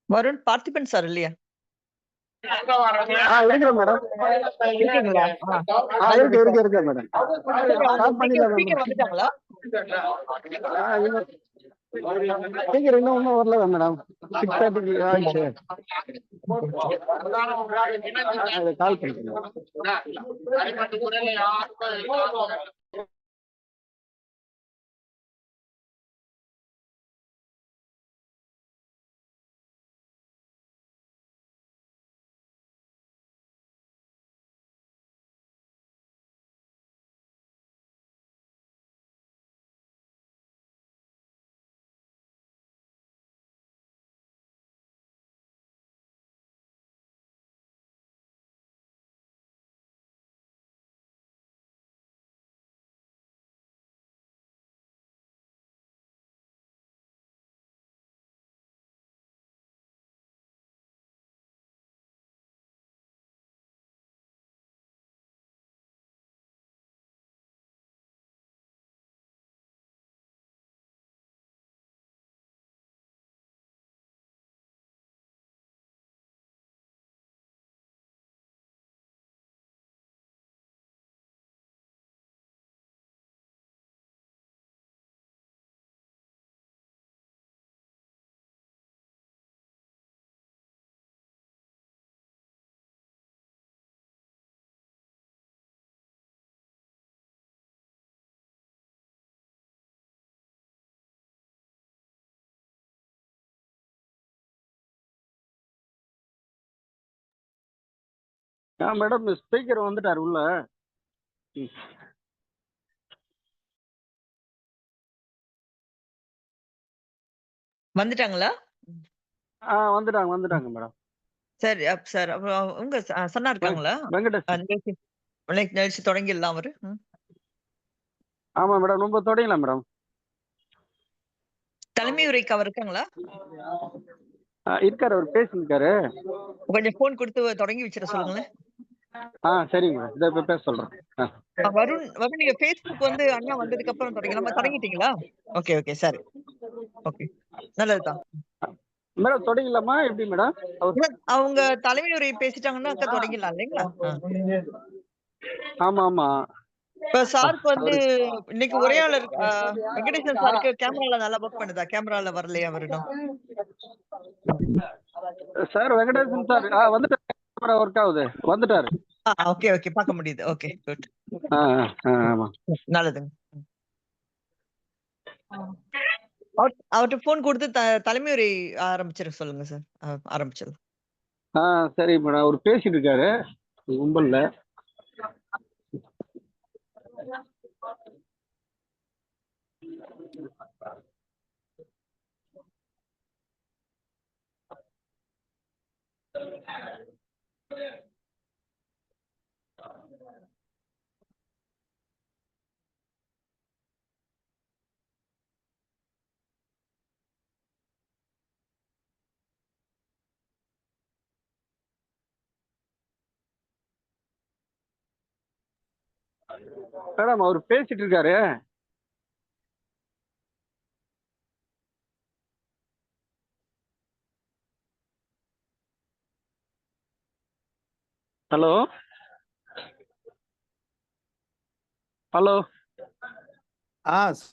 Varun Parthiban sir இல்லையா? இருக்கிறேன் madam. இருக்கீங்களா? இருக்கு மேடம். சரி, அவங்க ஸ்டார்ட் பண்ணிடலாம் மேடம். ஸ்பீக்கர் வந்துட்டாங்களா? ஸ்பீக்கர் இன்னும் வரல மேடம். 6:30 ஆயிடுச்சு. கால் பண்ணுறேன். மேடம் ஸ்பீக்கர் வந்துட்டார் உள்ள. வந்துட்டாங்களா? வந்துட்டாங்க மேடம். சரி சார், அப்புறம் உங்க சன்னா இருக்காங்களா? வெங்கடேஷ். நிகழ்ச்சி தொடங்கிடலாம் அவரு. ஆமா மேடம், ரொம்ப தொடங்கலாம் மேடம். தலைமை உரைக்கு அவர் இருக்காங்களா? இருக்காரு, அவர் பேசியிருக்காரு. கொஞ்சம் போன் கொடுத்து தொடங்கி வச்சிட சொல்லுங்களேன். சரிங்க மேடம், இதை பேச சொல்றேன். வருண் நீங்க Facebook வந்து அண்ணா வந்ததுக்கு அப்புறம் தொடங்கிட்டீங்களா? ஓகே ஓகே சரி. ஓகே, நல்லதுதான் மேடம். தொடங்கலாமா எப்படி மேடம்? அவங்க தலைமை உரை பேசிட்டாங்கன்னா தொடங்கிடலாம் இல்லைங்களா? ஆமா ஆமா. இப்ப சாருக்கு வந்து இன்னைக்கு உரையாளர் வெங்கடேசன் சாருக்கு கேமரால நல்லா ஒர்க் பண்ணுதா? கேமரால வரலையா அவருடும்? சார் வெங்கடேசன் சார் வந்துட்டாரு. கேமரா ஒர்க் ஆகுது, வந்துட்டாரு. ஓகே ஓகே, பார்க்க முடியுது. Okay good. ஆமா, நல்லதுங்க. அவர்கிட்ட போன் கொடுத்து தலைமை உரை ஆரம்பிச்சிட சொல்லுங்க சார். ஆரம்பிச்சிடலாம். சரி மேடம், அவர் பேசிட்டு இருக்காரு கும்பல்ல. மேடம் அவர் பேசிட்டு இருக்காரு. Hello hello.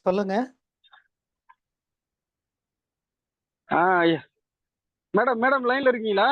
சொல்லுங்க. மேடம் மேடம் லைன்ல இருக்கீங்களா?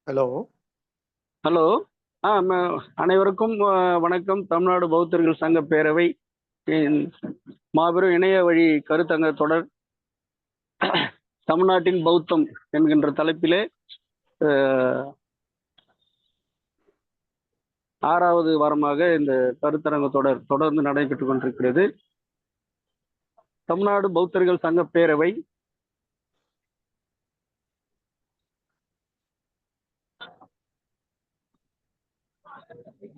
Hello hello. அனைவருக்கும் வணக்கம். தமிழ்நாடு பௌத்தர்கள் சங்க பேரவை மாபெரும் இணைய வழி கருத்தங்க தொடர் தமிழ்நாட்டின் பௌத்தம் என்கின்ற தலைப்பிலே 6வது வாரமாக இந்த கருத்தரங்க தொடர் தொடர்ந்து நடைபெற்றுக் கொண்டிருக்கிறது. தமிழ்நாடு பௌத்தர்கள் சங்க பேரவை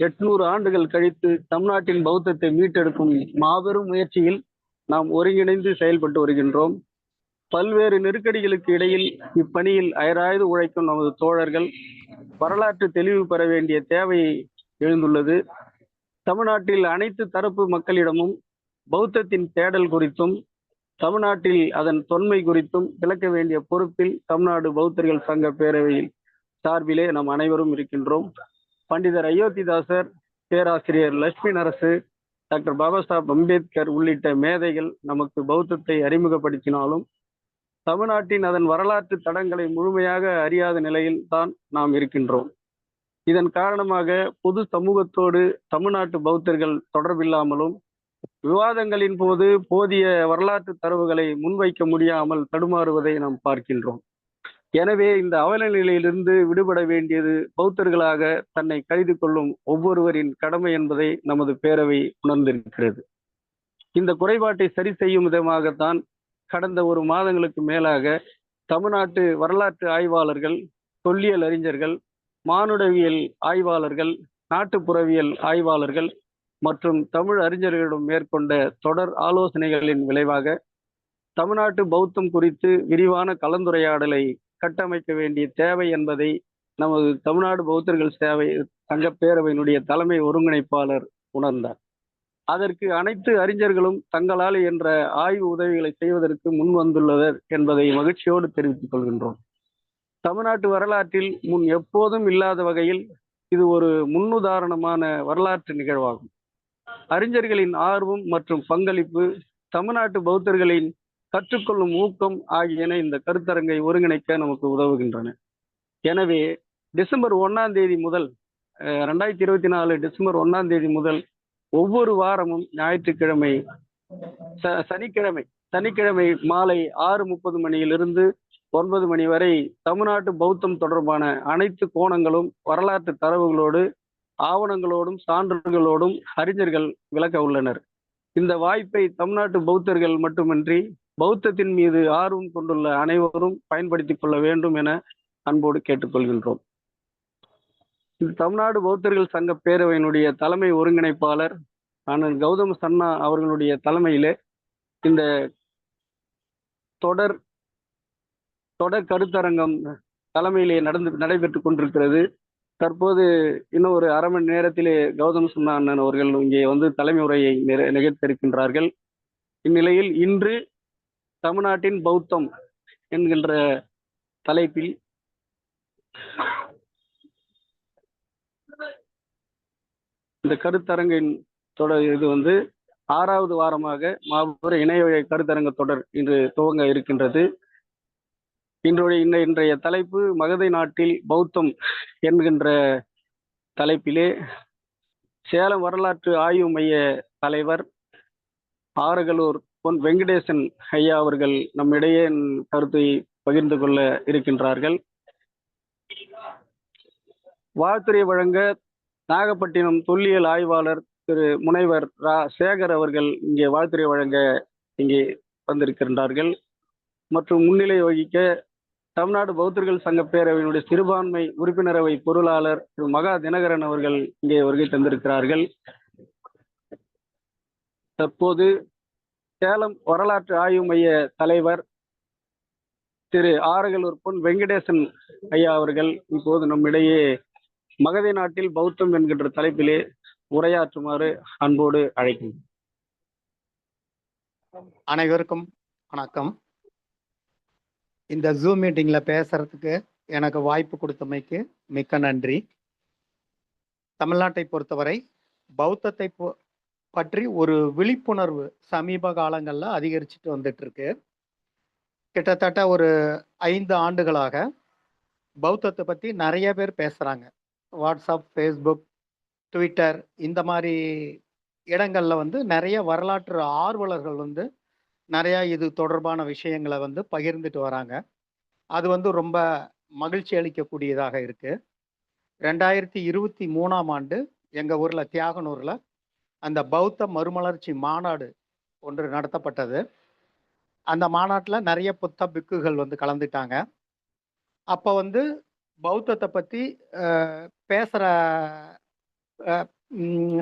எட்நூறு ஆண்டுகள் கழித்து தமிழ்நாட்டின் பௌத்தத்தை மீட்டெடுக்கும் மாபெரும் முயற்சியில் நாம் ஒருங்கிணைந்து செயல்பட்டு வருகின்றோம். பல்வேறு நெருக்கடிகளுக்கு இடையில் இப்பணியில் அயராது உழைக்கும் நமது தோழர்கள் வரலாற்று தெளிவு பெற வேண்டிய தேவை எழுந்துள்ளது. தமிழ்நாட்டில் அனைத்து தரப்பு மக்களிடமும் பௌத்தத்தின் தேடல் குறித்தும் தமிழ்நாட்டில் அதன் தொன்மை குறித்தும் விளக்க வேண்டிய பொறுப்பில் தமிழ்நாடு பௌத்தர்கள் சங்க பேரவையில் சார்பிலே நாம் அனைவரும் இருக்கின்றோம். பண்டிதர் அயோத்திதாசர், பேராசிரியர் லட்சுமி நரசு, டாக்டர் பாபா சாஹேப் அம்பேத்கர் உள்ளிட்ட மேதைகள் நமக்கு பௌத்தத்தை அறிமுகப்படுத்தினாலும் தமிழ்நாட்டின் அதன் வரலாற்று தடங்களை முழுமையாக அறியாத நிலையில் தான் நாம் இருக்கின்றோம். இதன் காரணமாக பொது சமூகத்தோடு தமிழ்நாட்டு பௌத்தர்கள் தொடர்பில்லாமலும் விவாதங்களின் போது போதிய வரலாற்று தரவுகளை முன்வைக்க முடியாமல் தடுமாறுவதை நாம் பார்க்கின்றோம். எனவே இந்த அவல நிலையிலிருந்து விடுபட வேண்டியது பௌத்தர்களாக தன்னை கைது கொள்ளும் ஒவ்வொருவரின் கடமை என்பதை நமது பேரவை உணர்ந்திருக்கிறது. இந்த குறைபாட்டை சரி செய்யும் விதமாகத்தான் கடந்த 1 மாதங்களுக்கு மேலாக தமிழ்நாட்டு வரலாற்று ஆய்வாளர்கள், தொல்லியல் அறிஞர்கள், மானுடவியல் ஆய்வாளர்கள், நாட்டுப்புறவியல் ஆய்வாளர்கள் மற்றும் தமிழ் அறிஞர்களிடம் மேற்கொண்ட தொடர் ஆலோசனைகளின் விளைவாக தமிழ்நாட்டு பௌத்தம் குறித்து விரிவான கலந்துரையாடலை கட்டமைக்க வேண்டிய தேவை என்பதை நமது தமிழ்நாடு பௌத்தர்கள் சேவை சங்க பேரவையினுடைய தலைமை ஒருங்கிணைப்பாளர் உணர்ந்தார். அதற்கு அனைத்து அறிஞர்களும் தங்களால் என்ற ஆய்வு உதவிகளை செய்வதற்கு முன் வந்துள்ளனர் என்பதை மகிழ்ச்சியோடு தெரிவித்துக் கொள்கின்றோம். தமிழ்நாட்டு வரலாற்றில் முன் எப்போதும் இல்லாத வகையில் இது ஒரு முன்னுதாரணமான வரலாற்று நிகழ்வாகும். அறிஞர்களின் ஆர்வம் மற்றும் பங்களிப்பு, தமிழ்நாட்டு பௌத்தர்களின் கற்றுக்கொள்ளும் ஊக்கம் ஆகியன இந்த கருத்தரங்கை ஒருங்கிணைக்க நமக்கு உதவுகின்றன. எனவே டிசம்பர் 1ஆம் தேதி முதல் 2024 டிசம்பர் 1ஆம் தேதி முதல் ஒவ்வொரு வாரமும் ஞாயிற்றுக்கிழமை சனிக்கிழமை மாலை 6:30 மணியிலிருந்து 9 மணி வரை தமிழ்நாட்டு பௌத்தம் தொடர்பான அனைத்து கோணங்களும் வரலாற்று தரவுகளோடு ஆவணங்களோடும் சான்றுகளோடும் அறிஞர்கள் விளக்க உள்ளனர். இந்த வாய்ப்பை தமிழ்நாட்டு பௌத்தர்கள் மட்டுமின்றி பௌத்தத்தின் மீது ஆர்வம் கொண்டுள்ள அனைவரும் பயன்படுத்திக் கொள்ள வேண்டும் என அன்போடு கேட்டுக்கொள்கின்றோம். இந்த தமிழ்நாடு பௌத்தர்கள் சங்க பேரவையினுடைய தலைமை ஒருங்கிணைப்பாளர் அண்ணன் கௌதம சன்னா அவர்களுடைய தலைமையிலே இந்த தொடர் கருத்தரங்கம் தலைமையிலே நடைபெற்றுக் கொண்டிருக்கிறது. தற்போது இன்னும் ஒரு அரை மணி நேரத்திலே கௌதம சன்னா அண்ணன் அவர்கள் இங்கே வந்து தலைமை உரையை நிகழ்த்திருக்கின்றார்கள். இந்நிலையில் இன்று தமிழ்நாட்டின் பௌத்தம் என்கின்ற தலைப்பில் இந்த கருத்தரங்கின் தொடர் இது வந்து 6வது வாரமாக மாபெரும் இணைய கருத்தரங்க தொடர் இன்று துவங்க இருக்கின்றது. இன்றைய தலைப்பு மகதை நாட்டில் பௌத்தம் என்கின்ற தலைப்பிலே சேலம் வரலாற்று ஆய்வு மைய தலைவர் ஆரகலூர் பொன் வெங்கடேசன் ஐயா அவர்கள் நம்மிடையே கருத்தை பகிர்ந்து கொள்ள இருக்கின்றார்கள். வாழ்த்துரை வழங்க நாகப்பட்டினம் தொல்லியல் ஆய்வாளர் திரு முனைவர் ரா சேகர் அவர்கள் இங்கே வாழ்த்துரை வழங்க இங்கே வந்திருக்கின்றார்கள். மற்றும் முன்னிலை வகிக்க தமிழ்நாடு பௌத்தர்கள் சங்க பேரவையினுடைய சிறுபான்மை உறுப்பினரவை பொருளாளர் திரு மகா தினகரன் அவர்கள் இங்கே வருகை தந்திருக்கிறார்கள். தற்போது சேலம் வரலாற்று ஆய்வு மைய தலைவர் திரு ஆரகலூர் பொன் வெங்கடேசன் ஐயா அவர்கள் இப்போது நம்மிடையே மகதை நாட்டில் பௌத்தம் என்கின்ற தலைப்பிலே உரையாற்றுமாறு அன்போடு அழைக்கின்றோம். அனைவருக்கும் வணக்கம். இந்த ஜூம் மீட்டிங்ல பேசுறதுக்கு எனக்கு வாய்ப்பு கொடுத்தமைக்கு மிக்க நன்றி. தமிழ்நாட்டை பொறுத்தவரை பௌத்தத்தை பற்றி ஒரு விழிப்புணர்வு சமீப காலங்களில் அதிகரிச்சுட்டு வந்துட்டு இருக்கு. கிட்டத்தட்ட ஒரு 5 ஆண்டுகளாக பௌத்தத்தை பற்றி நிறைய பேர் பேசுகிறாங்க. வாட்ஸ்அப், ஃபேஸ்புக், ட்விட்டர் இந்த மாதிரி இடங்களில் நிறைய வரலாற்று ஆர்வலர்கள் நிறையா இது தொடர்பான விஷயங்களை பகிர்ந்துட்டு வராங்க. அது ரொம்ப மகிழ்ச்சி அளிக்கக்கூடியதாக இருக்குது. 2023ஆம் ஆண்டு எங்கள் ஊரில் தியாகனூரில் அந்த பௌத்த மறுமலர்ச்சி மாநாடு ஒன்று நடத்தப்பட்டது. அந்த மாநாட்டில் நிறைய புத்த பிக்குகள் கலந்துட்டாங்க. அப்போ பௌத்தத்தை பற்றி பேசுகிற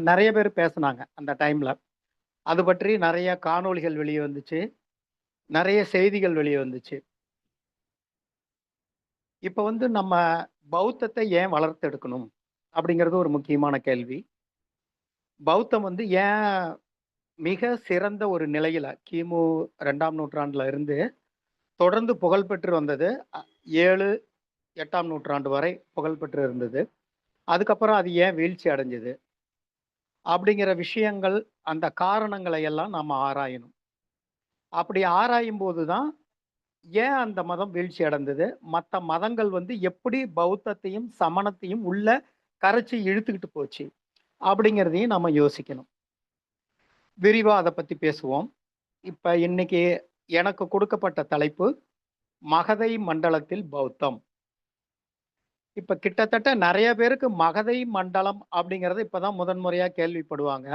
நிறைய பேர் பேசுனாங்க. அந்த டைமில் அது பற்றி நிறைய காணொளிகள் வெளியே வந்துச்சு, நிறைய செய்திகள் வெளியே வந்துச்சு. இப்போ நம்ம பௌத்தத்தை ஏன் வளர்த்தெடுக்கணும் அப்படிங்கிறது ஒரு முக்கியமான கேள்வி. பௌத்தம் ஏன் மிக சிறந்த ஒரு நிலையில கிமு 2ஆம் நூற்றாண்டுல இருந்து தொடர்ந்து புகழ்பெற்று வந்தது. 7, 8ஆம் நூற்றாண்டு வரை புகழ்பெற்று இருந்தது. அதுக்கப்புறம் அது ஏன் வீழ்ச்சி அடைஞ்சது அப்படிங்கிற விஷயங்கள், அந்த காரணங்களை எல்லாம் நாம் ஆராயணும். அப்படி ஆராயும் போது தான் ஏன் அந்த மதம் வீழ்ச்சி அடைந்தது, மற்ற மதங்கள் எப்படி பௌத்தத்தையும் சமணத்தையும் உள்ள கரைச்சி இழுத்துக்கிட்டு போச்சு அப்படிங்கிறதையும் நம்ம யோசிக்கணும். விரிவாக அதை பற்றி பேசுவோம். இப்போ இன்னைக்கு எனக்கு கொடுக்கப்பட்ட தலைப்பு மகதை மண்டலத்தில் பௌத்தம். இப்போ கிட்டத்தட்ட நிறைய பேருக்கு மகதை மண்டலம் அப்படிங்கிறது இப்போதான் முதன்முறையாக கேள்விப்படுவாங்க.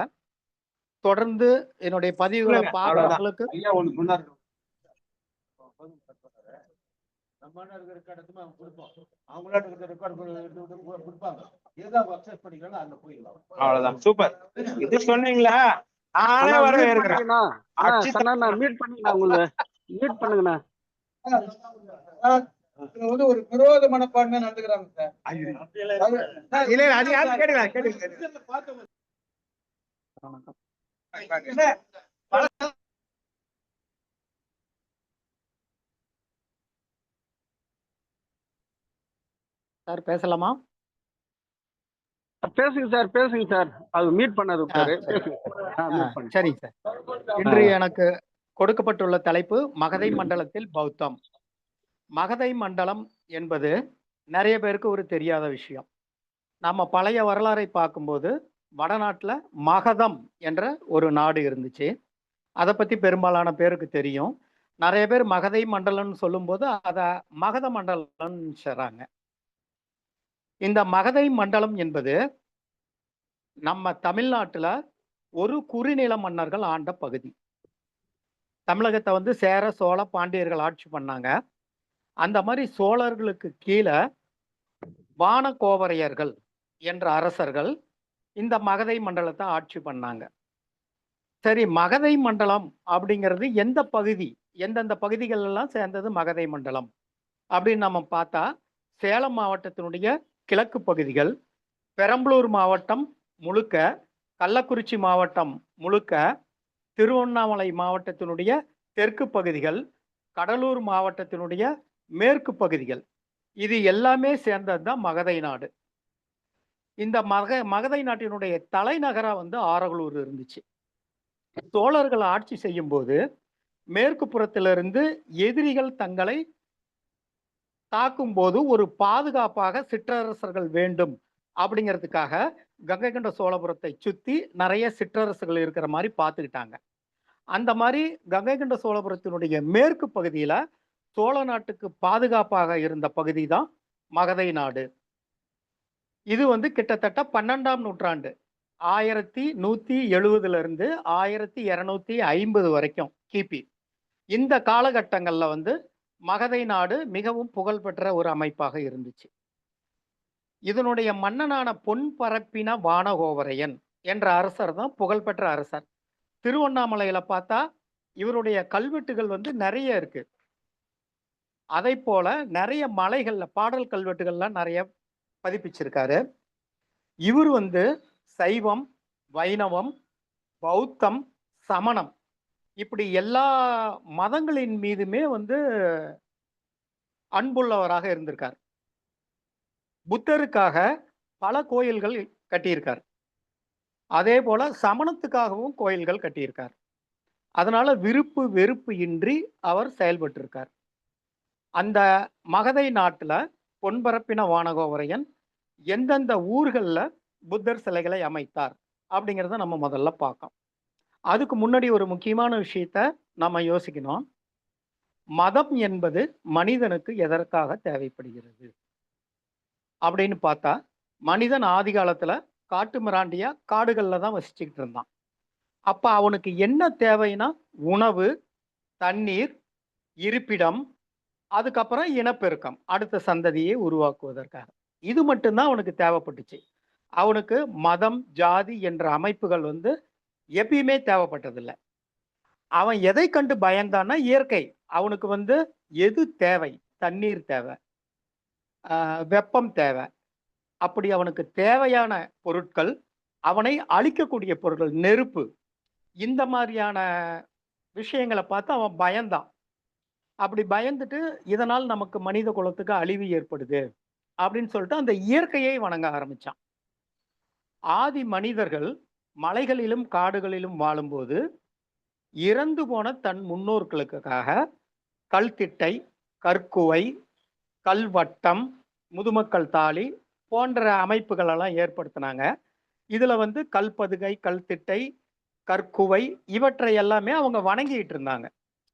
தொடர்ந்து என்னுடைய பதிவுகளை பார்க்கறவங்களுக்கு அவ்வளவுதான். சூப்பர். இது சொன்னீங்களா? நானே வரவேற்கிறேன். மீட் பண்ணிக்கலாம், உங்களை மீட் பண்ணுங்கண்ணா. ஒரு விரோத மனப்பான்மை நடந்துக்கிறாங்க சார். இல்ல அது யாரும் கேளுங்க. சார் பேசலாமா? பேசுங்க சார். அது மீட் பண்ணது சரிங்க சார். இன்று எனக்கு கொடுக்கப்பட்டுள்ள தலைப்பு மகதை மண்டலத்தில் பௌத்தம். மகதை மண்டலம் என்பது நிறைய பேருக்கு ஒரு தெரியாத விஷயம். நம்ம பழைய வரலாறை பார்க்கும்போது வடநாட்டில் மகதம் என்ற ஒரு நாடு இருந்துச்சு. அதை பற்றி பெரும்பாலான பேருக்கு தெரியும். நிறைய பேர் மகதை மண்டலம்னு சொல்லும்போது அதை மகத மண்டலம்னு சொல்றாங்க. இந்த மகதை மண்டலம் என்பது நம்ம தமிழ்நாட்டில் ஒரு குறுநில மன்னர்கள் ஆண்ட பகுதி. தமிழகத்தை சேர, சோழ, பாண்டியர்கள் ஆட்சி பண்ணாங்க. அந்த மாதிரி சோழர்களுக்கு கீழே வானகோவரையர்கள் என்ற அரசர்கள் இந்த மகதை மண்டலத்தை ஆட்சி பண்ணாங்க. சரி, மகதை மண்டலம் அப்படிங்கிறது எந்த பகுதி, எந்தெந்த பகுதிகள் எல்லாம் சேர்ந்தது மகதை மண்டலம் அப்படின்னு நம்ம பார்த்தா, சேலம் மாவட்டத்தினுடைய கிழக்கு பகுதிகள், பெரம்பலூர் மாவட்டம் முழுக்க, கள்ளக்குறிச்சி மாவட்டம் முழுக்க, திருவண்ணாமலை மாவட்டத்தினுடைய தெற்கு பகுதிகள், கடலூர் மாவட்டத்தினுடைய மேற்கு பகுதிகள், இது எல்லாமே சேர்ந்தது தான் மகதை நாடு. இந்த மகதை நாட்டினுடைய தலைநகரா ஆரகலூர் இருந்துச்சு. சோழர்கள் ஆட்சி செய்யும் போது மேற்கு புறத்திலிருந்து எதிரிகள் தங்களை தாக்கும் போது ஒரு பாதுகாப்பாக சிற்றரசர்கள் வேண்டும் அப்படிங்கிறதுக்காக கங்கை கொண்ட சோழபுரத்தை சுத்தி நிறைய சிற்றரசுகள் இருக்கிற மாதிரி பார்த்துக்கிட்டாங்க. அந்த மாதிரி கங்கை கொண்ட சோழபுரத்தினுடைய மேற்கு பகுதியில சோழ நாட்டுக்கு பாதுகாப்பாக இருந்த பகுதி தான் மகதை நாடு. இது வந்து கிட்டத்தட்ட 12ஆம் நூற்றாண்டு 1170 இருந்து 1250 வரைக்கும் கிபி இந்த காலகட்டங்கள்ல வந்து மகதை நாடு மிகவும் புகழ்பெற்ற ஒரு அமைப்பாக இருந்துச்சு. இதனுடைய மன்னனான பொன்பரப்பின வானகோவரையன் என்ற அரசர் தான் புகழ்பெற்ற அரசர். திருவண்ணாமலையில பார்த்தா இவருடைய கல்வெட்டுகள் வந்து நிறைய இருக்கு. அதை போல நிறைய மலைகள்ல பாடல் கல்வெட்டுகள்லாம் நிறைய பதிப்பிச்சிருக்காரு. இவர் வந்து சைவம், வைணவம், பௌத்தம், சமணம் இப்படி எல்லா மதங்களின் மீதுமே வந்து அன்புள்ளவராக இருந்திருக்கார். புத்தருக்காக பல கோயில்கள் கட்டியிருக்கார். அதே போல சமணத்துக்காகவும் கோயில்கள் கட்டியிருக்கார். அதனால விருப்பு வெறுப்பு இன்றி அவர் செயல்பட்டிருக்கார். அந்த மகதை நாட்டுல பொன்பரப்பின வானகோவரையன் எந்தெந்த ஊர்கள்ல புத்தர் சிலைகளை அமைத்தார் அப்படிங்கிறத நம்ம முதல்ல பார்க்கோம். அதுக்கு முன்னாடி ஒரு முக்கியமான விஷயத்த நம்ம யோசிக்கணும். மதம் என்பது மனிதனுக்கு எதற்காக தேவைப்படுகிறது அப்படின்னு பார்த்தா, மனிதன் ஆதி காலத்துல காட்டு மிராண்டியா காடுகள்ல தான் வசிச்சுக்கிட்டு இருந்தான். அப்ப அவனுக்கு என்ன தேவைன்னா உணவு, தண்ணீர், இருப்பிடம், அதுக்கப்புறம் இனப்பெருக்கம், அடுத்த சந்ததியை உருவாக்குவதற்காக. இது மட்டும்தான் அவனுக்கு தேவைப்பட்டுச்சு. அவனுக்கு மதம், ஜாதி என்ற அமைப்புகள் வந்து எப்பயுமே தேவைப்பட்டதில்லை. அவன் எதை கண்டு பயந்தான்னா இயற்கை. அவனுக்கு வந்து எது தேவை? தண்ணீர் தேவை, வெப்பம் தேவை. அப்படி அவனுக்கு தேவையான பொருட்கள், அவனை அழிக்கக்கூடிய பொருட்கள், நெருப்பு, இந்த மாதிரியான விஷயங்களை பார்த்து அவன் பயந்தான். அப்படி பயந்துட்டு இதனால் நமக்கு மனித குலத்துக்கு அழிவு ஏற்படுது அப்படின்னு சொல்லிட்டு அந்த இயற்கையை வணங்க ஆரம்பிச்சான். ஆதி மனிதர்கள் மலைகளிலும் காடுகளிலும் வாழும்போது இறந்து போன தன் முன்னோர்களுக்காக கல்திட்டை, கற்குவை, கல்வட்டம், முதுமக்கள் தாலி போன்ற அமைப்புகளெல்லாம் ஏற்படுத்தினாங்க. இதுல வந்து கல்பதுகை, கல்திட்டை, கற்குவை இவற்றை எல்லாமே அவங்க வணங்கிட்டு இருந்தாங்க.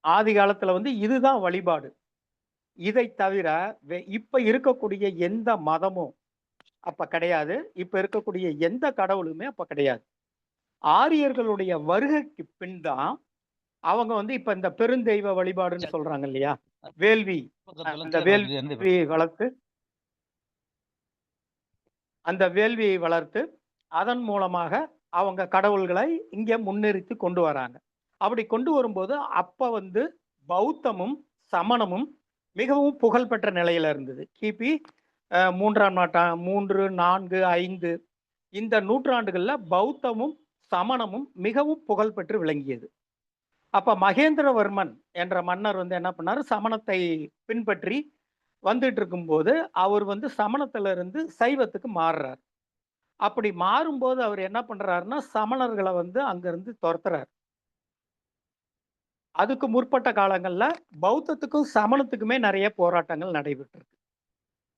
ஆதி காலத்துல வந்து இதுதான் வழிபாடு. இதை தவிர இப்ப இருக்கக்கூடிய எந்த மதமும் அப்ப கிடையாது. இப்ப இருக்கக்கூடிய எந்த கடவுளுமே அப்ப கிடையாது. ஆரியர்களுடைய வருகைக்கு பின் தான் அவங்க வந்து இப்ப இந்த பெருந்தெய்வ வழிபாடுன்னு சொல்றாங்க இல்லையா, வேள்வி, அந்த வேள்வியை வளர்த்து அதன் மூலமாக அவங்க கடவுள்களை இங்க முன்னிறுத்தி கொண்டு வராங்க. அப்படி கொண்டு வரும்போது அப்ப வந்து பௌத்தமும் சமணமும் மிகவும் புகழ்பெற்ற நிலையில இருந்தது. கிபி 3ஆம் நூற்றாண்டு 3, 4, 5 இந்த நூற்றாண்டுகள்ல பௌத்தமும் சமணமும் மிகவும் புகழ்பெற்று விளங்கியது. அப்ப மகேந்திரவர்மன் என்ற மன்னர் வந்து என்ன பண்ணாரு, சமணத்தை பின்பற்றி வந்துட்டு இருக்கும்போது அவர் வந்து சமணத்துல இருந்து சைவத்துக்கு மாறுறார். அப்படி மாறும்போது அவர் என்ன பண்றாருன்னா சமணர்களை வந்து அங்கிருந்து துரத்துறார். அதுக்கு முற்பட்ட காலங்கள்ல பௌத்தத்துக்கும் சமணத்துக்குமே நிறைய போராட்டங்கள் நடைபெற்றிருக்கு.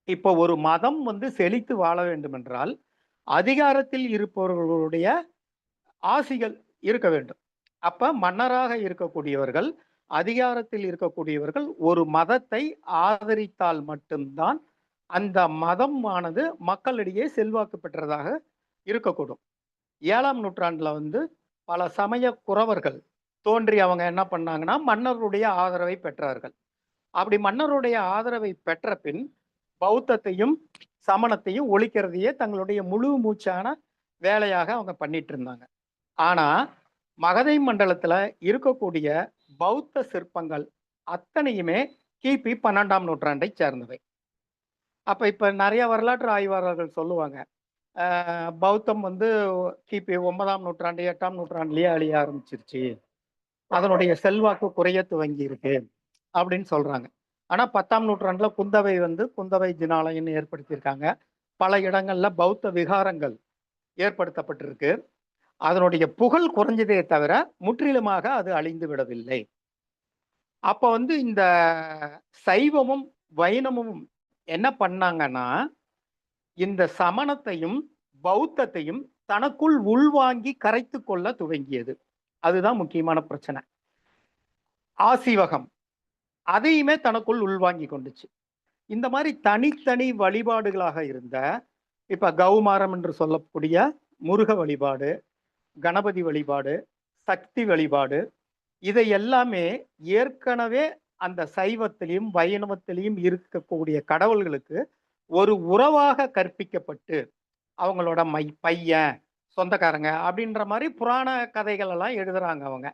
இப்போ ஒரு மதம் வந்து செழித்து வாழ வேண்டும் என்றால் அதிகாரத்தில் இருப்பவர்களுடைய ஆசிகள் இருக்க வேண்டும். அப்ப மன்னராக இருக்கக்கூடியவர்கள், அதிகாரத்தில் இருக்கக்கூடியவர்கள் ஒரு மதத்தை ஆதரித்தால் மட்டும்தான் அந்த மதமானது மக்களிடையே செல்வாக்கு பெற்றதாக இருக்கக்கூடும். 7ஆம் நூற்றாண்டுல வந்து பல சமய குறவர்கள் தோன்றி அவங்க என்ன பண்ணாங்கன்னா மன்னருடைய ஆதரவை பெற்றார்கள். அப்படி மன்னருடைய ஆதரவை பெற்ற பின் பௌத்தத்தையும் சமணத்தையும் ஒழிக்கிறதையே தங்களுடைய முழு மூச்சான வேலையாக அவங்க பண்ணிட்டு இருந்தாங்க. ஆனா மகதை மண்டலத்துல இருக்கக்கூடிய பௌத்த சிற்பங்கள் அத்தனையுமே கிபி 12ஆம் நூற்றாண்டை சேர்ந்தவை. அப்ப இப்ப நிறைய வரலாற்று ஆய்வாளர்கள் சொல்லுவாங்க, பௌத்தம் வந்து கிபி 9ஆம் நூற்றாண்டு 8ஆம் நூற்றாண்டுலயே அழிய ஆரம்பிச்சிருச்சு, அதனுடைய செல்வாக்கு குறைய துவங்கி இருக்கு அப்படின்னு சொல்றாங்க. ஆனா 10ஆம் நூற்றாண்டுல குந்தவை ஜினாலயம்னு ஏற்படுத்தியிருக்காங்க. பல இடங்கள்ல பௌத்த விகாரங்கள் ஏற்படுத்தப்பட்டிருக்கு. அதனுடைய புகழ் குறைஞ்சதே தவிர முற்றிலுமாக அது அழிந்து விடவில்லை. அப்ப வந்து இந்த சைவமும் வைணவமும் என்ன பண்ணாங்கன்னா இந்த சமணத்தையும் பௌத்தத்தையும் தனக்குள் உள்வாங்கி கரைத்து கொள்ள துவங்கியது. அதுதான் முக்கியமான பிரச்சனை. ஆசீவகம் அதையுமே தனக்குள் உள்வாங்கி கொண்டுச்சு. இந்த மாதிரி தனித்தனி வழிபாடுகளாக இருந்த, இப்ப கௌமாரம் என்று சொல்லக்கூடிய முருக வழிபாடு, கணபதி வழிபாடு, சக்தி வழிபாடு, இதை எல்லாமே ஏற்கனவே அந்த சைவத்திலையும் வைணவத்திலையும் இருக்கக்கூடிய கடவுள்களுக்கு ஒரு உறவாக கற்பிக்கப்பட்டு, அவங்களோட பையன் சொந்தக்காரங்க அப்படின்ற மாதிரி புராண கதைகள் எல்லாம் எழுதுறாங்க அவங்க.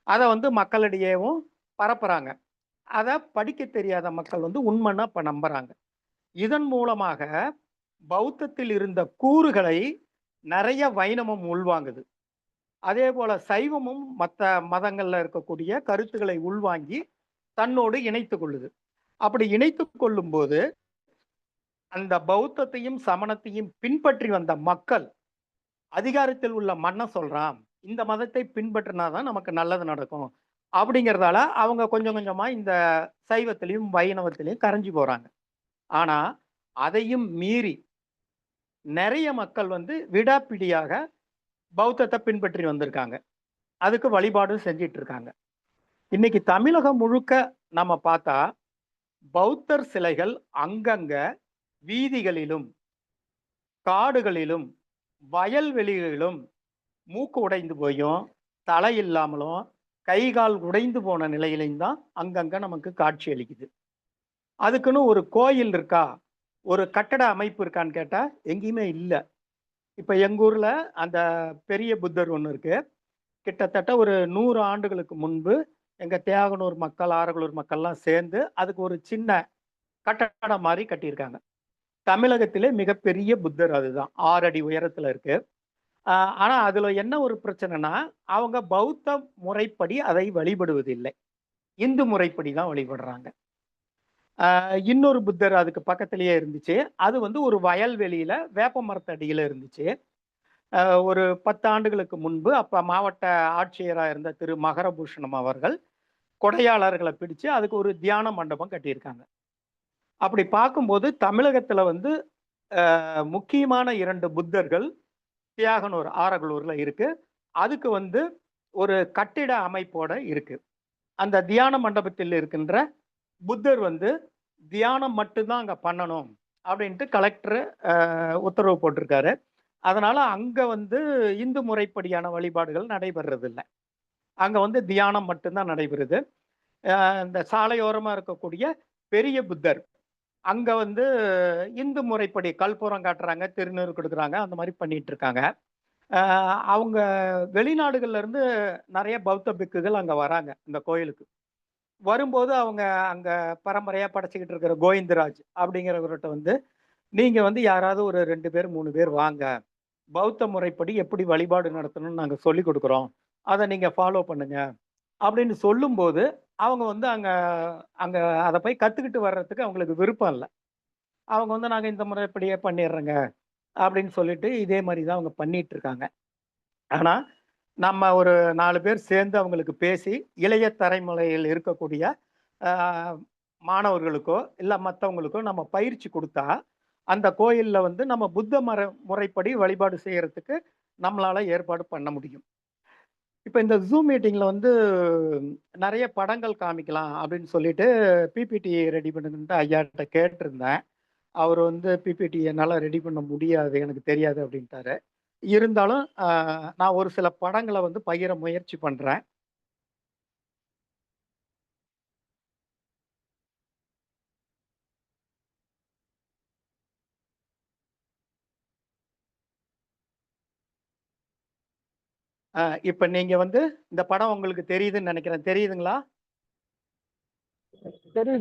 அதை வந்து மக்களிடையேவும் பரப்புறாங்க. அதை படிக்க தெரியாத மக்கள் வந்து உண்மைன்னா இப்ப நம்புறாங்க. இதன் மூலமாக பௌத்தத்தில் இருந்த கூறுகளை நிறைய வைணவம் உள்வாங்குது. அதே போல சைவமும் மற்ற மதங்கள்ல இருக்கக்கூடிய கருத்துக்களை உள்வாங்கி தன்னோடு இணைத்து கொள்ளுது. அப்படி இணைத்து கொள்ளும் போது அந்த பௌத்தத்தையும் சமணத்தையும் பின்பற்றி வந்த மக்கள் அதிகாரத்தில் உள்ள மன்னன் சொல்றான், இந்த மதத்தை பின்பற்றினாதான் நமக்கு நல்லது நடக்கும் அப்படிங்கிறதால அவங்க கொஞ்சம் கொஞ்சமா இந்த சைவத்திலையும் வைணவத்திலையும் கரைஞ்சு போறாங்க. ஆனா அதையும் மீறி நிறைய மக்கள் வந்து விடாப்பிடியாக பௌத்தத்தை பின்பற்றி வந்திருக்காங்க. அதுக்கு வழிபாடும் செஞ்சிட்டு இருக்காங்க. இன்னைக்கு தமிழகம் முழுக்க நம்ம பார்த்தா பௌத்தர் சிலைகள் அங்கங்க வீதிகளிலும் காடுகளிலும் வயல்வெளிகளிலும் மூக்கு உடைந்து போயும் தலை இல்லாமலும் கை கால் உடைந்து போன நிலையிலையும் தான் அங்கங்க நமக்கு காட்சி அளிக்குது. அதுக்குன்னு ஒரு கோயில் இருக்கா, ஒரு கட்டட அமைப்பு இருக்கான்னு கேட்டா எங்கேயுமே இல்லை. இப்ப எங்க ஊர்ல அந்த பெரிய புத்தர் ஒன்று இருக்கு. கிட்டத்தட்ட ஒரு 100 ஆண்டுகளுக்கு முன்பு எங்க தியாகனூர் மக்கள், ஆரகலூர் மக்கள்லாம் சேர்ந்து அதுக்கு ஒரு சின்ன கட்டடம் மாதிரி கட்டியிருக்காங்க. தமிழகத்திலே மிகப்பெரிய புத்தர் அதுதான், 6 அடி உயரத்துல இருக்கு. ஆனா அதுல என்ன ஒரு பிரச்சனைனா, அவங்க பௌத்த முறைப்படி அதை வழிபடுவதில்லை, இந்து முறைப்படி தான் வழிபடுறாங்க. இன்னொரு புத்தர் அதுக்கு பக்கத்திலேயே இருந்துச்சு. அது வந்து ஒரு வயல்வெளியில வேப்ப மரத்தடியில இருந்துச்சு. ஒரு 10 ஆண்டுகளுக்கு முன்பு அப்ப மாவட்ட ஆட்சியராக இருந்த திரு மகரபூஷணம் அவர்கள் கொடையாளர்களை பிடிச்சு அதுக்கு ஒரு தியான மண்டபம் கட்டியிருக்காங்க. அப்படி பார்க்கும்போது தமிழகத்துல வந்து முக்கியமான 2 புத்தர்கள் தியாகனூர் ஆரகலூர்ல இருக்கு. அதுக்கு வந்து ஒரு கட்டிட அமைப்போட இருக்கு. அந்த தியான மண்டபத்தில் இருக்கின்ற புத்தர் வந்து தியானம் மட்டும்தான் அங்க பண்ணணும் அப்படின்ட்டு கலெக்டர் உத்தரவு போட்டிருக்காரு. அதனால அங்க வந்து இந்து முறைப்படியான வழிபாடுகள் நடைபெறதில்லை. அங்க வந்து தியானம் மட்டும்தான் நடைபெறுது. இந்த சாலையோரமா இருக்கக்கூடிய பெரிய புத்தர் அங்க வந்து இந்து முறைப்படி கற்பூரம் காட்டுறாங்க, திருநீறு கொடுக்குறாங்க, அந்த மாதிரி பண்ணிட்டு இருக்காங்க. அவங்க வெளிநாடுகள்ல இருந்து நிறைய பௌத்த பிக்குகள் அங்க வராங்க இந்த கோயிலுக்கு. வரும்போது அவங்க அங்க பரம்பரையா படைச்சுக்கிட்டு இருக்கிற கோவிந்தராஜ் அப்படிங்கிறவர்கிட்ட வந்து, நீங்க வந்து யாராவது ஒரு 2 பேர் 3 பேர் வாங்க, பௌத்த முறைப்படி எப்படி வழிபாடு நடத்தணும்னு நாங்க சொல்லி கொடுக்குறோம், அதை நீங்க ஃபாலோ பண்ணுங்க அப்படின்னு சொல்லும்போது அவங்க வந்து அங்க அங்க அதை போய் கத்துக்கிட்டு வர்றதுக்கு அவங்களுக்கு விருப்பம் இல்லை. அவங்க வந்து நாங்க இந்த முறைப்படியே பண்ணிடுறோங்க அப்படின்னு சொல்லிட்டு இதே மாதிரி தான் அவங்க பண்ணிட்டு இருக்காங்க. ஆனா நம்ம ஒரு 4 பேர் சேர்ந்து அவங்களுக்கு பேசி இளைய தலைமுறையில் இருக்கக்கூடிய மாணவர்களுக்கோ இல்லை மற்றவங்களுக்கோ நம்ம பயிற்சி கொடுத்தா அந்த கோயிலில் வந்து நம்ம புத்த முறைப்படி வழிபாடு செய்யறதுக்கு நம்மளால ஏற்பாடு பண்ண முடியும். இப்போ இந்த ஜூம் மீட்டிங்கில் வந்து நிறைய படங்கள் காமிக்கலாம் அப்படின்னு சொல்லிட்டு பிபிடி ரெடி பண்ணுங்கன்ட்டு ஐயாட்ட கேட்டிருந்தேன். அவர் வந்து பிபிடி என்னால் ரெடி பண்ண முடியாது, எனக்கு தெரியாது அப்படின்ட்டாரு. இருந்தாலும் நான் ஒரு சில படங்களை வந்து பகிர முயற்சி பண்ணுறேன். இப்போ நீங்க வந்து இந்த படம் உங்களுக்கு தெரியுதுன்னு நினைக்கிறேன். தெரியுதுங்களா?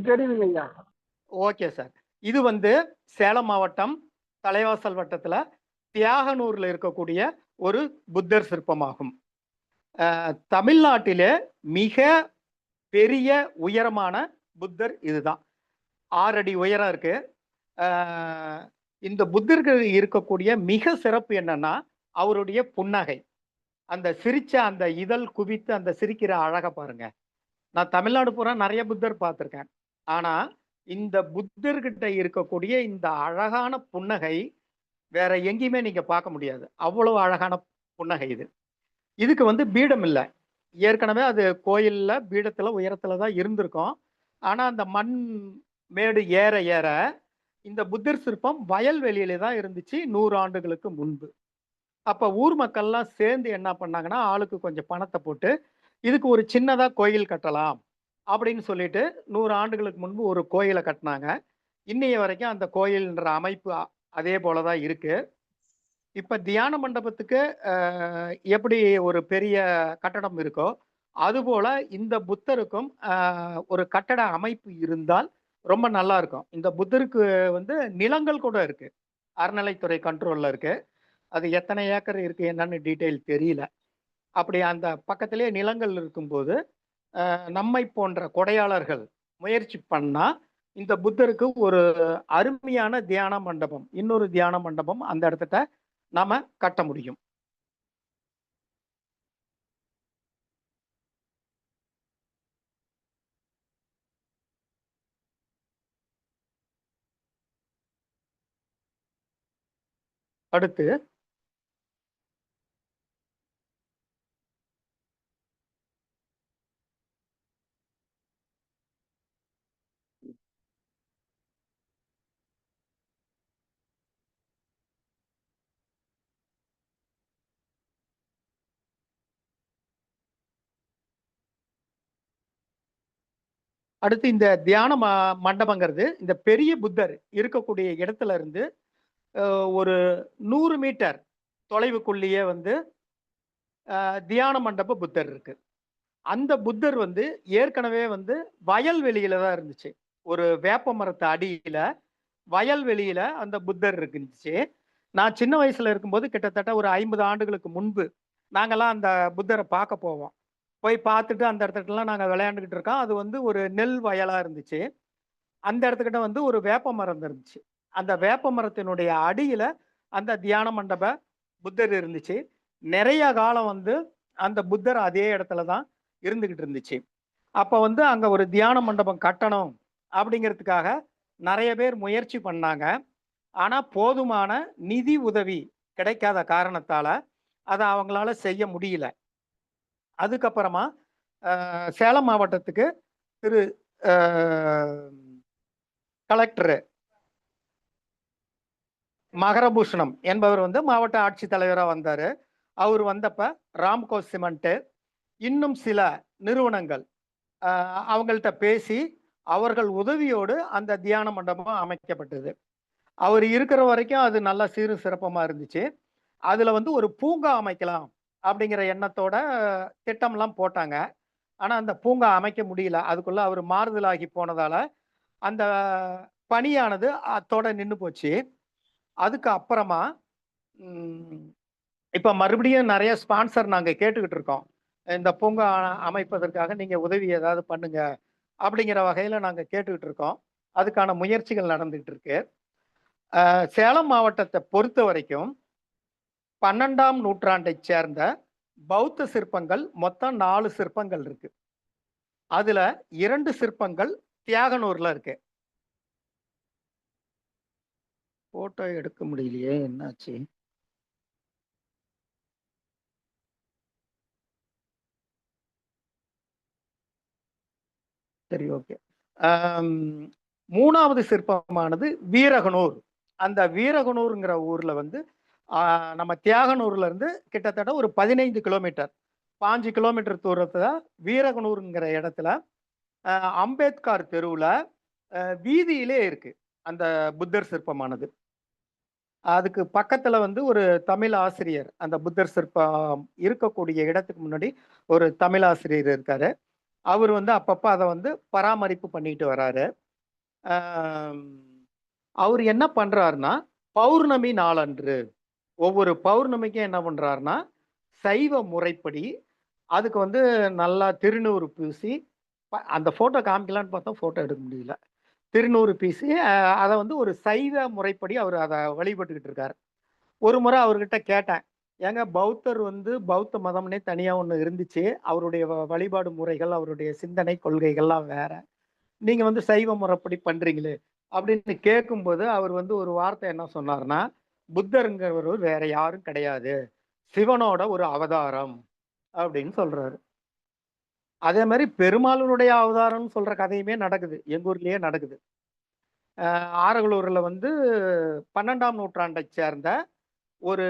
தெரியுதுங்க ஐயா. Okay sir. இது வந்து சேலம் மாவட்டம் தலைவாசல் வட்டத்துல தியாகனூர்ல இருக்கக்கூடிய ஒரு புத்தர் சிற்பமாகும். தமிழ்நாட்டிலே மிக பெரிய உயரமான புத்தர் இதுதான். 6 அடி உயரம் இருக்கு. இந்த புத்தர்கள் இருக்கக்கூடிய மிக சிறப்பு என்னன்னா அவருடைய புன்னகை, அந்த சிரிச்ச அந்த இதழ் குவித்து அந்த சிரிக்கிற அழகை பாருங்க. நான் தமிழ்நாடு பூரா நிறைய புத்தர் பார்த்துருக்கேன். ஆனா இந்த புத்தர்கிட்ட இருக்கக்கூடிய இந்த அழகான புன்னகை வேற எங்கேயுமே நீங்க பார்க்க முடியாது. அவ்வளவு அழகான புன்னகை இது. இதுக்கு வந்து பீடம் இல்ல. ஏற்கனவே அது கோயில்ல பீடத்துல உயரத்துல தான் இருந்திருக்கும். ஆனா அந்த மண் மேடு ஏற ஏற இந்த புத்தர் சிற்பம் வயல்வெளியில தான் இருந்துச்சு 100 ஆண்டுகளுக்கு முன்பு. அப்ப ஊர் மக்கள்லாம் சேர்ந்து என்ன பண்ணாங்கன்னா, ஆளுக்கு கொஞ்சம் பணத்த போட்டு, இதுக்கு ஒரு சின்னதா கோயில் கட்டலாம் அப்படின்னு சொல்லிட்டு 100 ஆண்டுகளுக்கு முன்பு ஒரு கோயில கட்டுனாங்க. இன்னைய வரைக்கும் அந்த கோயில்ன்ற அமைப்பு அதே போல தான் இருக்கு. இப்ப தியான மண்டபத்துக்கு எப்படி ஒரு பெரிய கட்டடம் இருக்கோ, அதுபோல இந்த புத்தருக்கும் ஒரு கட்டட அமைப்பு இருந்தால் ரொம்ப நல்லா இருக்கும். இந்த புத்தருக்கு வந்து நிலங்கள் கூட இருக்கு. அறநிலைத்துறை கண்ட்ரோல்ல இருக்கு. அது எத்தனை ஏக்கர் இருக்கு என்னன்னு டீட்டெயில் தெரியல. அப்படி அந்த பக்கத்திலேயே நிலங்கள் இருக்கும்போது, நம்மை போன்ற கொடையாளர்கள் முயற்சி பண்ணா, இந்த புத்தருக்கு ஒரு அருமையான தியான மண்டபம், இன்னொரு தியான மண்டபம் அந்த இடத்துட்ட நாம கட்ட முடியும். அடுத்து அடுத்து இந்த தியான மண்டபங்கிறது இந்த பெரிய புத்தர் இருக்கக்கூடிய இடத்துல இருந்து ஒரு 100 மீட்டர் தொலைவுக்குள்ளேயே வந்து தியான மண்டப புத்தர் இருக்கு. அந்த புத்தர் வந்து ஏற்கனவே வந்து வயல்வெளியில தான் இருந்துச்சு. ஒரு வேப்ப மரத்து அடியில வயல்வெளியில அந்த புத்தர் இருந்துச்சு. நான் சின்ன வயசுல இருக்கும்போது கிட்டத்தட்ட ஒரு 50 ஆண்டுகளுக்கு முன்பு நாங்கெல்லாம் அந்த புத்தரை பார்க்க போவோம். போய் பார்த்துட்டு அந்த இடத்துலலாம் நாங்க விளையாண்டுகிட்டு இருக்கோம். அது வந்து ஒரு நெல் வயலா இருந்துச்சு. அந்த இடத்துக்கிட்ட வந்து ஒரு வேப்ப மரம் இருந்துச்சு. அந்த வேப்ப மரத்தினுடைய அடியில அந்த தியான மண்டப புத்தர் இருந்துச்சு. நிறைய காலம் வந்து அந்த புத்தர் அதே இடத்துல தான் இருந்துகிட்டு இருந்துச்சு. அப்ப வந்து அங்க ஒரு தியான மண்டபம் கட்டணும் அப்படிங்கிறதுக்காக நிறைய பேர் முயற்சி பண்ணாங்க. ஆனா போதுமான நிதி உதவி கிடைக்காத காரணத்தால அத அவங்களால செய்ய முடியல. அதுக்கப்புறமா சேலம் மாவட்டத்துக்கு திரு அ கலெக்டர் மகரபூஷணம் என்பவர் வந்து மாவட்ட ஆட்சித்தலைவரா வந்தாரு. அவர் வந்தப்ப ராம்கோ சிமெண்ட் இன்னும் சில நிறுவனங்கள் அவங்கள்ட்ட பேசி அவர்கள் உதவியோடு அந்த தியான மண்டபம் அமைக்கப்பட்டது. அவர் இருக்கிற வரைக்கும் அது நல்லா சீரும் சிறப்பமா இருந்துச்சு. அதுல வந்து ஒரு பூங்கா அமைக்கலாம் அப்படிங்கிற எண்ணத்தோட திட்டம்லாம் போட்டாங்க. ஆனா அந்த பூங்கா அமைக்க முடியல. அதுக்குள்ள அவர் மாறுதலாகி போனதால அந்த பணியானது அத்தோட நின்னு போச்சு. அதுக்கு அப்புறமா இப்ப மறுபடியும் நிறைய ஸ்பான்சர் நாங்க கேட்டுக்கிட்டு இருக்கோம். இந்த பூங்கா அமைப்பதற்காக நீங்க உதவி ஏதாவது பண்ணுங்க அப்படிங்கிற வகையில நாங்க கேட்டுக்கிட்டு இருக்கோம். அதுக்கான முயற்சிகள் நடந்துகிட்டு இருக்கு. சேலம் மாவட்டத்தை பொறுத்த வரைக்கும் 12ஆம் நூற்றாண்டைச் சேர்ந்த பௌத்த சிற்பங்கள் மொத்தம் 4 சிற்பங்கள் இருக்கு. அதுல 2 சிற்பங்கள் தியாகனூர்ல இருக்கு. போட்டோ எடுக்க முடியலையே, என்னாச்சு? சரி, ஓகே. 3வது சிற்பமானது வீரகனூர். அந்த வீரகனூர்ங்கிற ஊர்ல வந்து நம்ம தியாகனூர்ல இருந்து கிட்டத்தட்ட ஒரு 15 கிலோமீட்டர் 5 கிலோமீட்டர் தூரத்துல வீரகனூர்ங்கிற இடத்துல அம்பேத்கர் தெருவுல வீதியிலே இருக்கு அந்த புத்தர் சிற்பமானது. அதுக்கு பக்கத்துல வந்து ஒரு தமிழ் ஆசிரியர் அந்த புத்தர் சிற்பம் இருக்கக்கூடிய இடத்துக்கு முன்னாடி ஒரு தமிழ் ஆசிரியர் இருக்காரு. அவர் வந்து அப்பப்ப அதை வந்து பராமரிப்பு பண்ணிட்டு வராரு. அவர் என்ன பண்றாருன்னா, பௌர்ணமி நாளன்று ஒவ்வொரு பௌர்ணமிக்கும் என்ன பண்றாருன்னா, சைவ முறைப்படி அதுக்கு வந்து நல்லா திருநூறு பூசி அந்த போட்டோ காமிக்கலான்னு பார்த்தா போட்டோ எடுக்க முடியல. திருநூறு பூசி அதை வந்து ஒரு சைவ முறைப்படி அவர் அதை வழிபட்டுக்கிட்டு இருக்காரு. ஒரு முறை அவர்கிட்ட கேட்டேன், ஏங்க பௌத்தர் வந்து பௌத்த மதம்னே தனியா ஒண்ணு இருந்துச்சு. அவருடைய வழிபாடு முறைகள், அவருடைய சிந்தனை கொள்கைகள்லாம் வேற. நீங்க வந்து சைவ முறைப்படி பண்றீங்களே அப்படின்னு கேட்கும்போது அவர் வந்து ஒரு வார்த்தை என்ன சொன்னார்னா, புத்தருங்கிறவர் வேற யாரும் கிடையாது, சிவனோட ஒரு அவதாரம் அப்படின்னு சொல்றாரு. அதே மாதிரி பெருமாளுடைய அவதாரம்னு சொல்ற கதையுமே நடக்குது, எங்க ஊர்லயே நடக்குது. ஆரகலூர்ல வந்து 12ஆம் நூற்றாண்டை சேர்ந்த ஒரு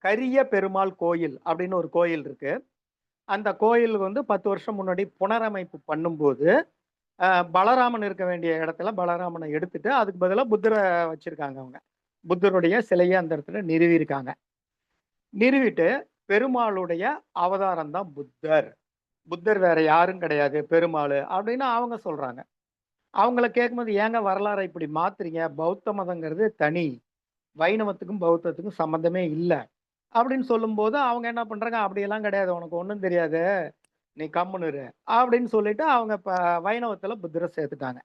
கரிய பெருமாள் கோயில் அப்படின்னு ஒரு கோயில் இருக்கு. அந்த கோயில் வந்து 10 வருஷம் முன்னாடி புனரமைப்பு பண்ணும்போது பலராமன் இருக்க வேண்டிய இடத்துல பலராமனை எடுத்துட்டு அதுக்கு பதிலாக புத்தரை வச்சிருக்காங்க. அவங்க புத்தருடைய சிலையை அந்த இடத்துல நிறுவியிருக்காங்க. நிறுவிட்டு பெருமாளுடைய அவதாரம் தான் புத்தர், புத்தர் வேற யாரும் கிடையாது பெருமாள் அப்படின்னு அவங்க சொல்றாங்க. அவங்கள கேட்கும்போது ஏங்க வரலாறை இப்படி மாத்துறீங்க, பௌத்த மதங்கிறது தனி, வைணவத்துக்கும் பௌத்தத்துக்கும் சம்பந்தமே இல்லை அப்படின்னு சொல்லும்போது அவங்க என்ன பண்றாங்க, அப்படியெல்லாம் கிடையாது, உனக்கு ஒன்றும் தெரியாது, நீ கம்முனுரு அப்படின்னு சொல்லிட்டு அவங்க இப்போ வைணவத்துல புத்தரை சேர்த்துட்டாங்க.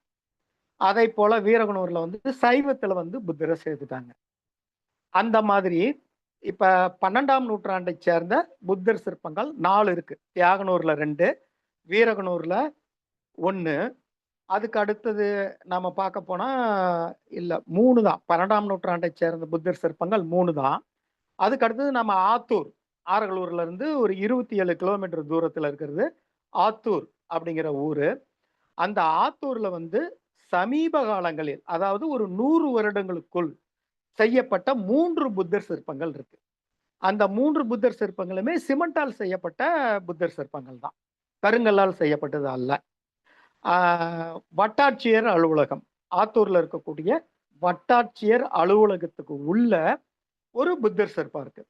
அதை போல வீரகனூர்ல வந்து சைவத்துல வந்து புத்தரை சேர்த்துட்டாங்க. அந்த மாதிரி இப்ப 12ஆம் நூற்றாண்டை சேர்ந்த புத்தர் சிற்பங்கள் 4 இருக்கு. தியாகனூர்ல 2, வீரகனூர்ல 1. அதுக்கு அடுத்தது நாம பார்க்க போனா இல்ல 3 தான். 12ஆம் நூற்றாண்டை சேர்ந்த புத்தர் சிற்பங்கள் 3 தான். அதுக்கு அடுத்தது நம்ம ஆத்தூர், ஆரகலூர்ல இருந்து ஒரு 27 கிலோமீட்டர் தூரத்துல இருக்கிறது ஆத்தூர் அப்படிங்கிற ஊரு. அந்த ஆத்தூர்ல வந்து சமீப காலங்களில், அதாவது ஒரு 100 வருடங்களுக்குள் செய்யப்பட்ட 3 புத்தர் சிற்பங்கள் இருக்கு. அந்த 3 புத்தர் சிற்பங்களுமே சிமெண்டால் செய்யப்பட்ட புத்தர் சிற்பங்கள் தான், கருங்கல்லால் செய்யப்பட்டது அல்ல. வட்டாட்சியர் அலுவலகம், ஆத்தூர்ல இருக்கக்கூடிய வட்டாட்சியர் அலுவலகத்துக்கு உள்ள ஒரு புத்தர் சிற்பம் இருக்கு.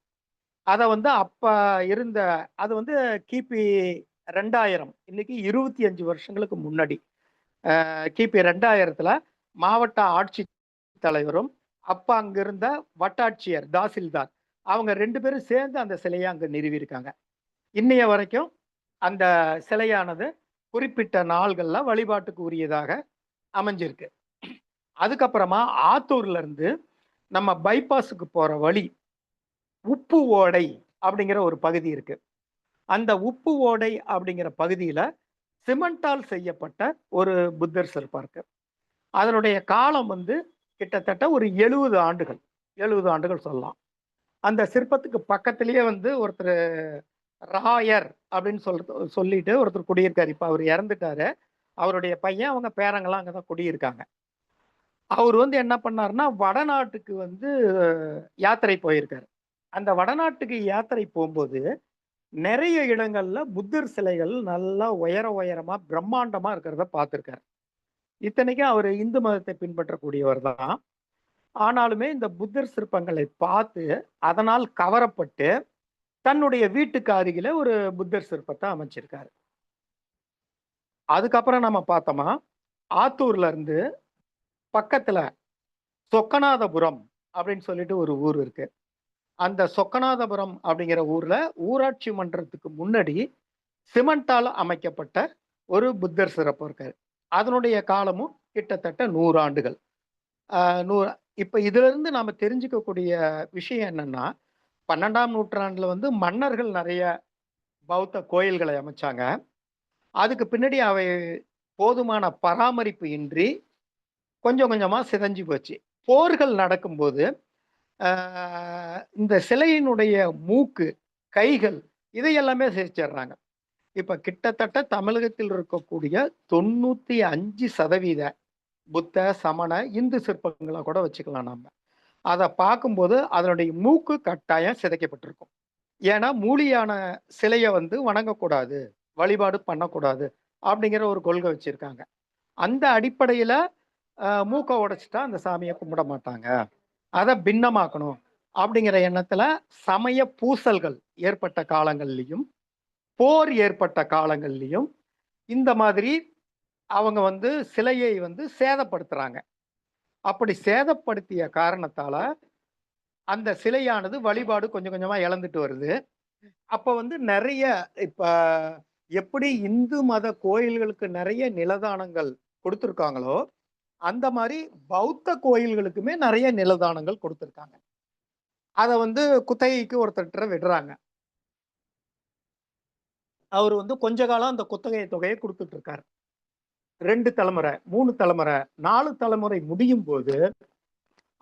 அதை வந்து அப்ப இருந்த, அது வந்து கிபி 2000, இன்னைக்கு 25 வருஷங்களுக்கு முன்னாடி, கிபி 2000த்துல மாவட்ட ஆட்சி தலைவரும் அப்ப அங்க இருந்த வட்டாட்சியர் தாசில்தார் அவங்க 2 பேரும் சேர்ந்து அந்த சிலையை அங்க நிறுவியிருக்காங்க. இன்னைய வரைக்கும் அந்த சிலையானது குறிப்பிட்ட நாள்கள்ல வழிபாட்டுக்கு உரியதாக அமைஞ்சிருக்கு. அதுக்கப்புறமா ஆத்தூர்ல இருந்து நம்ம பைபாஸுக்கு போற வழி உப்பு ஓடை அப்படிங்கிற ஒரு பகுதி இருக்கு. அந்த உப்பு ஓடை அப்படிங்கிற பகுதியில சிமெண்டால் செய்யப்பட்ட ஒரு புத்தர் சிற்பம் இருக்கு. அதனுடைய காலம் வந்து கிட்டத்தட்ட ஒரு 70 ஆண்டுகள், 70 ஆண்டுகள் சொல்லலாம். அந்த சிற்பத்துக்கு பக்கத்திலேயே வந்து ஒருத்தர் ராயர் அப்படின்னு சொல்லிட்டு ஒருத்தர் குடியிருக்காரு. இப்ப அவர் இறந்துட்டாரு. அவருடைய பையன், அவங்க பேரங்கெல்லாம் அங்கதான் குடியிருக்காங்க. அவர் வந்து என்ன பண்ணாருன்னா வடநாட்டுக்கு வந்து யாத்திரை போயிருக்காரு. அந்த வடநாட்டுக்கு யாத்திரை போகும்போது நிறைய இடங்கள்ல புத்தர் சிலைகள் நல்லா உயரமா பிரம்மாண்டமா இருக்கிறத பார்த்திருக்காரு. இத்தனைக்கும் அவர் இந்து மதத்தை பின்பற்றக்கூடியவர் தான். ஆனாலுமே இந்த புத்தர் சிற்பங்களை பார்த்து அதனால் கவரப்பட்டு தன்னுடைய வீட்டுக்கு அருகில ஒரு புத்தர் சிற்பத்தை அமைச்சிருக்காரு. அதுக்கப்புறம் நம்ம பார்த்தோமா, ஆத்தூர்ல இருந்து பக்கத்துல சொக்கநாதபுரம் அப்படின்னு சொல்லிட்டு ஒரு ஊர் இருக்கு. அந்த சொக்கநாதபுரம் அப்படிங்கிற ஊர்ல ஊராட்சி மன்றத்துக்கு முன்னாடி சிமெண்டால் அமைக்கப்பட்ட ஒரு புத்தர் சிற்பம் இருக்காரு. அதனுடைய காலமும் கிட்டத்தட்ட 100 ஆண்டுகள். 100. இப்ப இதுல இருந்து நாம தெரிஞ்சுக்கக்கூடிய விஷயம் என்னன்னா, 12ஆம் நூற்றாண்டுல வந்து மன்னர்கள் நிறைய பௌத்த கோயில்களை அமைச்சாங்க. அதுக்கு பின்னாடி அவை போதுமான பராமரிப்பு இன்றி கொஞ்சம் கொஞ்சமா சிதைஞ்சு போச்சு. போர்கள் நடக்கும்போது இந்த சிலையினுடைய மூக்கு, கைகள் இதையெல்லாமே சிதைச்சிடுறாங்க. இப்ப கிட்டத்தட்ட தமிழகத்தில் இருக்கக்கூடிய 95% புத்த, சமண, இந்து சிற்பங்களை கூட வச்சுக்கலாம் நம்ம. அதை பார்க்கும்போது அதனுடைய மூக்கு கட்டாயம் சிதைக்கப்பட்டிருக்கும். ஏன்னா மூலியான சிலையை வந்து வணங்கக்கூடாது, வழிபாடு பண்ணக்கூடாது அப்படிங்கிற ஒரு கொள்கை வச்சிருக்காங்க. அந்த அடிப்படையில மூக்கை உடைச்சிட்டா அந்த சாமியை கும்பிட மாட்டாங்க, அதை பின்னமாக்கணும் அப்படிங்கிற எண்ணத்துல சமய பூசல்கள் ஏற்பட்ட காலங்கள்லையும் போர் ஏற்பட்ட காலங்கள்லையும் இந்த மாதிரி அவங்க வந்து சிலையை வந்து சேதப்படுத்துறாங்க. அப்படி சேதப்படுத்திய காரணத்தால அந்த சிலையானது வழிபாடு கொஞ்சம் கொஞ்சமா இழந்துட்டு வருது. அப்ப வந்து நிறைய இப்ப எப்படி இந்து மத கோயில்களுக்கு நிறைய நிலதானங்கள் கொடுத்துருக்காங்களோ அந்த மாதிரி பௌத்த கோயில்களுக்குமே நிறைய நிலதானங்கள் கொடுத்துருக்காங்க. அதை வந்து குத்தகைக்கு ஒருத்தர் விடுறாங்க. அவர் வந்து கொஞ்ச காலம் அந்த குத்தகை தொகையை கொடுத்துட்டு இருக்காரு. 2 தலைமுறை, 3 தலைமுறை, 4 தலைமுறை முடியும் போது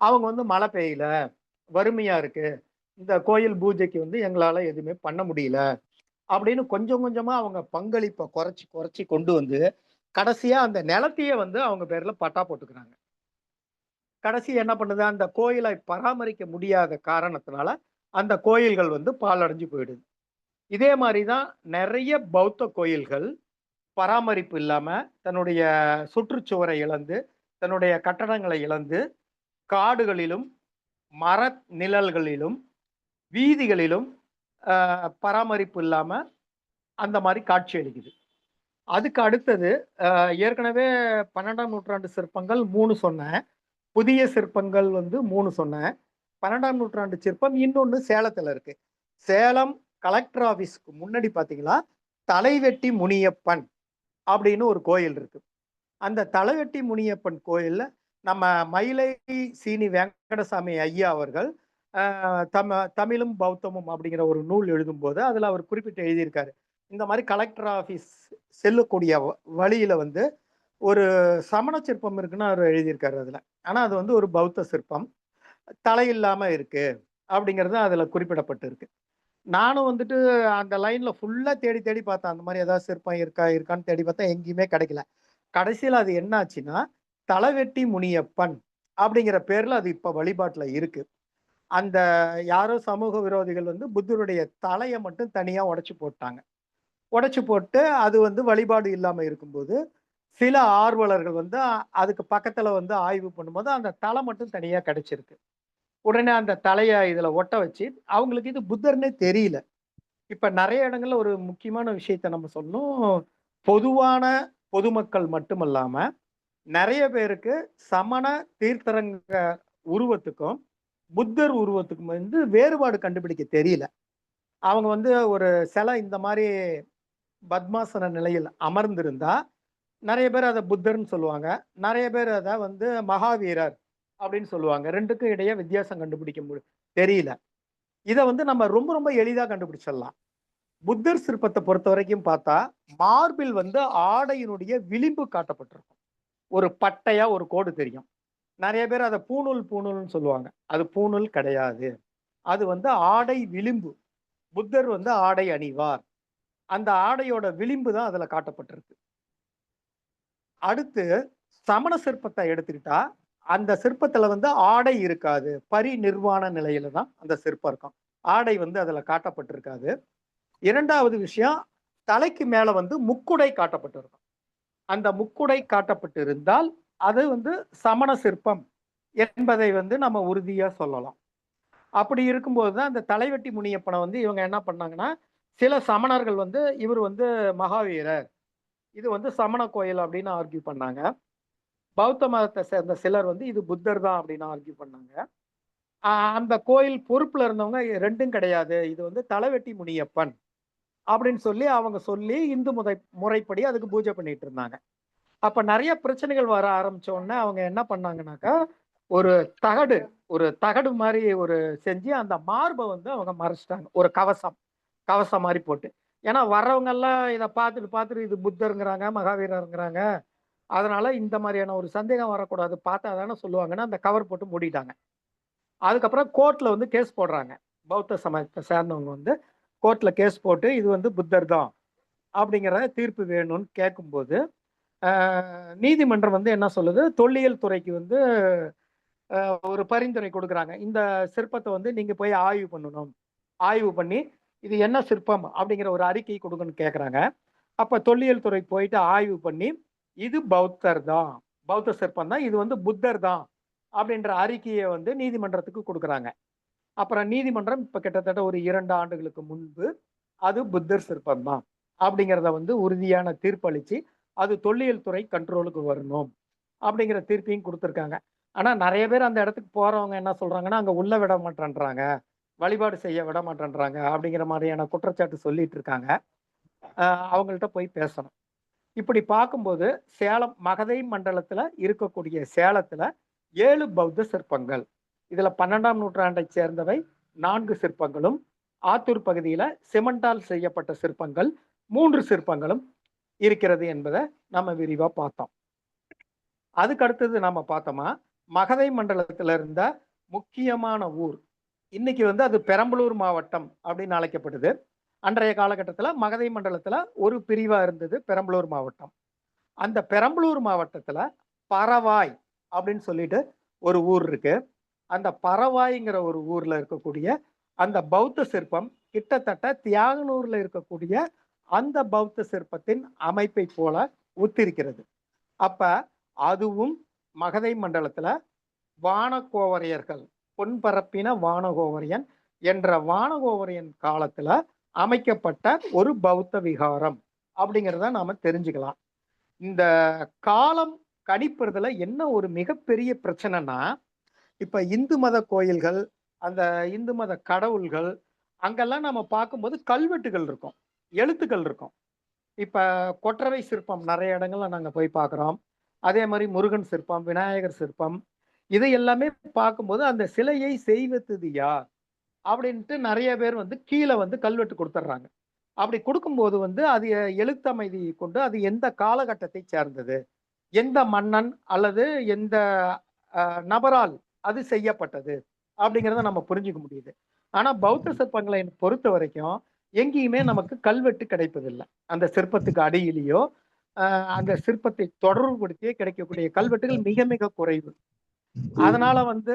அவங்க வந்து மழை பெய்யல, வறுமையா இருக்கு, இந்த கோயில் பூஜைக்கு வந்து எங்களால எதுவுமே பண்ண முடியல அப்படின்னு கொஞ்சம் கொஞ்சமா அவங்க பங்களிப்பை குறைச்சி குறைச்சி கொண்டு வந்து கடைசியா அந்த நிலத்தையே வந்து அவங்க பேர்ல பட்டா போட்டுக்கிறாங்க. கடைசி என்ன பண்ணுது, அந்த கோயிலை பராமரிக்க முடியாத காரணத்தினால அந்த கோயில்கள் வந்து பாழடைஞ்சு போயிடுது. இதே மாதிரி தான் நிறைய பௌத்த கோயில்கள் பராமரிப்பு இல்லாம தன்னுடைய சுற்றுச்சுவரை இழந்து, தன்னுடைய கட்டடங்களை இழந்து, காடுகளிலும் மர நிழல்களிலும் வீதிகளிலும் பராமரிப்பு இல்லாம அந்த மாதிரி காட்சி அளிக்குது. அதுக்கு அடுத்தது ஏற்கனவே 12ஆம் நூற்றாண்டு சிற்பங்கள் 3 சொன்னேன், புதிய சிற்பங்கள் வந்து 3 சொன்னேன். 12ஆம் நூற்றாண்டு சிற்பம் இன்னொன்னு சேலத்துல இருக்கு. சேலம் கலெக்டர் ஆபீஸ்க்கு முன்னாடி பாத்தீங்களா, தலைவெட்டி முனியப்பன் அப்படின்னு ஒரு கோயில் இருக்கு. அந்த தலைவெட்டி முனியப்பன் கோயில்ல நம்ம மயிலை சீனி வெங்கடசாமி ஐயா அவர்கள் தமிழும் பௌத்தமும் அப்படிங்கிற ஒரு நூல் எழுதும்போது அதுல அவர் குறிப்பிட்டு எழுதியிருக்காரு. இந்த மாதிரி கலெக்டர் ஆபீஸ் செல்லக்கூடிய வழியில வந்து ஒரு சமண சிற்பம் இருக்குன்னு அவர் எழுதியிருக்காரு அதுல. ஆனா அது வந்து ஒரு பௌத்த சிற்பம், தலை இல்லாம இருக்கு அப்படிங்கிறது அதுல குறிப்பிடப்பட்டு இருக்கு. நானும் வந்துட்டு அந்த லைன்ல ஃபுல்லா தேடி தேடி பார்த்தேன், அந்த மாதிரி ஏதாவது சிற்பம் இருக்கான்னு தேடி பார்த்தா எங்கேயுமே கிடைக்கல. கடைசியில் அது என்ன ஆச்சுன்னா, தலைவெட்டி முனியப்பன் அப்படிங்கிற பேர்ல அது இப்ப வழிபாட்டுல இருக்கு. அந்த யாரோ சமூக விரோதிகள் வந்து புத்தருடைய தலையை மட்டும் தனியா உடைச்சு போட்டாங்க. உடைச்சு போட்டு அது வந்து வழிபாடு இல்லாம இருக்கும்போது சில ஆர்வலர்கள் வந்து அதுக்கு பக்கத்துல வந்து ஆய்வு பண்ணும்போது அந்த தலை மட்டும் தனியா கிடைச்சிருக்கு. உடனே அந்த தலையை இதுல ஒட்ட வச்சு அவங்களுக்கு இது புத்தர்னே தெரியல. இப்ப நிறைய இடங்கள்ல ஒரு முக்கியமான விஷயத்த நம்ம சொன்னோம். பொதுவான பொதுமக்கள் மட்டுமல்லாம நிறைய பேருக்கு சமண தீர்த்தரங்க உருவத்துக்கும் புத்தர் உருவத்துக்கும் வந்து வேறுபாடு கண்டுபிடிக்க தெரியல. அவங்க வந்து ஒரு சிலை இந்த மாதிரி பத்மாசன நிலையில் அமர்ந்திருந்தா நிறைய பேர் அதை புத்தர்னு சொல்லுவாங்க, நிறைய பேர் அதை வந்து மகாவீரர் அப்படின்னு சொல்லுவாங்க. ரெண்டுக்கும் இடையே வித்தியாசம் கண்டுபிடிக்க தெரியல. இதை வந்து நம்ம ரொம்ப ரொம்ப எளிதா கண்டுபிடிச்சிடலாம். புத்தர் சிற்பத்தை பொறுத்த வரைக்கும் பார்த்தா மார்பில் வந்து ஆடையினுடைய விளிம்பு காட்டப்பட்டிருக்கும். ஒரு பட்டையா ஒரு கோடு தெரியும். நிறைய பேர் அதை பூணூல்னு சொல்லுவாங்க. அது பூணூல் கிடையாது, அது வந்து ஆடை விளிம்பு. புத்தர் வந்து ஆடை அணிவார், அந்த ஆடையோட விளிம்பு தான் அதுல காட்டப்பட்டிருக்கு. அடுத்து சமண சிற்பத்தை எடுத்துக்கிட்டா அந்த சிற்பத்துல வந்து ஆடை இருக்காது, பரிநிர்வாண நிலையில தான் அந்த சிற்பம் இருக்கும். ஆடை வந்து அதுல காட்டப்பட்டிருக்காது. இரண்டாவது விஷயம், தலைக்கு மேல வந்து முக்குடை காட்டப்பட்டிருக்கும். அந்த முக்குடை காட்டப்பட்டிருந்தால் அது வந்து சமண சிற்பம் என்பதை வந்து நம்ம உறுதியா சொல்லலாம். அப்படி இருக்கும்போது தான் அந்த தலைவெட்டி முனியப்பனை வந்து இவங்க என்ன பண்ணாங்கன்னா, சில சமணர்கள் வந்து இவர் வந்து மகாவீரர், இது வந்து சமண கோயில் அப்படின்னு ஆர்கியூ பண்ணாங்க. பௌத்த மதத்தை சேர்ந்த சிலர் வந்து இது புத்தர் தான் அப்படின்னு ஆர்கியூ பண்ணாங்க. அந்த கோயில் பொறுப்புல இருந்தவங்க ரெண்டும் கிடையாது, இது வந்து தலைவெட்டி முனியப்பன் அப்படின்னு சொல்லி அவங்க சொல்லி இந்து முறைப்படி அதுக்கு பூஜை பண்ணிட்டு இருந்தாங்க. அப்ப நிறைய பிரச்சனைகள் வர ஆரம்பிச்ச உடனே அவங்க என்ன பண்ணாங்கன்னாக்கா, ஒரு தகடு மாதிரி ஒரு செஞ்சு அந்த மார்பை வந்து அவங்க மறைச்சிட்டாங்க, ஒரு கவசம் மாதிரி போட்டு. ஏன்னா வர்றவங்க எல்லாம் இதை பார்த்துட்டு இது புத்தருங்கிறாங்க, மகாவீரருங்கிறாங்க, அதனால இந்த மாதிரியான ஒரு சந்தேகம் வரக்கூடாது, பார்த்தா தானே சொல்லுவாங்கன்னா அந்த கவர் போட்டு மூடிட்டாங்க. அதுக்கப்புறம் கோர்ட்ல வந்து கேஸ் போடுறாங்க. பௌத்த சமயத்தை சேர்ந்தவங்க வந்து கோர்ட்ல கேஸ் போட்டு இது வந்து புத்தர் தான் அப்படிங்கிற தீர்ப்பு வேணும்னு கேட்கும்போது நீதிமன்றம் வந்து என்ன சொல்லுது, தொல்லியல் துறைக்கு வந்து ஒரு பரிந்துரை கொடுக்குறாங்க. இந்த சிற்பத்தை வந்து நீங்க போய் ஆய்வு பண்ணணும், ஆய்வு பண்ணி இது என்ன சிற்பம் அப்படிங்கிற ஒரு அறிக்கை கொடுக்கணும்னு கேட்குறாங்க. அப்ப தொல்லியல் துறை போயிட்டு ஆய்வு பண்ணி இது பௌத்தர் தான், பௌத்த சிற்பம் தான், இது வந்து புத்தர் தான் அப்படின்ற அறிக்கையை வந்து நீதிமன்றத்துக்கு கொடுக்குறாங்க. அப்புறம் நீதிமன்றம் இப்ப கிட்டத்தட்ட ஒரு 2 ஆண்டுகளுக்கு முன்பு அது புத்தர் சிற்பம் தான் அப்படிங்கிறத வந்து உறுதியான தீர்ப்பளிச்சு அது தொல்லியல் துறை கண்ட்ரோலுக்கு வரணும் அப்படிங்கிற தீர்ப்பையும் கொடுத்துருக்காங்க. ஆனா நிறைய பேர் அந்த இடத்துக்கு போறவங்க என்ன சொல்றாங்கன்னா, அங்க உள்ள விட மாட்டேன்றாங்க, வழிபாடு செய்ய விட மாட்டேன்றாங்க அப்படிங்கிற மாதிரியான குற்றச்சாட்டு சொல்லிட்டு இருக்காங்க. அவங்கள்ட்ட போய் பேசணும். இப்படி பார்க்கும்போது சேலம் மகதை மண்டலத்துல இருக்கக்கூடிய சேலத்துல 7 பௌத்த சிற்பங்கள், இதுல 12ஆம் நூற்றாண்டை சேர்ந்தவை 4 சிற்பங்களும், ஆத்தூர் பகுதியில சிமெண்டால் செய்யப்பட்ட சிற்பங்கள் 3 சிற்பங்களும் இருக்கிறது என்பதை நம்ம விரிவா பார்த்தோம். அதுக்கு அடுத்தது நாம பார்த்தோமா, மகதை மண்டலத்துல இருந்த முக்கியமான ஊர் இன்னைக்கு வந்து அது பெரம்பலூர் மாவட்டம் அப்படின்னு அழைக்கப்படுது. அன்றைய காலகட்டத்தில் மகதை மண்டலத்தில் ஒரு பிரிவாக இருந்தது பெரம்பலூர் மாவட்டம். அந்த பெரம்பலூர் மாவட்டத்தில் பரவாய் அப்படின்னு சொல்லிட்டு ஒரு ஊர் இருக்கு. அந்த பரவாய்ங்கிற ஒரு ஊர்ல இருக்கக்கூடிய அந்த பௌத்த சிற்பம் கிட்டத்தட்ட தியாகனூர்ல இருக்கக்கூடிய அந்த பௌத்த சிற்பத்தின் அமைப்பை போல ஒத்திருக்கிறது. அப்ப அதுவும் மகதை மண்டலத்துல வானகோவரையர்கள், பொன்பரப்பின வானகோவரையன் என்ற வானகோவரையன் காலத்துல அமைக்கப்பட்ட ஒரு பௌத்த விகாரம் அப்படிங்கிறத நாம தெரிஞ்சுக்கலாம். இந்த காலம் கணிப்புறதுல என்ன ஒரு மிகப்பெரிய பிரச்சனைனா, இப்ப இந்து மத கோயில்கள், அந்த இந்து மத கடவுள்கள் அங்கெல்லாம் நம்ம பார்க்கும்போது கல்வெட்டுகள் இருக்கும், எழுத்துக்கள் இருக்கும். இப்ப கொற்றவை சிற்பம் நிறைய இடங்கள்ல நாங்க போய் பார்க்குறோம். அதே மாதிரி முருகன் சிற்பம், விநாயகர் சிற்பம், இதை எல்லாமே பார்க்கும்போது அந்த சிலையை செய்வது யார் அப்படின்ட்டு நிறைய பேர் வந்து கீழே வந்து கல்வெட்டு கொடுத்துட்றாங்க. அப்படி கொடுக்கும்போது வந்து அது எழுத்தமைதி கொண்டு அது எந்த காலகட்டத்தை சேர்ந்தது, எந்த மன்னன் அல்லது எந்த நபரால் அது செய்யப்பட்டது அப்படிங்கிறத நம்ம புரிஞ்சுக்க முடியுது. ஆனா பௌத்த சிற்பங்களை பொறுத்த வரைக்கும் எங்கேயுமே நமக்கு கல்வெட்டு கிடைப்பதில்லை. அந்த சிற்பத்துக்கு அடியிலேயோ அந்த சிற்பத்தை தொடர்புபடுத்தியே கிடைக்கக்கூடிய கல்வெட்டுகள் மிக மிக குறைவு. அதனால வந்து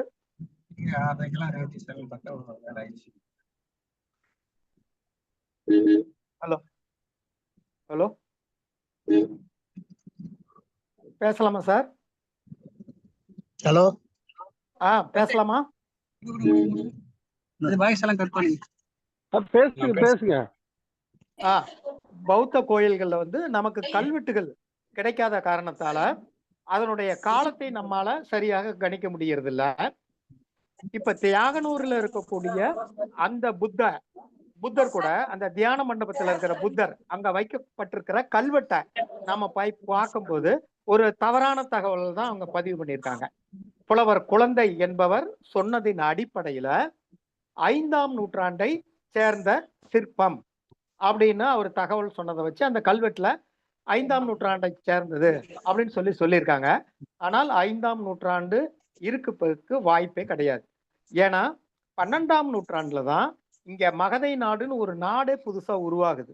ஹலோ ஹலோ பேசலாமா சார்? ஹலோ பேசலாமா? பேசுங்க. பௌத்த கோயில்கள்ல வந்து நமக்கு கல்வெட்டுகள் கிடைக்காத காரணத்தால அதனுடைய காலத்தை நம்மால சரியாக கணிக்க முடியறது இல்ல. இப்ப தியாகனூர்ல இருக்கக்கூடிய அந்த புத்தர் கூட அந்த தியான மண்டபத்துல இருக்கிற புத்தர் அங்க வைக்கப்பட்டிருக்கிற கல்வெட்டை நாம போய் பார்க்கும்போது ஒரு தவறான தகவல் தான் அவங்க பதிவு பண்ணியிருக்காங்க. புலவர் குழந்தை என்பவர் சொன்னதின் அடிப்படையில 5ஆம் நூற்றாண்டை சேர்ந்த சிற்பம் அப்படின்னு அவர் தகவல் சொன்னதை வச்சு அந்த கல்வெட்டுல 5ஆம் நூற்றாண்டை சேர்ந்தது அப்படின்னு சொல்லியிருக்காங்க. ஆனால் 5ஆம் நூற்றாண்டு இருப்பதற்கு வாய்ப்பே கிடையாது. ஏன்னா 12ஆம் நூற்றாண்டுல தான் இங்க மகதை நாடுன்னு ஒரு நாடே புதுசா உருவாகுது.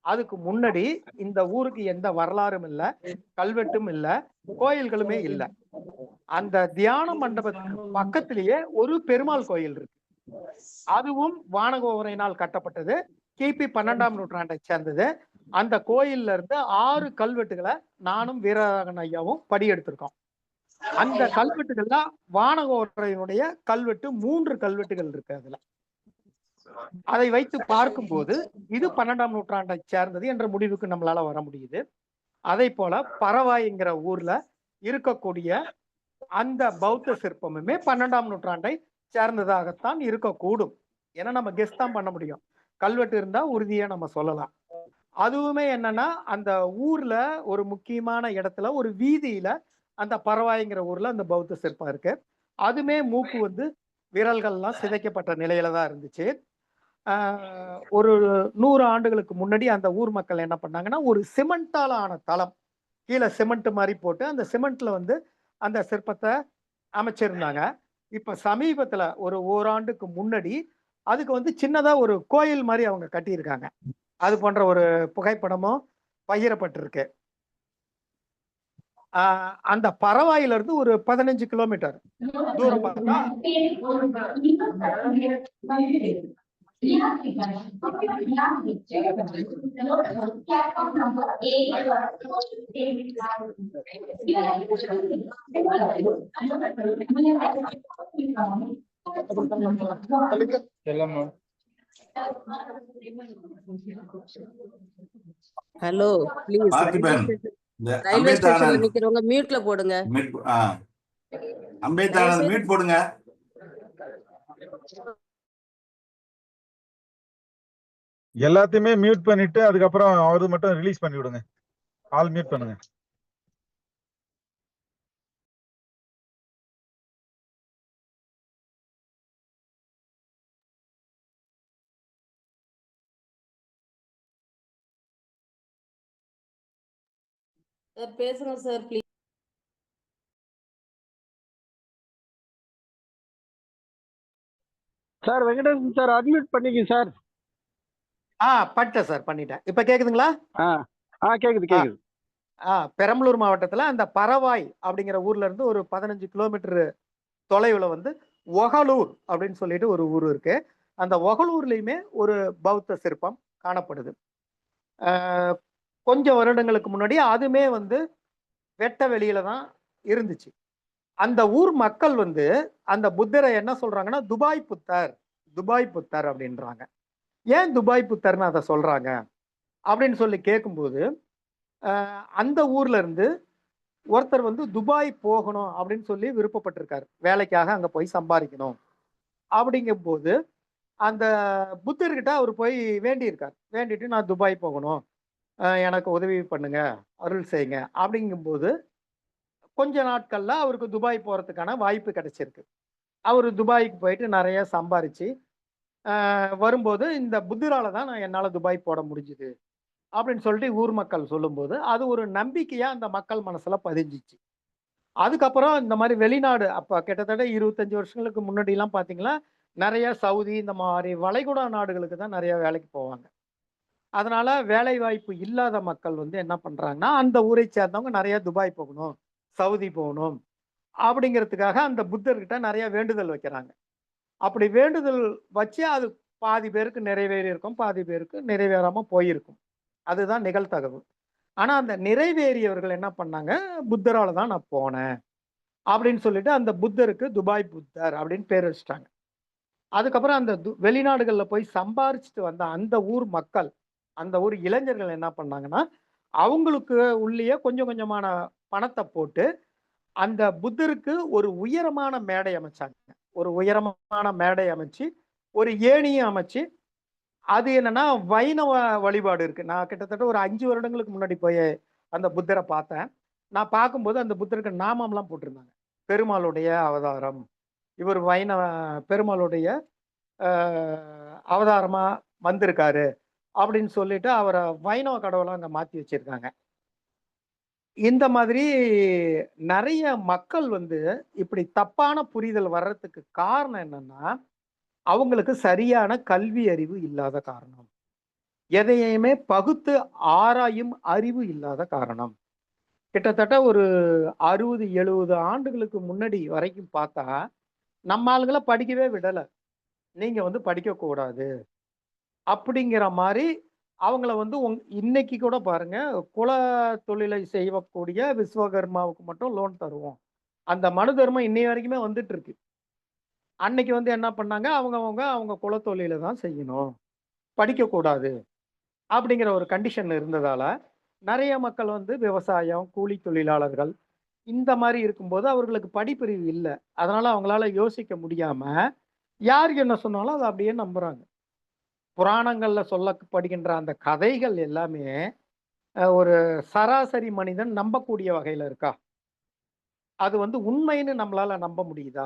அதுக்கு முன்னாடி இந்த ஊருக்கு எந்த வரலாறும் இல்லை, கல்வெட்டும் இல்லை, கோயில்களுமே இல்லை. அந்த தியான மண்டபத்துக்கு பக்கத்திலேயே ஒரு பெருமாள் கோயில் இருக்கு. அதுவும் வானகோவரையினால் கட்டப்பட்டது. கிபி 12ஆம் நூற்றாண்டை சேர்ந்தது. அந்த கோயில்ல இருந்து 6 கல்வெட்டுகளை நானும் வீரராகவன் ஐயாவும் படி எடுத்திருக்கோம். அந்த கல்வெட்டுகள்ல வானகோவரையினுடைய கல்வெட்டு 3 கல்வெட்டுகள் இருக்கு. அதுல அதை வைத்து பார்க்கும்போது இது 12ஆம் நூற்றாண்டை சேர்ந்தது என்ற முடிவுக்கு நம்மளால வர முடியுது. அதே போல பரவாய்ங்கிற ஊர்ல இருக்கக்கூடிய அந்த பௌத்த சிற்பமுமே 12ஆம் நூற்றாண்டை சேர்ந்ததாகத்தான் இருக்கக்கூடும். ஏன்னா நம்ம கெஸ் தான் பண்ண முடியும், கல்வெட்டு இருந்தா உறுதியா நம்ம சொல்லலாம். அதுவுமே என்னன்னா அந்த ஊர்ல ஒரு முக்கியமான இடத்துல ஒரு வீதியில அந்த பரவாய்ங்கிற ஊர்ல அந்த பௌத்த சிற்பம் இருக்கு. அதுமே மூக்கு வந்து விரல்கள்லாம் சிதைக்கப்பட்ட நிலையில தான் இருந்துச்சு. ஒரு 100 ஆண்டுகளுக்கு முன்னாடி அந்த ஊர் மக்கள் என்ன பண்ணாங்கன்னா ஒரு சிமெண்டால ஆன தளம் கீழே சிமெண்ட் மாதிரி போட்டு அந்த சிமெண்ட்ல வந்து அந்த சிற்பத்தை அமைச்சிருந்தாங்க. இப்ப சமீபத்துல ஒரு ஓராண்டுக்கு முன்னாடி அதுக்கு வந்து சின்னதா ஒரு கோயில் மாதிரி அவங்க கட்டியிருக்காங்க. அது போன்ற ஒரு புகைப்படமும் பகிரப்பட்டிருக்கு. அந்த பரவாயில இருந்து ஒரு 15 கிலோமீட்டர் தூரம் பார்த்தா ஹலோ ப்ளீஸ் ரயில்வே ஸ்டேஷன்ல நிக்கிறவங்க மியூட்ல போடுங்க. அம்பேத்கர் மியூட் போடுங்க. எல்லாத்தையுமே மியூட் பண்ணிட்டு அதுக்கப்புறம் அவரு மட்டும் ரிலீஸ் பண்ணி விடுங்க. ஆல் மியூட் பண்ணுங்க. சார் பேசுங்க sir please. Sir Venkatesan sir admit பண்ணிக்க சார். பண்ணிட்டேன் சார், பண்ணிட்டேன். இப்ப கேக்குதுங்களா? ஆ கேக்குது கேக்குது. பெரம்பலூர் மாவட்டத்துல அந்த பரவாய் அப்படிங்கிற ஊர்ல இருந்து ஒரு 15 கிலோமீட்டர் தொலைவுல வந்து ஒகலூர் அப்படின்னு சொல்லிட்டு ஒரு ஊர் இருக்கு. அந்த ஒகலூர்லயுமே ஒரு பௌத்த சிற்பம் காணப்படுது. கொஞ்சம் வருடங்களுக்கு முன்னாடி அதுமே வந்து வெட்ட வெளியில தான் இருந்துச்சு. அந்த ஊர் மக்கள் வந்து அந்த புத்தரை என்ன சொல்றாங்கன்னா துபாய் புத்தர் அப்படின்றாங்க. ஏன் துபாய் புத்தர்னு அதை சொல்றாங்க அப்படின்னு சொல்லி கேட்கும்போது, அந்த ஊர்ல இருந்து ஒருத்தர் வந்து துபாய் போகணும் அப்படின்னு சொல்லி விருப்பப்பட்டிருக்காரு. வேலைக்காக அங்க போய் சம்பாதிக்கணும் அப்படிங்கும் போது அந்த புத்தர்கிட்ட அவர் போய் வேண்டியிருக்கார். வேண்டிட்டு நான் துபாய் போகணும், எனக்கு உதவி பண்ணுங்க, அருள் செய்யுங்க அப்படிங்கும்போது கொஞ்ச நாட்கள்ல அவருக்கு துபாய் போறதுக்கான வாய்ப்பு கிடைச்சிருக்கு. அவர் துபாய்க்கு போயிட்டு நிறைய சம்பாரிச்சு வரும்போது இந்த புத்தரால தான் நான் என்னால துபாய் போட முடிஞ்சுது அப்படின்னு சொல்லிட்டு ஊர் மக்கள் சொல்லும்போது அது ஒரு நம்பிக்கையா அந்த மக்கள் மனசுல பதிஞ்சிச்சு. அதுக்கப்புறம் இந்த மாதிரி வெளிநாடு அப்ப கிட்டத்தட்ட 25 வருஷங்களுக்கு முன்னாடி எல்லாம் பாத்தீங்கன்னா நிறைய சவுதி இந்த மாதிரி வளைகுடா நாடுகளுக்கு தான் நிறைய வேலைக்கு போவாங்க. அதனால வேலை வாய்ப்பு இல்லாத மக்கள் வந்து என்ன பண்றாங்கன்னா அந்த ஊரை சேர்ந்தவங்க நிறைய துபாய் போகணும், சவுதி போகணும் அப்படிங்கிறதுக்காக அந்த புத்தர்கிட்ட நிறைய வேண்டுதல் வைக்கிறாங்க. அப்படி வேண்டுதல் வச்சு அது பாதி பேருக்கு நிறைவேறி இருக்கும், பாதி பேருக்கு நிறைவேறாம போயிருக்கும். அதுதான் நிகழ்தகவு. ஆனா அந்த நிறைவேறியவர்கள் என்ன பண்ணாங்க, புத்தரால தான் நான் போனேன் அப்படின்னு சொல்லிட்டு அந்த புத்தருக்கு துபாய் புத்தர் அப்படின்னு பேர் வச்சுட்டாங்க. அதுக்கப்புறம் அந்த வெளிநாடுகள்ல போய் சம்பாரிச்சுட்டு வந்த அந்த ஊர் மக்கள், அந்த ஊர் இளைஞர்கள் என்ன பண்ணாங்கன்னா அவங்களுக்கு உள்ளேயே கொஞ்சம் கொஞ்சமான பணத்தை போட்டு அந்த புத்தருக்கு ஒரு உயரமான மேடை அமைச்சாங்க. ஒரு உயரமான மேடை அமைச்சு ஒரு ஏணியும் அமைச்சு, அது என்னன்னா வைணவ வழிபாடு இருக்கு. நான் கிட்டத்தட்ட ஒரு 5 வருடங்களுக்கு முன்னாடி போய் அந்த புத்தரை பார்த்தேன். நான் பார்க்கும்போது அந்த புத்தருக்கு நாமம்லாம் போட்டிருந்தாங்க. பெருமாளுடைய அவதாரம், இவர் வைணவ பெருமாளுடைய அவதாரமா வந்திருக்காரு அப்படின்னு சொல்லிட்டு அவரை வைணவ கடவுளா அங்க மாத்தி வச்சிருக்காங்க. இந்த மாதிரி நிறைய மக்கள் வந்து இப்படி தப்பான புரிதல் வர்றதுக்கு காரணம் என்னன்னா அவங்களுக்கு சரியான கல்வி அறிவு இல்லாத காரணம், எதையுமே பகுத்து ஆராயும் அறிவு இல்லாத காரணம். கிட்டத்தட்ட ஒரு 60-70 ஆண்டுகளுக்கு முன்னாடி வரைக்கும் பார்த்தா நம்ம ஆளுங்களை படிக்கவே விடல. நீங்க வந்து படிக்க கூடாது அப்படிங்கிற மாதிரி அவங்கள வந்து இன்னைக்கு கூட பாருங்க, குல தொழிலை செய்யக்கூடிய விஸ்வகர்மாவுக்கு மட்டும் லோன் தருவோம், அந்த மனு தர்மம் இன்னைய வரைக்குமே வந்துட்டு இருக்கு. அன்னைக்கு வந்து என்ன பண்ணாங்க, அவங்க குலத்தொழில தான் செய்யணும், படிக்கக்கூடாது அப்படிங்கிற ஒரு கண்டிஷன் இருந்ததால நிறைய மக்கள் வந்து விவசாயம், கூலி தொழிலாளர்கள் இந்த மாதிரி இருக்கும்போது அவர்களுக்கு படிப்பறிவு இல்லை. அதனால அவங்களால யோசிக்க முடியாம யார் என்ன சொன்னாலும் அதை அப்படியே நம்புறாங்க. புராணங்கள்ல சொல்லப்படுகின்ற அந்த கதைகள் எல்லாமே ஒரு சராசரி மனிதன் நம்பக்கூடிய வகையில இருக்கா? அது வந்து உண்மைன்னு நம்மளால நம்ப முடியுதா?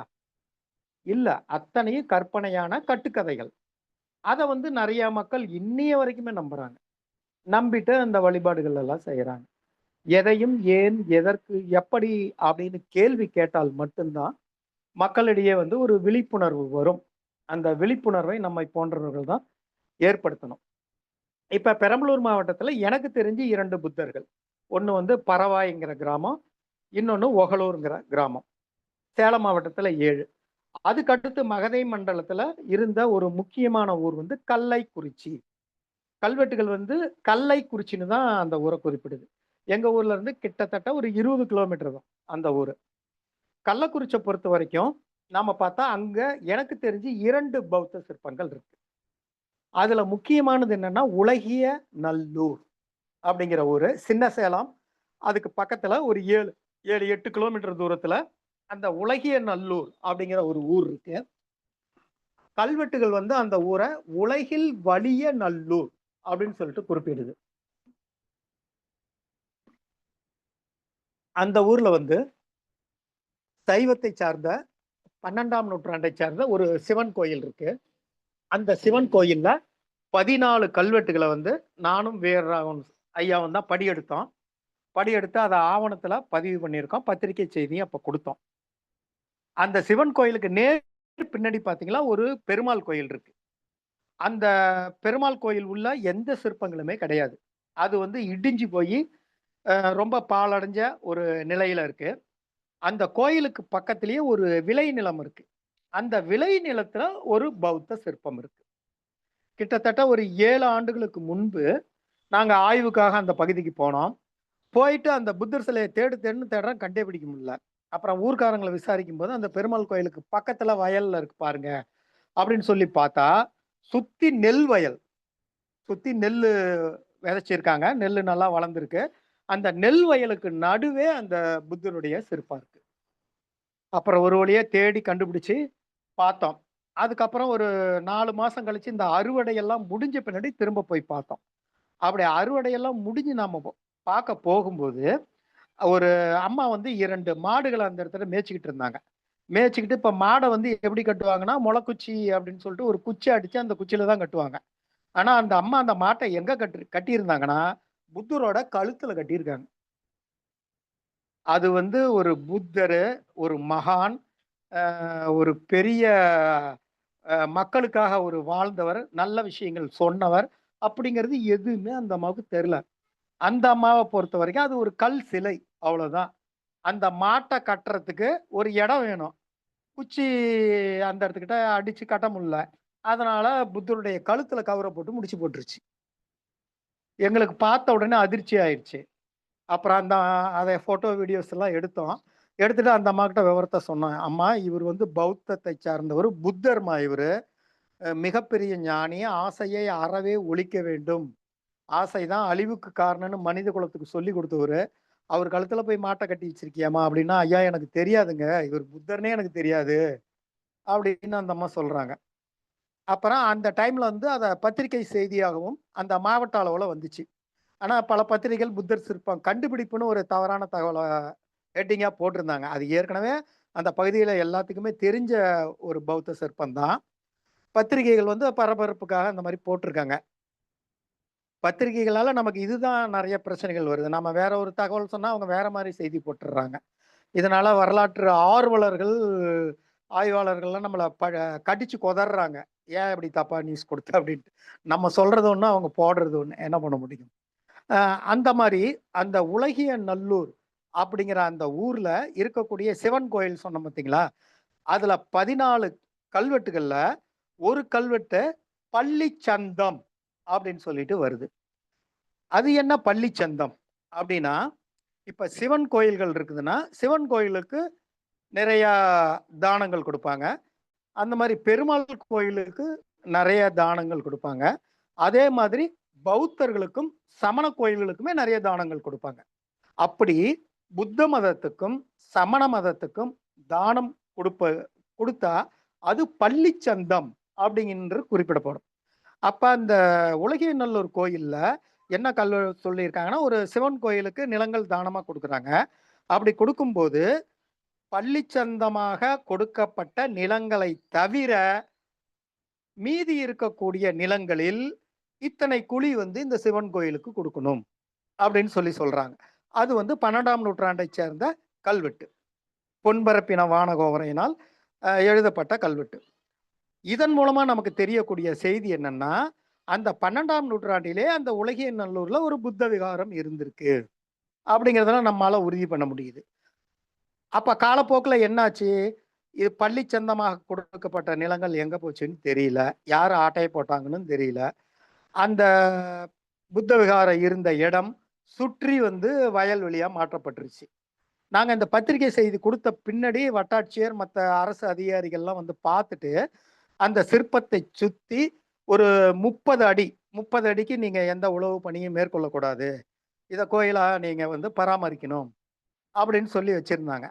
இல்ல. அத்தனையும் கற்பனையான கட்டுக்கதைகள். அதை வந்து நிறைய மக்கள் இன்னைய வரைக்குமே நம்புறாங்க. நம்பிட்டு அந்த வழிபாடுகள் எல்லாம் செய்யறாங்க. எதையும் ஏன், எதற்கு, எப்படி அப்படின்னு கேள்வி கேட்டால் மட்டும்தான் மக்களிடையே வந்து ஒரு விழிப்புணர்வு வரும். அந்த விழிப்புணர்வை நம்மை போன்றவர்கள் தான் ஏற்படுத்தணும். இப்ப பெரம்பலூர் மாவட்டத்துல எனக்கு தெரிஞ்சு 2 புத்தர்கள். ஒண்ணு வந்து பரவாய்ங்கிற கிராமம், இன்னொன்னு ஒகலூர்ங்கிற கிராமம். சேலம் மாவட்டத்துல 7. அதுக்கடுத்து மகதை மண்டலத்துல இருந்த ஒரு முக்கியமான ஊர் வந்து கல்லைக்குறிச்சி. கல்வெட்டுகள் வந்து கல்லைக்குறிச்சின்னு தான் அந்த ஊரை குறிப்பிடுது. எங்க ஊர்ல இருந்து கிட்டத்தட்ட ஒரு 20 கிலோமீட்டர் தான் அந்த ஊரு. கள்ளக்குறிச்சியை பொறுத்த வரைக்கும் நாம பார்த்தா அங்க எனக்கு தெரிஞ்சு 2 பௌத்த சிற்பங்கள் இருக்கு. அதுல முக்கியமானது என்னன்னா உலகிய நல்லூர் அப்படிங்கிற ஊரு, சின்ன சேலம் அதுக்கு பக்கத்துல ஒரு 7-8 கிலோமீட்டர் தூரத்துல அந்த உலகிய நல்லூர் அப்படிங்கிற ஒரு ஊர் இருக்கு. கல்வெட்டுகள் வந்து அந்த ஊரை உலகில் வலிய நல்லூர் அப்படின்னு சொல்லிட்டு குறிப்பிடுது. அந்த ஊர்ல வந்து சைவத்தை சார்ந்த 12ஆம் நூற்றாண்டை சார்ந்த ஒரு சிவன் கோயில் இருக்கு. அந்த சிவன் கோயில்ல 14 கல்வெட்டுகளை வந்து நானும் வீரராகவன் ஐயாவும் தான் படியெடுத்தோம். படியெடுத்து அதை ஆவணத்துல பதிவு பண்ணியிருக்கோம். பத்திரிகை செய்தியும் அப்ப கொடுத்தோம். அந்த சிவன் கோயிலுக்கு பின்னாடி பார்த்தீங்கன்னா, ஒரு பெருமாள் கோயில் இருக்கு. அந்த பெருமாள் கோயில் உள்ள எந்த சிற்பங்களுமே கிடையாது. அது வந்து இடிஞ்சு போயி ரொம்ப பாழடைஞ்ச ஒரு நிலையில இருக்கு. அந்த கோயிலுக்கு பக்கத்திலேயே ஒரு விளை நிலம் இருக்கு. அந்த விளை நிலத்துல ஒரு பௌத்த சிற்பம் இருக்கு. கிட்டத்தட்ட ஒரு 7 ஆண்டுகளுக்கு முன்பு நாங்க ஆய்வுக்காக அந்த பகுதிக்கு போனோம். போயிட்டு அந்த புத்தர் சிலைய தேடுன்னு தேடுறோம், கண்டுபிடிக்க முடியல. அப்புறம் ஊர்க்காரங்கள விசாரிக்கும்போது, அந்த பெருமாள் கோயிலுக்கு பக்கத்துல வயல்ல இருக்கு பாருங்க, அப்படின்னு சொல்லி பார்த்தா, சுத்தி நெல் வயல். சுத்தி நெல்லு விதைச்சிருக்காங்க. நெல்லு நல்லா வளர்ந்திருக்கு. அந்த நெல் வயலுக்கு நடுவே அந்த புத்தருடைய சிற்பம் இருக்கு. அப்புறம் ஒரு வழியா தேடி கண்டுபிடிச்சு பார்த்தோம். அதுக்கப்புறம் ஒரு 4 மாசம் கழிச்சு இந்த அறுவடை எல்லாம் முடிஞ்ச பின்னாடி திரும்ப போய் பார்த்தோம். அப்படி அறுவடை எல்லாம் முடிஞ்சு நாம பார்க்க போகும்போது, ஒரு அம்மா வந்து 2 மாடுகள அந்த இடத்துல மேய்ச்சுக்கிட்டு இருந்தாங்க. மேய்ச்சுக்கிட்டு இப்ப மாட வந்து எப்படி கட்டுவாங்கன்னா, மொளக்குச்சி அப்படின்னு சொல்லிட்டு ஒரு குச்சி அடிச்சு அந்த குச்சியில தான் கட்டுவாங்க. ஆனா அந்த அம்மா அந்த மாட்ட எங்க கட்டியிருந்தாங்கன்னா, புத்தரோட கழுத்துல கட்டியிருக்காங்க. அது வந்து ஒரு புத்தரு, ஒரு மகான், ஒரு பெரிய மக்களுக்காக ஒரு வாழ்ந்தவர், நல்ல விஷயங்கள் சொன்னவர் அப்படிங்கிறது எதுவுமே அந்த அம்மாவுக்கு தெரியல. அந்த அம்மாவ பொறுத்தவரைக்கும் அது ஒரு கல் சிலை அவ்வளோதான். அந்த மாட்ட கட்டுறதுக்கு ஒரு இடம் வேணும். குச்சி அந்த இடத்துக்கிட்ட அடிச்சு கட்ட முடியல. அதனால புத்தருடைய கழுத்துல கவர போட்டு முடிச்சு போட்டுருச்சு. எங்களுக்கு பார்த்த உடனே அதிர்ச்சி ஆயிடுச்சு. அப்புறம் அத ஃபோட்டோ, வீடியோஸ் எல்லாம் எடுத்தோம். எடுத்துட்டு அந்த அம்மாகிட்ட விவரத்த சொன்னோம். அம்மா இவர் வந்து பௌத்தத்தை சார்ந்தவர், புத்தர்மா இவரு. மிகப்பெரிய ஞானி. ஆசையை அறவே ஒழிக்க வேண்டும். ஆசைதான் அழிவுக்கு காரணம்னு மனித குலத்துக்கு சொல்லிக் குடுத்தவரு. அவர் கழுத்துல போய் மாட்ட கட்டி வச்சிருக்கியாம்மா? அப்படின்னா, ஐயா எனக்கு தெரியாதுங்க. இவர் புத்தர்னே எனக்கு தெரியாது. அப்படின்னு அந்த அம்மா சொல்றாங்க. அப்புறம் அந்த டைம்ல வந்து அத பத்திரிகை செய்தியாகவும் அந்த மாவட்ட அளவுல வந்துச்சு. ஆனா பல பத்திரிகைகள் புத்தர் சிற்பம் கண்டுபிடிப்புன்னு ஒரு தவறான தகவல ஹெட்டிங்கா போட்டிருந்தாங்க. அது ஏற்கனவே அந்த பகுதியில எல்லாத்துக்குமே தெரிஞ்ச ஒரு பௌத்த சிற்பம் தான். பத்திரிகைகள் வந்து பரபரப்புக்காக அந்த மாரி போட்டிருக்காங்க. பத்திரிகைகளால நமக்கு இதுதான் நெறைய பிரச்சனைகள் வருது. நம்ம வேற ஒரு தகவல் சொன்னா, அவங்க வேற மாரி செய்தி போட்டுர்றாங்க. இதனால வரலாற்று ஆர்வலர்கள், ஆய்வாளர்கள்லாம் நம்மள கடிச்சு கொதர்றாங்க. "ஏன் இப்படி தப்பா நியூஸ் குடுத்த?" அப்படின்ட்டு. நம்ம சொல்றது ஒண்ணு, அவங்க போடுறது ஒண்ணு. என்ன பண்ண முடியும்? அந்த மாரி அந்த உலகிய நல்லூர் அப்படிங்கிற அந்த ஊர்ல இருக்கக்கூடிய சிவன் கோயில் சொன்னோம் பார்த்தீங்களா? அதுல 14 கல்வெட்டுகள்ல ஒரு கல்வெட்டு பள்ளிச்சந்தம் அப்படின்னு சொல்லிட்டு வருது. அது என்ன பள்ளிச்சந்தம் அப்படின்னா, இப்ப சிவன் கோயில்கள் இருக்குதுன்னா, சிவன் கோயிலுக்கு நிறையா தானங்கள் குடுப்பாங்க. அந்த மாரி பெருமாள் கோயிலுக்கு நெறைய தானங்கள் குடுப்பாங்க. அதே மாதிரி பௌத்தர்களுக்கும், சமண கோயில்களுக்குமே நெறைய தானங்கள் குடுப்பாங்க. அப்படி புத்த மதத்துக்கும், சமண மதத்துக்கும் தானம் குடுத்தா, அது பள்ளிச்சந்தம் அப்படிங்கன்று குறிப்பிடப்படும். அப்ப அந்த உலகைநல்லூர் கோயில்ல என்ன சொல்லியிருக்காங்கன்னா, ஒரு சிவன் கோயிலுக்கு நிலங்கள் தானமா குடுக்குறாங்க. அப்படி குடுக்கும்போது, பள்ளிச்சந்தமாக கொடுக்கப்பட்ட நிலங்களை தவிர, மீதி இருக்கக்கூடிய நிலங்களில் இத்தனை குழி வந்து இந்த சிவன் கோயிலுக்கு குடுக்கணும். அப்படின்னு சொல்றாங்க. அது வந்து 12ஆம் நூற்றாண்டைச் சேர்ந்த கல்வெட்டு. பொன்பரப்பின வானகோவரையினால் எழுதப்பட்ட கல்வெட்டு. இதன் மூலமா நமக்கு தெரியக்கூடிய செய்தி என்னன்னா, அந்த 12ஆம் நூற்றாண்டிலே அந்த உலகைநல்லூர்ல ஒரு புத்த விகாரம் இருந்திருக்கு. அப்படிங்கிறதெல்லாம் நம்மால உறுதி பண்ண முடியுது. அப்ப காலப்போக்குல என்னாச்சு? இது பள்ளிச்சந்தமாக கொடுக்கப்பட்ட நிலங்கள் எங்க போச்சுன்னு தெரியல. யார் ஆட்டைய போட்டாங்கன்னு தெரியல. அந்த புத்த விகாரம் இருந்த இடம் சுற்றி வந்து வயல்வெளியா மாற்றப்பட்டுருச்சு. நாங்க இந்த பத்திரிகை செய்தி குடுத்த பின்னாடி வட்டாட்சியர், மத்த அரசு அதிகாரிகள்லாம் வந்து பார்த்துட்டு, அந்த சிற்பத்தை சுத்தி ஒரு 30 அடிக்கு நீங்க எந்த உழவு பணியும் மேற்கொள்ளக்கூடாது. இத கோயிலா நீங்க வந்து பராமரிக்கணும். அப்படின்னு சொல்லி வச்சிருந்தாங்க.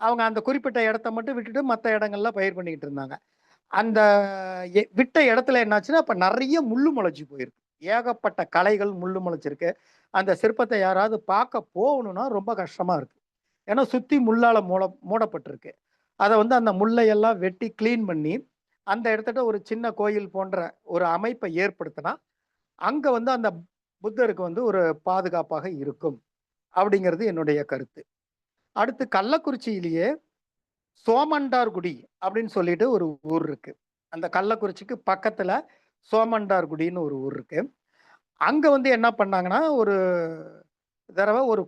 அவங்க அந்த குறிப்பிட்ட இடத்த மட்டும் விட்டுட்டு மத்த இடங்கள்ல பயிர் பண்ணிக்கிட்டு இருந்தாங்க. அந்த விட்ட இடத்துல என்னாச்சுன்னா, அப்ப நெறைய முள்ளு முளைச்சு போயிருக்கு. ஏகப்பட்ட களைகள், முள்ளு முளைச்சிருக்கு. அந்த சிற்பத்த யாராவது பார்க்க போகணும்னா ரொம்ப கஷ்டமா இருக்கு. ஏன்னா சுத்தி முள்ளால மூடப்பட்டிருக்கு. அத வந்து அந்த முள்ளை எல்லாம் வெட்டி கிளீன் பண்ணி, அந்த இடத்துல ஒரு சின்ன கோயில் போன்ற ஒரு அமைப்பை ஏற்படுத்தினா, அங்க வந்து அந்த புத்தருக்கு வந்து ஒரு பாதுகாப்பாக இருக்கும். அப்படிங்கிறது என்னுடைய கருத்து. அடுத்து கள்ளக்குறிச்சியிலேயே சோமண்டார்குடி அப்படின்னு சொல்லிட்டு ஒரு ஊர் இருக்கு. அந்த கள்ளக்குறிச்சிக்கு பக்கத்துல சோமண்டார்குடின்னு ஒரு ஊர் இருக்கு. அங்க வந்து என்ன பண்ணாங்கன்னா, ஒரு தடவை ஒரு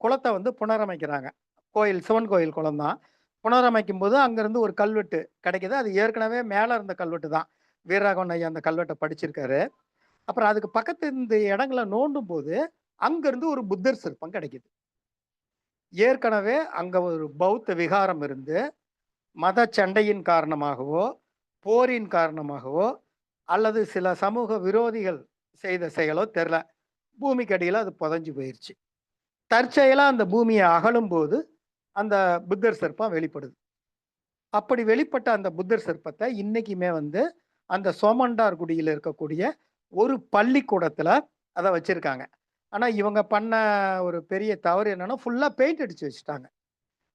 குளத்தை வந்து புனரமைக்கிறாங்க. கோயில், சிவன் கோயில் குளம் தான். புனரமைக்கும் போது அங்கிருந்து ஒரு கல்வெட்டு கிடைக்குது. அது ஏற்கனவே மேல இருந்த கல்வெட்டு தான். வீரராகவன் ஐயா அந்த கல்வெட்டை படிச்சிருக்காரு. அப்புறம் அதுக்கு பக்கத்து இந்த இடங்களை நோண்டும் போது அங்கிருந்து ஒரு புத்தர் சிற்பம் கிடைக்குது. ஏற்கனவே அங்க ஒரு பௌத்த விகாரம் இருந்து மத சண்டையின் காரணமாகவோ, போரின் காரணமாகவோ, அல்லது சில சமூக விரோதிகள் செய்த செயலோ தெரியல. பூமிக்கு அடியில அது புதைஞ்சு போயிருச்சு. தற்செயலா அந்த பூமியை அகலும் போது அந்த புத்தர் சிற்பம் வெளிப்படுது. அப்படி வெளிப்பட்ட அந்த புத்தர் சிற்பத்தை இன்னைக்குமே வந்து அந்த சோமண்டார்குடியில் இருக்கக்கூடிய ஒரு பள்ளிக்கூடத்துல அதை வச்சிருக்காங்க. ஆனா இவங்க பண்ண ஒரு பெரிய தவறு என்னன்னா, ஃபுல்லா பெயிண்ட் அடிச்சு வச்சுட்டாங்க.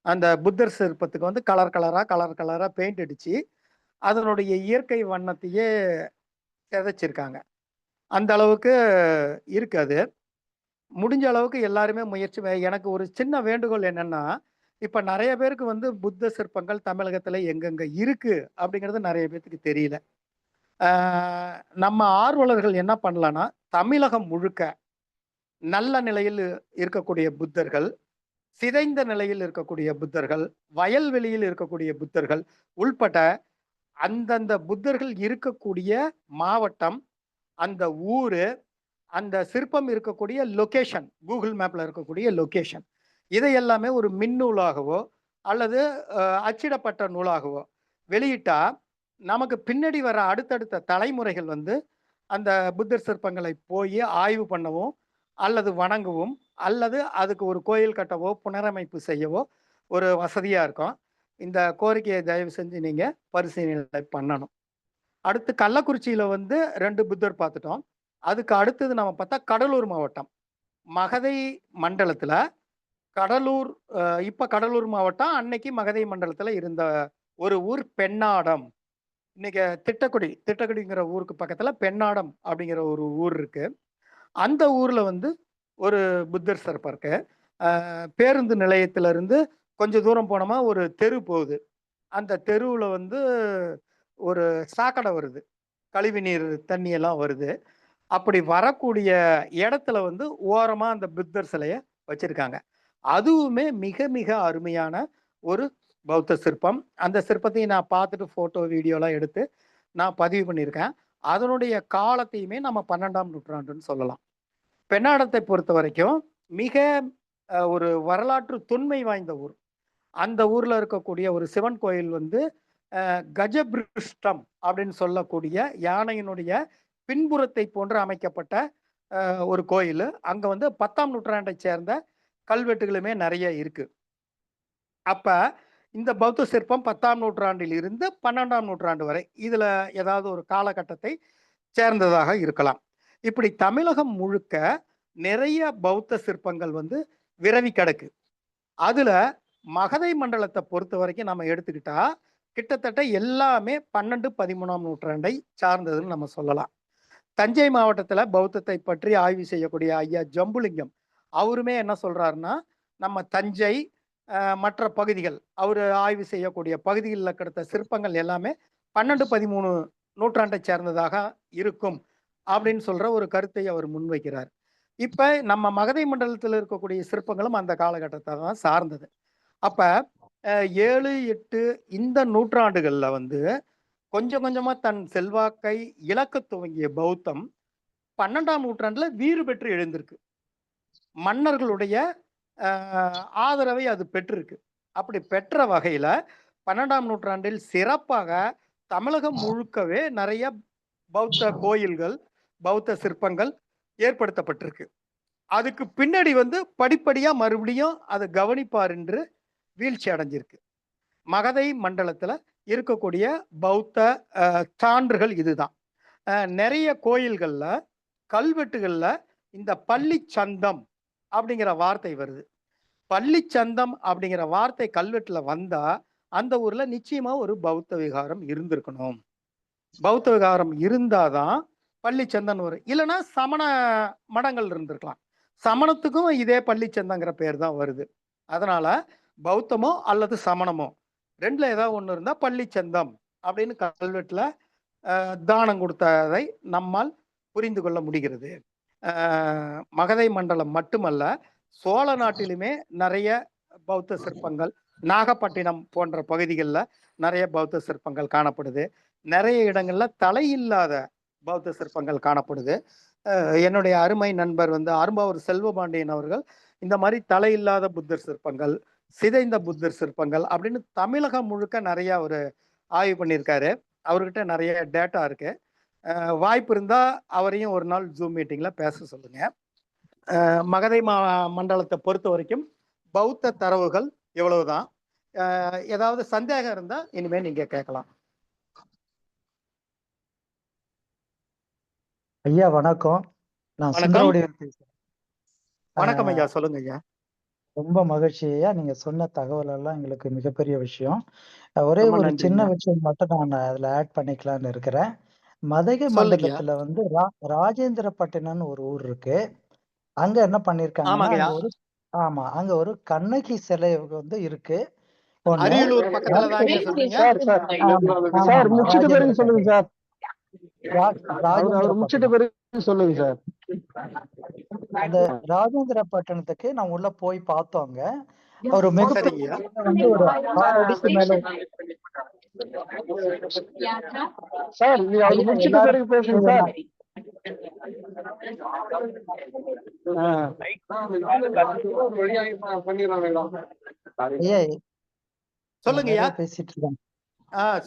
அந்த புத்தர் சிற்பத்துக்கு வந்து கலர் கலரா பெயிண்ட் அடிச்சு அதனுடைய இயற்கை வண்ணத்தையே சிதைச்சிருக்காங்க. அந்த அளவுக்கு இருக்கு அது. முடிஞ்ச அளவுக்கு எல்லாருமே முயற்சி எனக்கு ஒரு சின்ன வேண்டுகோள் என்னன்னா, இப்ப நிறைய பேருக்கு வந்து புத்த சிற்பங்கள் தமிழகத்துல எங்கெங்க இருக்கு அப்படிங்கிறது நிறைய பேருக்கு தெரியல. நம்ம ஆர்வலர்கள் என்ன பண்ணலாம்னா, தமிழகம் முழுக்க நல்ல நிலையில் இருக்கக்கூடிய புத்தர்கள், சிதைந்த நிலையில் இருக்கக்கூடிய புத்தர்கள், வயல்வெளியில் இருக்கக்கூடிய புத்தர்கள் உள்பட அந்தந்த புத்தர்கள் இருக்கக்கூடிய மாவட்டம், அந்த ஊரு, அந்த சிற்பம் இருக்கக்கூடிய லொகேஷன், கூகுள் மேப்ல இருக்கக்கூடிய லொகேஷன், இதை எல்லாமே ஒரு மின்னூலாகவோ அல்லது அச்சிடப்பட்ட நூலாகவோ வெளியிட்டா நமக்கு பின்னாடி வர அடுத்தடுத்த தலைமுறைகள் வந்து அந்த புத்தர் சிற்பங்களை போய் ஆய்வு பண்ணவும் அல்லது வணங்கவும் அல்லது அதுக்கு ஒரு கோயில் கட்டவோ புனரமைப்பு செய்யவோ ஒரு வசதியா இருக்கும். இந்த கோரிக்கையை தயவு செஞ்சு நீங்க பரிசீலனை பண்ணணும். அடுத்து கள்ளக்குறிச்சியில வந்து 2 புத்தர் பார்த்துட்டோம். அதுக்கு அடுத்தது நம்ம பார்த்தா கடலூர் மாவட்டம் மகதை மண்டலத்துல கடலூர், இப்ப கடலூர் மாவட்டம், அன்னைக்கு மகதை மண்டலத்துல இருந்த ஒரு ஊர் பெண்ணாடம். இன்னைக்கு திட்டக்குடிங்கிற ஊருக்கு பக்கத்துல பெண்ணாடம் அப்படிங்கிற ஒரு ஊர் இருக்கு. அந்த ஊர்ல வந்து ஒரு புத்தர் சிற்பம் இருக்கு. பேருந்து நிலையத்துல இருந்து கொஞ்சம் தூரம் போனோமா ஒரு தெரு போகுது. அந்த தெருவுல வந்து ஒரு சாக்கடை வருது, கழிவு நீர் தண்ணி எல்லாம் வருது. அப்படி வரக்கூடிய இடத்துல வந்து ஓரமா அந்த புத்தர் சிலைய வச்சிருக்காங்க. அதுவுமே மிக மிக அருமையான ஒரு பௌத்த சிற்பம். அந்த சிற்பத்தையும் நான் பார்த்துட்டு போட்டோ வீடியோலாம் எடுத்து நான் பதிவு பண்ணியிருக்கேன். அதனுடைய காலத்தையுமே நம்ம 12ஆம் நூற்றாண்டுன்னு சொல்லலாம். பெண்ணாடத்தை பொறுத்த வரைக்கும் மிக ஒரு வரலாற்று தொன்மை வாய்ந்த ஊர். அந்த ஊர்ல இருக்கக்கூடிய ஒரு சிவன் கோயில் வந்து கஜபிருஷ்டம் அப்படின்னு சொல்லக்கூடிய யானையினுடைய பின்புறத்தை போன்று அமைக்கப்பட்ட ஒரு கோயில். அங்க வந்து 10ஆம் நூற்றாண்டை சேர்ந்த கல்வெட்டுகளுமே நிறைய இருக்கு. அப்ப இந்த பௌத்த சிற்பம் 10ஆம் நூற்றாண்டில் இருந்து 12ஆம் நூற்றாண்டு வரை இதுல ஏதாவது ஒரு காலகட்டத்தை சேர்ந்ததாக இருக்கலாம். இப்படி தமிழகம் முழுக்க நிறைய பௌத்த சிற்பங்கள் வந்து விரவி கிடக்கு. அதுல மகதை மண்டலத்தை பொறுத்த வரைக்கும் நம்ம எடுத்துக்கிட்டா கிட்டத்தட்ட எல்லாமே 12, 13ஆம் நூற்றாண்டை சார்ந்ததுன்னு நம்ம சொல்லலாம். தஞ்சை மாவட்டத்துல பௌத்தத்தை பற்றி ஆய்வு செய்யக்கூடிய ஐயா ஜம்புலிங்கம் அவருமே என்ன சொல்றாருன்னா, நம்ம தஞ்சை மற்ற பகுதிகள் அவர் ஆய்வு செய்யக்கூடிய பகுதிகளில் கிடைத்த சிற்பங்கள் எல்லாமே 12, 13 நூற்றாண்டை சேர்ந்ததாக இருக்கும் அப்படின்னு சொல்ற ஒரு கருத்தை அவர் முன்வைக்கிறார். இப்ப நம்ம மகதை மண்டலத்தில் இருக்கக்கூடிய சிற்பங்களும் அந்த காலகட்டத்தை தான் சார்ந்தது. அப்ப 7, 8 இந்த நூற்றாண்டுகள்ல வந்து கொஞ்சம் கொஞ்சமா தன் செல்வாக்கை இழக்க துவங்கிய பௌத்தம் 12ஆம் நூற்றாண்டுல வீறு பெற்று எழுந்திருக்கு. மன்னர்களுடைய ஆதரவை அது பெற்றிருக்கு. அப்படி பெற்ற வகையில 12ஆம் நூற்றாண்டில் சிறப்பாக தமிழகம் முழுக்கவே நிறைய பௌத்த கோயில்கள், பௌத்த சிற்பங்கள் ஏற்படுத்தப்பட்டிருக்கு. அதுக்கு பின்னாடி வந்து படிப்படியா மறுபடியும் அது கவனிப்பார் என்று வீழ்ச்சி அடைஞ்சிருக்கு. மகதை மண்டலத்துல இருக்கக்கூடிய பௌத்த சான்றுகள் இதுதான். நிறைய கோயில்கள்ல கல்வெட்டுகள்ல இந்த பள்ளி சந்தம் அப்படிங்கிற வார்த்தை வருது. பள்ளி சந்தம் அப்படிங்கிற வார்த்தை கல்வெட்டுல வந்தா அந்த ஊர்ல நிச்சயமா ஒரு பௌத்த விகாரம் இருந்திருக்கணும். பௌத்த விகாரம் இருந்தாதான் பள்ளி சந்தன் வரும். இல்லைன்னா சமண மடங்கள் இருந்திருக்கலாம். சமணத்துக்கும் இதே பள்ளி சந்தங்கிற பேர் தான் வருது. அதனால பௌத்தமோ அல்லது சமணமோ 2ல ஏதாவது ஒண்ணு இருந்தா பள்ளிச்சந்தம் அப்படின்னு கல்வெட்டுல தானம் கொடுத்ததை நம்மால் புரிந்து கொள்ள முடிகிறது. மகதை மண்டலம் மட்டுமல்ல, சோழ நாட்டிலுமே நிறைய பௌத்த சிற்பங்கள், நாகப்பட்டினம் போன்ற பகுதிகளில் நிறைய பௌத்த சிற்பங்கள் காணப்படுது. நிறைய இடங்கள்ல தலையில்லாத பௌத்த சிற்பங்கள் காணப்படுது. என்னுடைய அருமை நண்பர் ஆறும்பாவூர் செல்வபாண்டியன் அவர்கள் இந்த மாதிரி தலையில்லாத புத்தர் சிற்பங்கள், சிதைந்த புத்தர் சிற்பங்கள் அப்படின்னு தமிழகம் முழுக்க நிறைய ஒரு ஆய்வு பண்ணியிருக்காரு. அவர்கிட்ட நிறைய டேட்டா இருக்கு. வாய்ப்பு இருந்தா அவரையும் ஒரு நாள் ஜூம் மீட்டிங்ல பேச சொல்லுங்க. மகதை மண்டலத்தை பொறுத்த வரைக்கும் பௌத்த தரவுகள் எவ்வளவுதான். ஏதாவது சந்தேகம் இருந்தா இனிமே நீங்க கேட்கலாம். ஐயா வணக்கம். நான் வணக்கம். சுந்தரவடிவேல் பேசுறேன். வணக்கம் ஐயா, சொல்லுங்க ஐயா. ரொம்ப மகிழ்ச்சி ஐயா. நீங்க சொன்ன தகவல் எல்லாம் எங்களுக்கு மிகப்பெரிய விஷயம். ஒரே ரொம்ப ஒரு நன்றி சின்ன ஐயா. விஷயம் மட்டும் நான் அதுல ஆட் பண்ணிக்கலாம்னு இருக்கிறேன். மதகை சொல்லுங்க ஐயா. மண்டலத்துல ராஜேந்திரப்பட்டினம்னு ஒரு ஊர் இருக்கு. அங்க என்ன பண்ணிருக்காங்கன்னா, ஆமாங்க ஐயா. அங்க ஒரு கண்ணகி சிலை இருக்கு. ஒண்ணு. அரியலூர் பக்கத்துல தான் ஐயா சொல்றீங்க. சார் முடிச்சிட்டு பிறகு சொல்லுங்க சார். அவர் முடிச்சிட்டு ராஜேந்திரப்பட்டினம். பிறகு சொல்லுங்க சார். அந்த ராஜேந்திரப்பட்டினத்துக்கு நான் உள்ள போய் பார்த்தோங்க. ஒரு சரிங்க மிகப்பெரிய ஐயா. ஒரு 6 அடிக்கு மேல சார் நீ அவர் முடிச்சிட்டு பிறகு பேசுங்க சார். ஐயா, சொல்லுங்க ஐயா. நிறைய பேசிட்டு இருக்காங்க.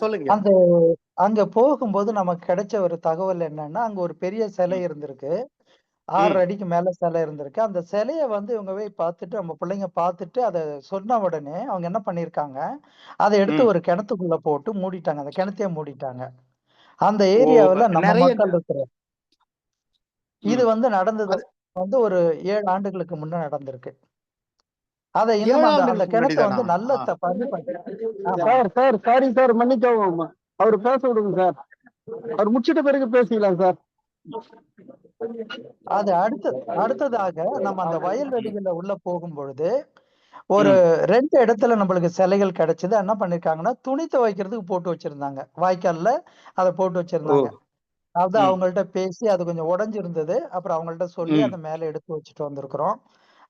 சொல்லுங்க. அந்த அங்க போகும்போது நமக்கு கிடைச்ச ஒரு தகவல் என்னன்னா, அங்க ஒரு பெரிய சிலை இருந்திருக்கு. 6 அடிக்கு மேல சிலை இருந்திருக்கு. அந்த சிலைய இவங்க போய் பார்த்துட்டு, நம்ம பிள்ளைங்க பார்த்துட்டு அத சொன்ன உடனே அவங்க என்ன பண்ணிருக்காங்க, அத எடுத்து ஒரு கிணத்துக்குள்ள போட்டு மூடிட்டாங்க. அந்த கிணத்தையே மூடிட்டாங்க. அந்த ஏரியாவுல நம்ம நிறைய மக்கள் இருக்கிற இது நடந்தது ஒரு 7 ஆண்டுகளுக்கு முன்ன நடந்திருக்கு. அத இன்னும் 7 அந்த ஆண்டுகளுக்கு கிணத்த முன்னாடி நல்ல ஆமா. சார் சாரி சார் மன்னிக்கவும். அவர் பேச விடுங்க சார். அவர் முடிச்சிட்ட பிறகு பேசிக்கலாம் சார். அது அடுத்ததாக நம்ம அந்த வயல்வெளிகள்ல உள்ள போகும் பொழுது ஒரு 2 இடத்துல நம்மளுக்கு சிலைகள் கிடைச்சது. என்ன பண்ணிருக்காங்கன்னா, துணி துவைக்கிறதுக்கு போட்டு வச்சிருந்தாங்க. வாய்க்கால்ல அத போட்டு வச்சிருந்தாங்க. அது அவங்கள்ட்ட பேசி அது கொஞ்சம் உடைஞ்சிருந்தது. அப்புறம் அவங்கள்ட்ட சொல்லி அத மேல எடுத்து வச்சுட்டு வந்திருக்கிறோம்.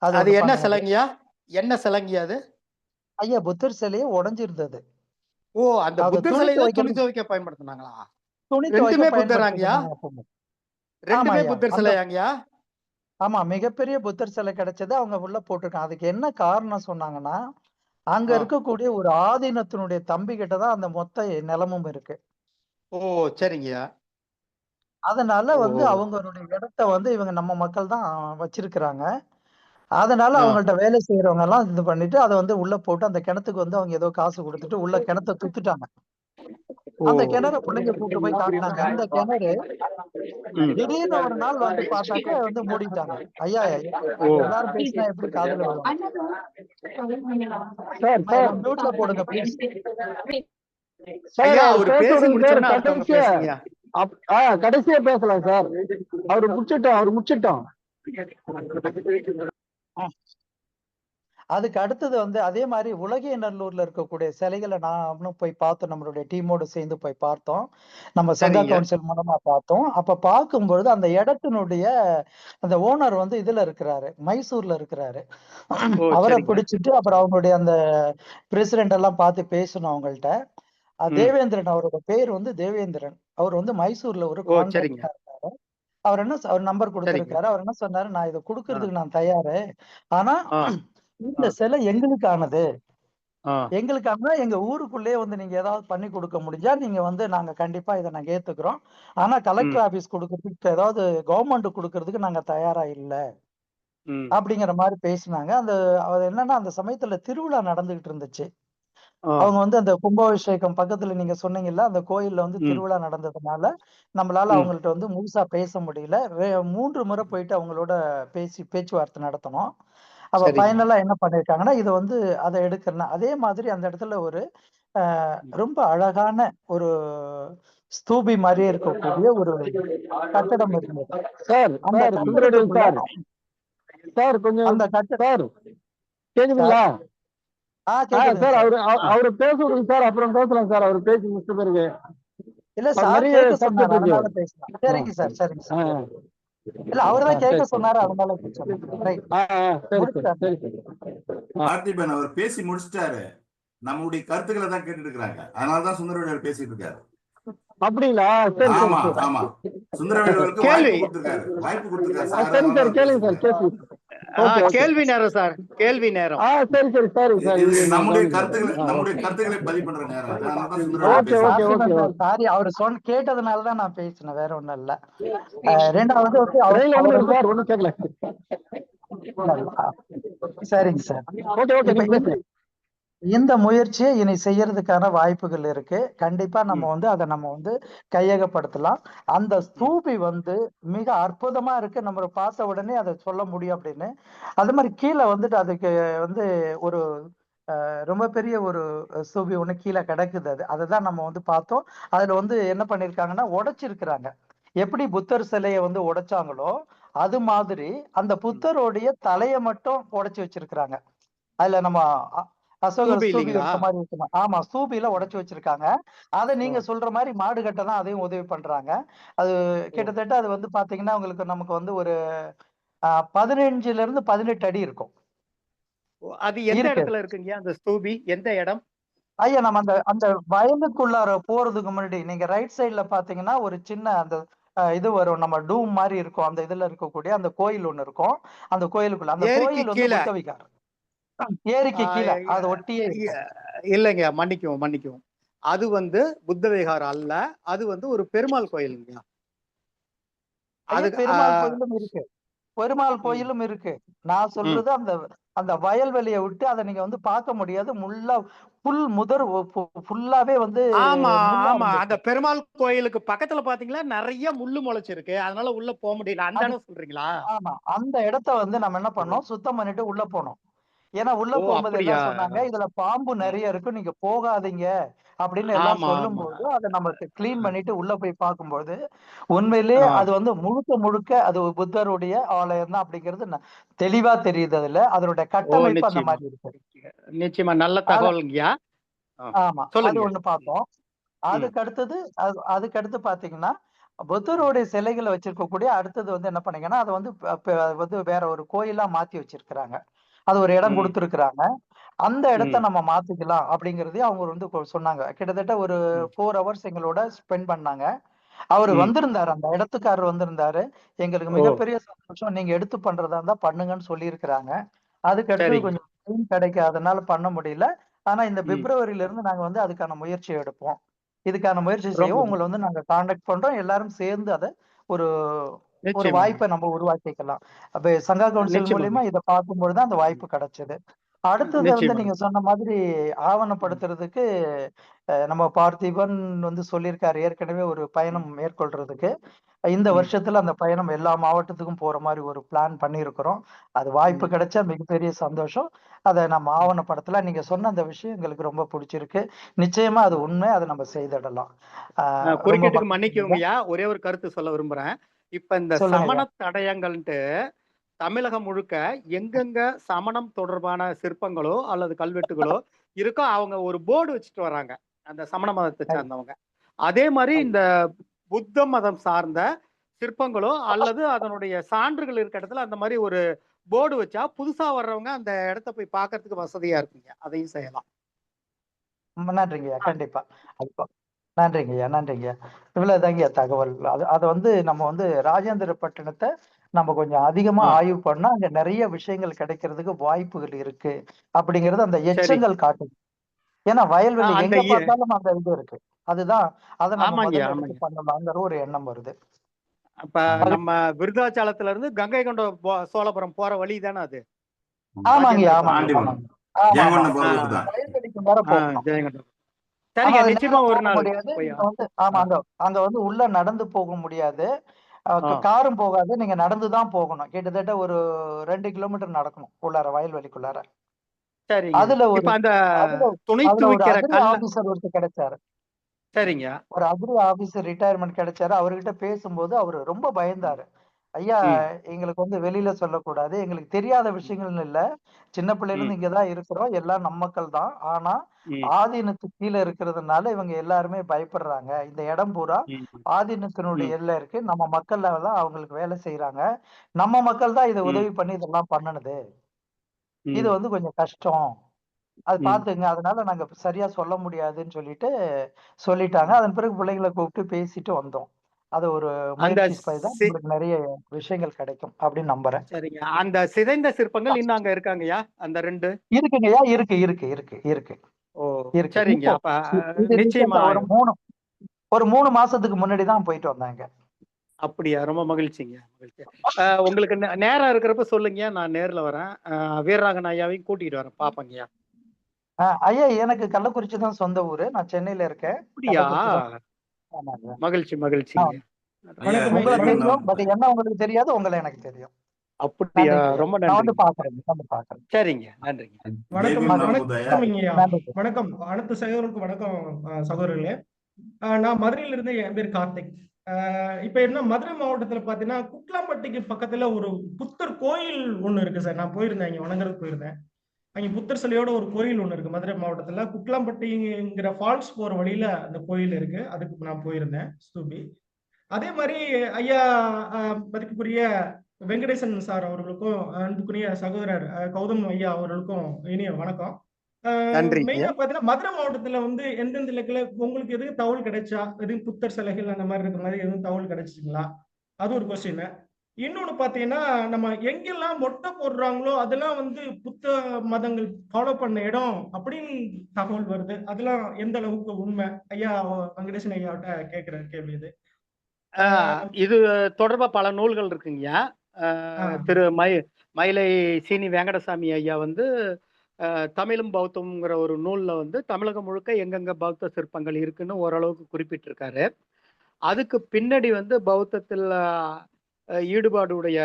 அது என்ன சிலைங்கயா? என்ன சிலைங்கயா அது? ஐயா, புத்தர் சிலையே உடைஞ்சிருந்தது. அந்த புத்தர் சிலையில துணி துவைக்க பயன்படுத்தினாங்களா? துணி துவைக்க ரெண்டுமே புத்தராங்கயா? ரெண்டுமே புத்தர் சிலையாங்கயா? ஆமா, மிகப்பெரிய புத்தர் சிலை கிடைச்சது. அவங்க உள்ள போட்டிருக்காங்க. அதுக்கு என்ன காரணம் சொன்னாங்கன்னா, அங்க இருக்கக்கூடிய ஒரு ஆதீனத்தினுடைய தம்பி கிட்ட தான் அந்த மொத்த நிலமும் இருக்கு. சரிங்கயா. அதனால அவங்களுடைய இடத்த இவங்க நம்ம மக்கள் தான் வச்சிருக்கிறாங்க. அதனால அவங்கள்ட்ட வேலை செய்யறவங்க எல்லாம் இது பண்ணிட்டு அதை உள்ள போட்டு அந்த கிணத்துக்கு அவங்க ஏதோ காசு கொடுத்துட்டு உள்ள கிணத்தை துத்துட்டாங்க. அந்த கிணறு பிள்ளைங்க கூட்டு போய் காட்டினாங்க. இந்த கிணறு திடீர்னு ஒரு நாள் பார்த்தாக்க மூடிட்டாங்க. ஐயா, எல்லாரும் பேசினா எப்படி காதுல விழும்? மியூட்ல போடுங்க ப்ளீஸ். கடைசியா பேசலாம் சார். அவரு முடிச்சிட்டோம். அதுக்கு அடுத்தது அதே மாதிரி உலகைநல்லூர்ல இருக்கக்கூடிய சிலைகளை நானும் போய் பார்த்தோம். நம்மளுடைய டீமோடு சேர்ந்து போய் பார்த்தோம். நம்ம சங்கா கவுன்சில் மூலமா பார்த்தோம். அப்ப பார்க்கும்பொழுது அந்த இடத்தினுடைய அந்த ஓனர் இதுல இருக்கிறாரு, மைசூர்ல இருக்கிறாரு. அவரை பிடிச்சிட்டு அப்புறம் அவங்களுடைய அந்த பிரசிடென்ட் எல்லாம் பார்த்து பேசணும் அவங்கள்ட்ட. தேவேந்திரன், அவரோட பேர் தேவேந்திரன். அவர் மைசூர்ல ஒரு கான்ட்ராக்டா இருக்காரு. அவர் நம்பர் கொடுத்திருக்காரு. அவர் என்ன சொன்னாரு, நான் இதை கொடுக்கறதுக்கு நான் தயாரு. ஆனா இந்த சிலை எங்களுக்கானது. எங்களுக்கான எங்க ஊருக்குள்ளே நீங்க ஏதாவது பண்ணி கொடுக்க முடிஞ்சா நீங்க நாங்க கண்டிப்பா இதை நாங்க ஏத்துக்கிறோம். ஆனா கலெக்டர் ஆபீஸ் கொடுக்கறதுக்கு ஏதாவது கவர்மெண்ட் கொடுக்கறதுக்கு நாங்க தயாரா இல்ல அப்படிங்கிற மாதிரி பேசினாங்க. அது என்னன்னா, அந்த சமயத்துல திருவிழா நடந்துகிட்டு இருந்துச்சு. அவங்க அந்த கும்பாபிஷேகம் பக்கத்துல நீங்க சொன்னீங்கல்ல, அந்த கோயில்ல திருவிழா நடந்ததுனால நம்மளால அவங்கள்ட்ட முழுசா பேச முடியல. 3 முறை போயிட்டு அவங்களோட பேச்சுவார்த்தை நடத்தணும். அப்ப ஃபைனலா என்ன பண்ணிருக்காங்கன்னா, இது அதை எடுக்கிறேன். அதே மாதிரி அந்த இடத்துல ஒரு ரொம்ப அழகான ஒரு ஸ்தூபி மாதிரியே இருக்கக்கூடிய ஒரு கட்டடம் இருந்தது. சார் கொஞ்சம் அந்த கேக்குதுங்களா? கேக்குதுங்க சார் சார். அவரு பேச விடுங்க சார், அப்புறம் பேசலாம் சார். அவர் பேசி முடிச்ச பிறகு இல்ல அவர் சார் நிறைய கேட்க சப்ஜெக்ட் சொன்னாரு, இருக்கு. அதனால பேசலாம். சரிங்க சார், சரிங்க ஆ, சார். இல்ல அவர்தான் கேட்க சரி சரி. சொன்னாரு, அதனால சொன்னேன். ரைட், சரி முடிச்சாரு. சரி சரி. பார்த்திபன் அவர் பேசி முடிச்சிட்டாரு. நம்முடைய கருத்துக்களை தான் கேட்டுட்டு இருக்காங்க. அதனாலதான் சுந்தரவேலர் பேசிட்டு இருக்காரு. அப்படிங்களா? சரி சரி ஆமா சரி. ஆமா, சுந்தரவேலருக்கு கேள்வி வாய்ப்பு கொடுத்திருக்காரு சார். சரி சார், அதனாலதான் கேளுங்க பேசிட்டு சார், இருக்காரு. கேளுங்க. Okay okay. கேள்வி நேரம் சார், கேள்வி நேரம். சரி சரி, சாரி சார். இது இது நான் நம்முடைய கவனிக்கிறேன். கருத்துக்களை பதிவு பண்ற நேரம். அதனாலதான் சுந்தரவேலர் ஓகே பேசுறாரு. Okay okay. சாரி, அவரு கேட்டதுனாலதான் நான் பேசினேன், வேற ஒண்ணும் இல்ல. ரெண்டாவது வந்து ரயில் அவர் வந்து வந்து சார் ஒன்றும் கேட்கல. சரிங்க சார். ஓகே ஓகே, இப்ப நீங்க பேசுங்க. இந்த முயற்சியை இனி செய்யறதுக்கான வாய்ப்புகள் இருக்கு. கண்டிப்பா நம்ம வந்து அதை நம்ம வந்து கையகப்படுத்தலாம். அந்த ஸ்தூபி வந்து மிக அற்புதமா இருக்கு. நம்ம பார்த்த உடனே அதை சொல்ல முடியும் அப்படின்னு. அது மாதிரி கீழே வந்துட்டு அதுக்கு வந்து ஒரு ரொம்ப பெரிய ஒரு ஸ்தூபி ஒண்ணு கீழே கிடக்குது. அதுதான் நம்ம வந்து பார்த்தோம். அதுல வந்து என்ன பண்ணிருக்காங்கன்னா உடைச்சிருக்கிறாங்க. எப்படி புத்தர் சிலையை வந்து உடைச்சாங்களோ அது மாதிரி அந்த புத்தருடைய தலையை மட்டும் உடைச்சு வச்சிருக்கிறாங்க. அதுல நம்ம அசோகர் ஸ்தூபி ஸ்தூபி இல்லைங்களா? இருக்க மாதிரி இருக்குமா? ஆமா, ஸ்தூபியில உடைச்சு வச்சிருக்காங்க. அதை நீங்க சொல்ற மாதிரி மாடு கட்ட தான் அதையும் உதவி பண்றாங்க. அது கிட்டத்தட்ட அது வந்து பாத்தீங்கன்னா உங்களுக்கு நமக்கு வந்து ஒரு 15ல இருந்து 18 அடி இருக்கும். அது எந்த இருக்கு. இடத்துல இருக்குங்க அந்த ஸ்தூபி? எந்த இடம்? ஐயா, நம்ம அந்த அந்த வயலுக்குள்ளார போறதுக்கு முன்னாடி நீங்க ரைட் சைடுல பாத்தீங்கன்னா ஒரு சின்ன அந்த இது வரும், நம்ம டூம் மாதிரி இருக்கும். அந்த இதுல இருக்கக்கூடிய அந்த கோயில் ஒண்ணு இருக்கும். அந்த கோயிலுக்குள்ள அந்த ஏரிக்கு கோயில் வந்து கீழே? புத்த விகார். ஏரிக்கு கீழே அது ஒட்டியே இருக்கும். இல்லைங்க, மன்னிக்கவும். அது வந்து புத்த விகாரம் அல்ல, அது வந்து ஒரு பெருமாள் கோயிலுங்க. அது பெருமாள் கோயிலும் இருக்கு, பெருமாள் கோயிலும் இருக்கு. நான் சொல்றது அந்த அந்த வயல்வெளியை விட்டு அதை நீங்க வந்து பார்க்க முடியாது. புல் முதர் ஃபுல்லாவே வந்து ஆமா முள்ளா ஆமா, அந்த இருந்திருக்கு. பெருமாள் கோயிலுக்கு பக்கத்துல பாத்தீங்களா நிறைய முள்ளு முளைச்சிருக்கு, அதனால உள்ள போக முடியல. அந்த அது இடம் சொல்றீங்களா? ஆமா, அந்த இடத்த வந்து நம்ம என்ன பண்ணோம், சுத்தம் பண்ணிட்டு உள்ள போனோம். ஏன்னா உள்ள ஓ போகும்போது அப்படியா? எல்லாம் சொன்னாங்க இதுல பாம்பு நிறைய இருக்கு, நீங்க போகாதீங்க அப்படின்னு எல்லாம் ஆமா ஆமா. சொல்லும்போது அதை நம்ம கிளீன் பண்ணிட்டு உள்ள போய் பார்க்கும்போது உண்மையிலேயே அது வந்து முழுக்க முழுக்க அது ஒரு புத்தருடைய ஆலயம் தான் அப்படிங்கிறது தெளிவா தெரியுது. அதுல அதனுடைய ஓ கட்டமைப்பு அந்த நிச்சயமா, மாதிரி இருக்கு. நிச்சயமா நல்ல தகவல்ங்கய்யா. ஆமா, அது சொல்லுங்க. ஒண்ணு பார்த்தோம். அதுக்கு அடுத்தது அதுக்கு அடுத்து பாத்தீங்கன்னா புத்தருடைய சிலைகளை வச்சிருக்கக்கூடிய அடுத்தது வந்து என்ன பண்ணீங்கன்னா அதை வந்து வந்து வேற ஒரு கோயிலா மாத்தி வச்சிருக்கிறாங்க. அது ஒரு இடம் கொடுத்திருக்கிறாங்க. அந்த இடத்த நம்ம மாத்திக்கலாம் அப்படிங்கறதையும் அவங்க வந்து சொன்னாங்க. கிட்டத்தட்ட ஒரு 4 ஹவர்ஸ் எங்களோட ஸ்பெண்ட் பண்ணாங்க. அவரு வந்திருந்தாரு, அந்த இடத்துக்காரர் வந்திருந்தாரு. எங்களுக்கு மிகப்பெரிய சந்தோஷம், நீங்க எடுத்து பண்றதா இருந்தா பண்ணுங்கன்னு சொல்லியிருக்கிறாங்க. அதுக்கு அடுத்தது சரிங்க. கொஞ்சம் டைம் கிடைக்காதனால பண்ண முடியல. ஆனா இந்த பிப்ரவரியில இருந்து நாங்க வந்து அதுக்கான முயற்சி எடுப்போம். இதுக்கான முயற்சி செய்வோம். ரொம்ப உங்களை வந்து நாங்க கான்டாக்ட் பண்றோம். எல்லாரும் சேர்ந்து அதை ஒரு ஒரு நிச்சயமாங்க, வாய்ப்பை நம்ம உருவாக்கிக்கலாம். அப்ப சங்கா கவுன்சில் நிச்சயமாங்க, மூலியமா இதை பார்க்கும்பொழுது அந்த வாய்ப்பு கிடைச்சது. அடுத்தது வந்து நிச்சயமாங்க. நீங்க சொன்ன மாதிரி ஆவணப்படுத்துறதுக்கு நம்ம பார்த்திபன் வந்து சொல்லியிருக்காரு ஏற்கனவே ஒரு பயணம் மேற்கொள்றதுக்கு. இந்த வருஷத்துல அந்த பயணம் எல்லா மாவட்டத்துக்கும் போற மாதிரி ஒரு பிளான் பண்ணியிருக்கிறோம். அது வாய்ப்பு கிடைச்சா மிகப்பெரிய சந்தோஷம். அதை நம்ம ஆவணப்படுத்தலாம். நீங்க சொன்ன அந்த விஷயம் எங்களுக்கு ரொம்ப பிடிச்சிருக்கு. நிச்சயமா அது உண்மை, அதை நம்ம செய்திடலாம். ரொம்ப குறுக்கீட்டுக்கு மகிழ்ச்சிங்க. மன்னிக்கவுங்கய்யா, ஒரே ஒரு கருத்து சொல்ல விரும்புறேன். இப்ப இந்த சொல்லுங்க சமண ஐயா. தடயங்கள்ன்ட்டு தமிழகம் முழுக்க எங்கெங்க சமணம் தொடர்பான சிற்பங்களோ அல்லது கல்வெட்டுகளோ இருக்கோ அவங்க ஒரு போர்டு வச்சுட்டு வராங்க, அந்த சமண மதத்தை சார்ந்தவங்க. அதே மாதிரி இந்த புத்த மதம் சார்ந்த சிற்பங்களோ அல்லது அதனுடைய சான்றுகள் இருக்க இடத்துல அந்த மாதிரி ஒரு போர்டு வச்சா புதுசா வர்றவங்க அந்த இடத்த போய் பார்க்கறதுக்கு வசதியா இருக்குங்க. அதையும் செய்யலாம். நன்றிங்கய்யா, கண்டிப்பா. அது நன்றிங்கய்யா, நன்றிங்கய்யா. இவ்வளவுதாங்கய்யா தகவல். அது வந்து நம்ம வந்து ராஜேந்திரப்பட்டினத்தை நம்ம கொஞ்சம் அதிகமா ஆய்வு பண்ணா அங்க நிறைய விஷயங்கள் கிடைக்கிறதுக்கு வாய்ப்புகள் இருக்கு அப்படிங்கறது அந்த சரி. எச்சங்கள் காட்டுது. ஏன்னா வயல்வெளி அந்த எங்க பார்த்தாலும் அந்த இது இருக்கு. அதுதான் அதை நம்ம ஆமாங்கய்யா, முதல்ல எடுத்து ஆமாங்க. பண்ணலாங்கிற ஒரு எண்ணம் வருது. அப்ப நம்ம விருதாச்சலத்துல இருந்து கங்கை கொண்ட சோழபுரம் போற வழி தானே அது? ஆமாங்கய்யா, ராஜேந்திர ஆமாங்க, பட்டினம். ஆமாங்க. ஆமா, ஆமா. ஜெயங்கொண்டம் போற ரூட் தான். வயல்வெளிக்கு மேல போகணும். ஜெயங்கொண்டம். ஆனா சரிங்க, அது நிச்சயமா நேரா ஒரு போக நாள் முடியாது. போய் நீங்க வந்து ஆமா, அங்க அங்க வந்து உள்ள நடந்து போக முடியாது. காரும் போகாது. நீங்க நடந்துதான் போகணும். கிட்டத்தட்ட ஒரு 2 கிலோமீட்டர் நடக்கணும் உள்ளார, வயல்வெளிக்குள்ளார. சரிங்க. அதுல ஒரு இப்ப அந்த அதுல துணி அதுல ஒரு துவைக்கிற அக்ரி கல்ல. ஆபீசர் ஒருத்தர் கிடைச்சாரு. சரிங்க. ஒரு அக்ரி ஆபீசர் ரிட்டையர்மெண்ட் கிடைச்சாரு. அவர்கிட்ட பேசும்போது அவரு ரொம்ப பயந்தாரு. ஐயா ம், எங்களுக்கு வந்து வெளியில சொல்லக்கூடாது. எங்களுக்கு தெரியாத விஷயங்கள்னு இல்ல. சின்ன பிள்ளையில ம், இருந்து இங்க தான் இருக்கிறோம். எல்லாம் நம்ம மக்கள் தான். ஆனா, ம், ஆதீனத்துக்கு கீழ இருக்கிறதுனால இவங்க எல்லாருமே பயப்படுறாங்க. இந்த இடம் பூரா ம், ம், ஆதீனத்தினுடைய எல்லை இருக்கு. நம்ம மக்கள் தான் அவங்களுக்கு வேலை செய்றாங்க. நம்ம மக்கள் தான் இத ம், உதவி பண்ணி இதெல்லாம் பண்ணுனது. இது ம், வந்து கொஞ்சம் கஷ்டம். அது ம். பார்த்துக்கங்க. அதனால நாங்க சரியா சொல்ல முடியாதுன்னு சொல்லிட்டாங்க. அதன் பிறகு பிள்ளைங்கள கூப்பிட்டு பேசிட்டு வந்தோம். அது ஒரு அந்த முயற்சி தான் சி உங்களுக்கு நெறைய விஷயங்கள் கிடைக்கும் அப்படின்னு நம்புறேன். சரிங்க. அந்த சிதைந்த சிற்பங்கள் இன்னும் அங்க இருக்காங்கய்யா? அந்த 2? இருக்குங்கய்யா. இருக்கு. ஓ! இருக்கு. சரிங்க. இப்போ அப்ப இது நிச்சயமா ரீசென்ட்டா ஒரு 3 மாசத்துக்கு முன்னாடி தான் போயிட்டு வந்தாங்க. அப்படியா? ரொம்ப மகிழ்ச்சிங்க. மகிழ்ச்சி. உங்களுக்கு நேரம் இருக்கிறப்ப சொல்லுங்கய்யா. நான் நேர்ல வரேன். வீரராகவன் ஐயாவையும் கூட்டிட்டு வரேன். பார்ப்பேங்கய்யா. ஐயா எனக்கு கள்ளக்குறிச்சி தான் சொந்த ஊரு. நான் சென்னையில இருக்கேன். அப்படியா? கள்ளக்குறிச்சி தான். ஆமாங்க. மகிழ்ச்சி, ஆ மகிழ்ச்சிங்க. ஐயா வணக்கம் உங்கள ஐயா. வணக்கம் தெரியும். பட் என்ன உங்களுக்கு தெரியாது. உங்கள எனக்கு தெரியும். அப்படியா? நன்றிங்க ஐயா. ரொம்ப நான் வந்து நன்றிங்க. பார்க்குறேன். சரிங்க. நன்றிங்க. வணக்கம் ஜெய்பீம் மகிழ்ச்சி. ராமுது ஐயா. வணக்கம் ஐயா. நன்றி. வணக்கம் அனைத்து சகோதரர்களுக்கும் வணக்கம். சகோதரர்களே, நான் மதுரையில இருந்து, என் பேர் கார்த்திக். இப்ப என்ன மதுரை மாவட்டத்துல பாத்தீங்கன்னா குட்லாம்பட்டிக்கு பக்கத்துல ஒரு புத்தர் கோயில் ஒண்ணு இருக்கு சார். நான் போயிருந்தேன், அங்க வணங்குறதுக்கு போயிருந்தேன். அங்க புத்தர் சிலையோட ஒரு கோயில் ஒண்ணு இருக்கு மதுரை மாவட்டத்துல. குட்லாம்பட்டிங்கிற ஃபால்ஸ் போற வழியில அந்த கோயில் இருக்கு. அதுக்கு நான் போயிருந்தேன், ஸ்தூபி. அதே மாதிரி ஐயா மதிப்புக்குரிய வெங்கடேசன் சார் அவர்களுக்கும், அன்புக்குரிய சகோதரர் கௌதம் ஐயா அவர்களுக்கும் இனிய வணக்கம். நன்றிங்க. மெயினா பாத்தீங்கன்னா மதுரை மாவட்டத்துல வந்து எந்தெந்த இலக்குல உங்களுக்கு எதுவும் தகவல் கிடைச்சா, எதுவும் புத்தர் சிலைகள் அந்த மாதிரி இருக்கிற மாதிரி எதுவும் தகவல் கிடைச்சிங்களா? அது ஒரு கொஸ்டின். இன்னொன்னு பாத்தீங்கன்னா, நம்ம எங்கெல்லாம் மொட்டை போடுறாங்களோ அதெல்லாம் வந்து புத்த மதங்கள் ஃபாலோ பண்ண இடம் அப்படின்னு தகவல் வருது. அதெல்லாம் எந்த அளவுக்கு உண்மை? ஐயா வெங்கடேசன் ஐயாவிட்ட கேட்கிற கேள்வி இது. இது தொடர்பா பல நூல்கள் இருக்குங்கய்யா. திரு மயிலை சீனி வெங்கடசாமி ஐயா வந்து தமிழும் பௌத்தம்ங்கிற ஒரு நூல்ல வந்து தமிழகம் முழுக்க எங்கெங்க பௌத்த சிற்பங்கள் இருக்குன்னு ஓரளவுக்கு குறிப்பிட்டிருக்காரு. அதுக்கு பின்னாடி வந்து பௌத்தத்தில் ஈடுபாடுடைய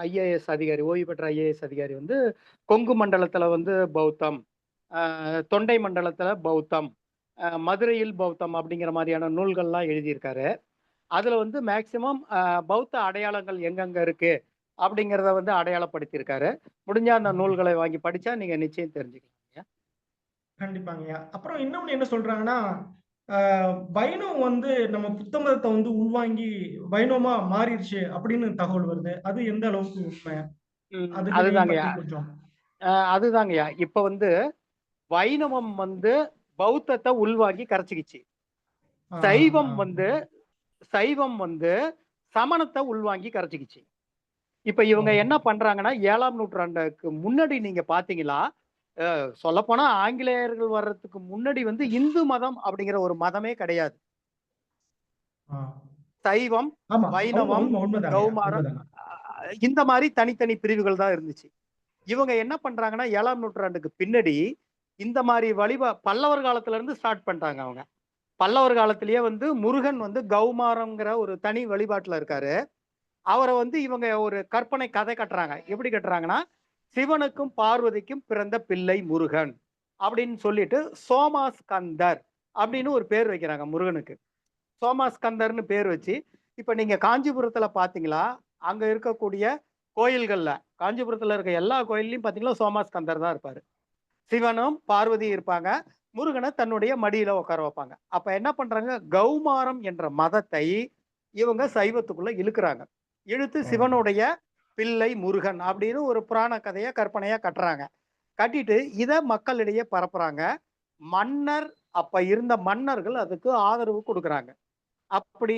ஐஏஎஸ் அதிகாரி, ஓய்வு பெற்ற ஐஏஎஸ் அதிகாரி வந்து கொங்கு மண்டலத்துல வந்து பௌத்தம், தொண்டை மண்டலத்துல பௌத்தம், மதுரையில் பௌத்தம் அப்படிங்கிற மாதிரியான நூல்கள்லாம் எழுதியிருக்காரு. அதுல வந்து மேக்சிமம் பௌத்த அடையாளங்கள் எங்கெங்க இருக்கு அப்படிங்கிறத வந்து அடையாளப்படுத்தியிருக்காரு. முடிஞ்சா அந்த நூல்களை வாங்கி படிச்சா நீங்க நிச்சயம் தெரிஞ்சுக்கலாம். கண்டிப்பாங்கய்யா. அப்புறம் இன்னொன்னு என்ன சொல்றாங்கன்னா, வைணவம் வந்து நம்ம புத்த மதத்தை வந்து உள்வாங்கி வைணவமா மாறிடுச்சு அப்படின்னு தகவல் வருது. அது எந்த அளவுக்கு உண்மை? அதுக்கு இதையும் அதுதாங்கய்யா. பத்தி கொஞ்சம். அதுதாங்கய்யா. இப்ப வந்து வைணவம் வந்து பௌத்தத்தை உள்வாங்கி கரைச்சிக்கிச்சு. ஆ, சைவம் ஆ. வந்து சைவம் வந்து சமணத்தை உள்வாங்கி கரைச்சிக்கிச்சு. இப்ப ஓ. இவங்க என்ன பண்றாங்கன்னா 7ஆம் நூற்றாண்டுக்கு முன்னாடி நீங்க பாத்தீங்களா, சொல்லப்போனா ஆங்கிலேயர்கள் வர்றதுக்கு முன்னாடி வந்து இந்து மதம் அப்படிங்கிற ஒரு மதமே கிடையாது. ஆ. சைவம், ஆமா. வைணவம், உண்மைதாங்கய்யா. கௌமாரம் உண்மைதாங்க. இந்த மாதிரி தனித்தனி பிரிவுகள் தான் இருந்துச்சு. இவங்க என்ன பண்றாங்கன்னா 7ஆம் நூற்றாண்டுக்கு பின்னாடி இந்த மாதிரி பல்லவர் காலத்துல இருந்து ஸ்டார்ட் பண்ணிட்டாங்க அவங்க. பல்லவர் காலத்திலேயே வந்து முருகன் வந்து கௌமாரம்ங்கிற ஒரு தனி வழிபாட்டுல இருக்காரு. அவரை வந்து இவங்க ஒரு கற்பனை கதை கட்டுறாங்க. எப்படி கட்டுறாங்கன்னா, சிவனுக்கும் பார்வதிக்கும் பிறந்த பிள்ளை முருகன் அப்படின்னு சொல்லிட்டு சோமாஸ்கந்தர் அப்படின்னு ஒரு பேர் வைக்கிறாங்க முருகனுக்கு. சோமாஸ்கந்தர்னு பேர் வச்சு, இப்ப நீங்க காஞ்சிபுரத்துல பாத்தீங்களா, அங்க இருக்கக்கூடிய கோயில்கள்ல, காஞ்சிபுரத்துல இருக்க எல்லா கோயில்லையும் பாத்தீங்கன்னா சோமாஸ்கந்தர் தான் இருப்பாரு. சிவனும் பார்வதி இருப்பாங்க. முருகனை தன்னுடைய மடியில உட்கார வைப்பாங்க. அப்ப என்ன பண்றாங்க, கௌமாரம் என்ற மதத்தை இவங்க சைவத்துக்குள்ள இழுக்கிறாங்க. இழுத்து சிவனுடைய பிள்ளை முருகன் அப்படின்னு ஒரு புராண கதையை கற்பனையா கட்டுறாங்க. கட்டிட்டு இத மக்களிடையே பரப்புறாங்க. மன்னர் அப்ப இருந்த மன்னர்கள் அதுக்கு ஆதரவு கொடுக்குறாங்க. அப்படி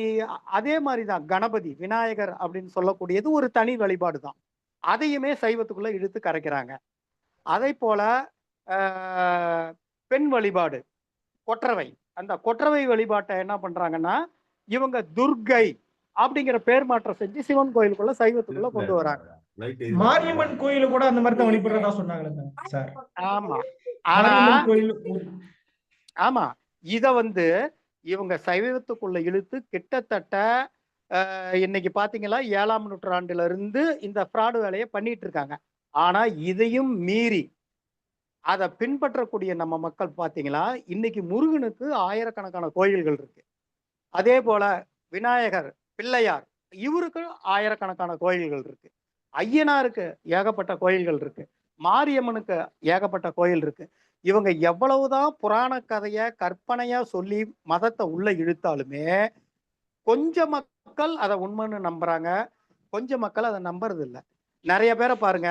அதே மாதிரிதான் கணபதி, விநாயகர் அப்படின்னு சொல்லக்கூடியது ஒரு தனி வழிபாடு தான். அதையுமே சைவத்துக்குள்ள இழுத்து கரைக்கிறாங்க. அதை போல பெண் வழிபாடு, கொற்றவை, அந்த கொற்றவை வழிபாட்டை என்ன பண்றாங்கன்னா இவங்க துர்க்கை அப்படிங்கிற பேர் மாற்றம் செஞ்சு சிவன் கோயிலுக்குள்ள சைவத்துக்குள்ள கொண்டு வராங்க. மாரியம்மன் கோயில கூட அந்த மாதிரி தான் வழிபடுறதா சொன்னாங்களே சார். ஆமா. ஆனா மாரியம்மன் கோயில். ஆமா, இத வந்து இவங்க சைவத்துக்குள்ள இழுத்து கிட்டத்தட்ட இன்னைக்கு பாத்தீங்களா 7ஆம் நூற்றாண்டுல இருந்து இந்த ஃப்ராடு வேலையை பண்ணிட்டு இருக்காங்க. ஆனா இதையும் மீறி அதை பின்பற்றக்கூடிய நம்ம மக்கள் பாத்தீங்களா, இன்னைக்கு முருகனுக்கு ஆயிரக்கணக்கான கோயில்கள் இருக்கு. அதே போல விநாயகர், பிள்ளையார் இவருக்கு ஆயிரக்கணக்கான கோயில்கள் இருக்கு, ஐயனாருக்கு ஏகப்பட்ட கோயில்கள் இருக்கு, மாரியம்மனுக்கு ஏகப்பட்ட கோயில் இருக்கு. இவங்க எவ்வளவுதான் புராண கதைய கற்பனையா சொல்லி மதத்தை உள்ள இழுத்தாலுமே கொஞ்சம் மக்கள் அதை உண்மைன்னு நம்புறாங்க, கொஞ்சம் மக்கள் அதை நம்புறது இல்லை. நிறைய பேரை பாருங்க,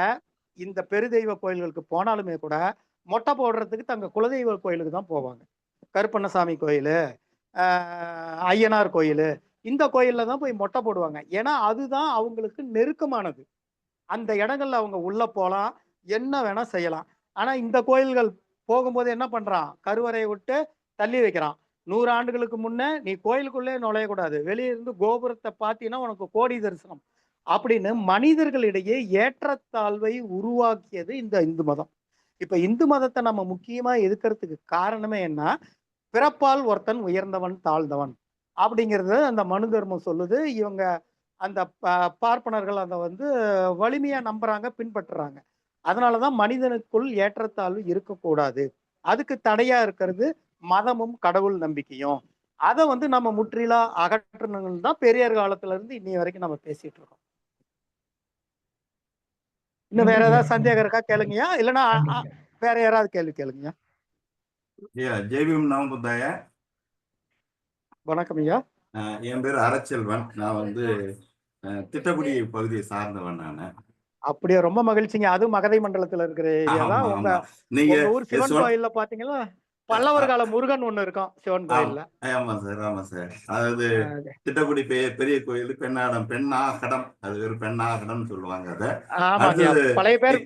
இந்த பெருதெய்வ கோயில்களுக்கு போனாலுமே கூட மொட்டை போடுறதுக்கு தங்க குலதெய்வ கோயிலுக்கு தான் போவாங்க. கருப்பண்ணசாமி கோயில், ஐயனார் கோயில், இந்த கோயில்ல தான் போய் மொட்டை போடுவாங்க. ஏன்னா அதுதான் அவங்களுக்கு நெருக்கமானது. அந்த இடங்கள்ல அவங்க உள்ள போகலாம், என்ன வேணா செய்யலாம். ஆனா இந்த கோயில்கள் போகும்போது என்ன பண்றான், கருவறையை விட்டு தள்ளி வைக்கிறான். 100 ஆண்டுகளுக்கு முன்ன நீ கோயிலுக்குள்ளே நுழையக்கூடாது, வெளியே இருந்து கோபுரத்தை பார்த்தீங்கன்னா உனக்கு கோடி தரிசனம் அப்படின்னு மனிதர்களிடையே ஏற்றத்தாழ்வை உருவாக்கியது இந்த இந்து மதம். இப்ப இந்து மதத்தை நம்ம முக்கியமா எதுக்கிறதுக்கு காரணமே என்ன, பிறப்பால் ஒருத்தன் உயர்ந்தவன் தாழ்ந்தவன் அப்படிங்கிறது அந்த மனு தர்மம் சொல்லுது. இவங்க அந்த பார்ப்பனர்கள் அதை வந்து வலிமையா நம்புறாங்க, பின்பற்றுறாங்க. அதனாலதான் மனிதனுக்குள் ஏற்றத்தாழ்வு இருக்கக்கூடாது. அதுக்கு தடையா இருக்கிறது மதமும் கடவுள் நம்பிக்கையும். அதை வந்து நம்ம முற்றிலா அகற்றணும்னு தான் பெரியார் காலத்துல இருந்து இன்னி வரைக்கும் நம்ம பேசிட்டு இருக்கோம். இன்னும் வேற ஏதாவது சந்தேகம் இருக்கா கேளுங்கய்யா, இல்லைன்னா வேற யாராவது கேள்வி கேளுங்கய்யா. ஜெய்பீம் நமபுத்தாய. வணக்கம் ஐயா. என் பேர் அரச்செல்வன். நான் வந்து திட்டக்குடி பகுதியை சார்ந்தவன் நானு. அப்படியே ரொம்ப மகிழ்ச்சிங்க. அதுவும் மகதை மண்டலத்துல இருக்கிற ஏரியா தான். உங்க ஊர் சிவன் கோயில்ல பாத்தீங்கன்னா பல்லவர் கால முருகன் ஒண்ணு இருக்கும் சிவன் கோயில்ல. ஆமா சார், ஆமா சார். அதாவது திட்டக்குடி பெரிய கோயில் பெண்ணாடம், பெண்ணாகடம், அது ஒரு பெண்ணாகடம் சொல்லுவாங்க. அத பழைய பேர்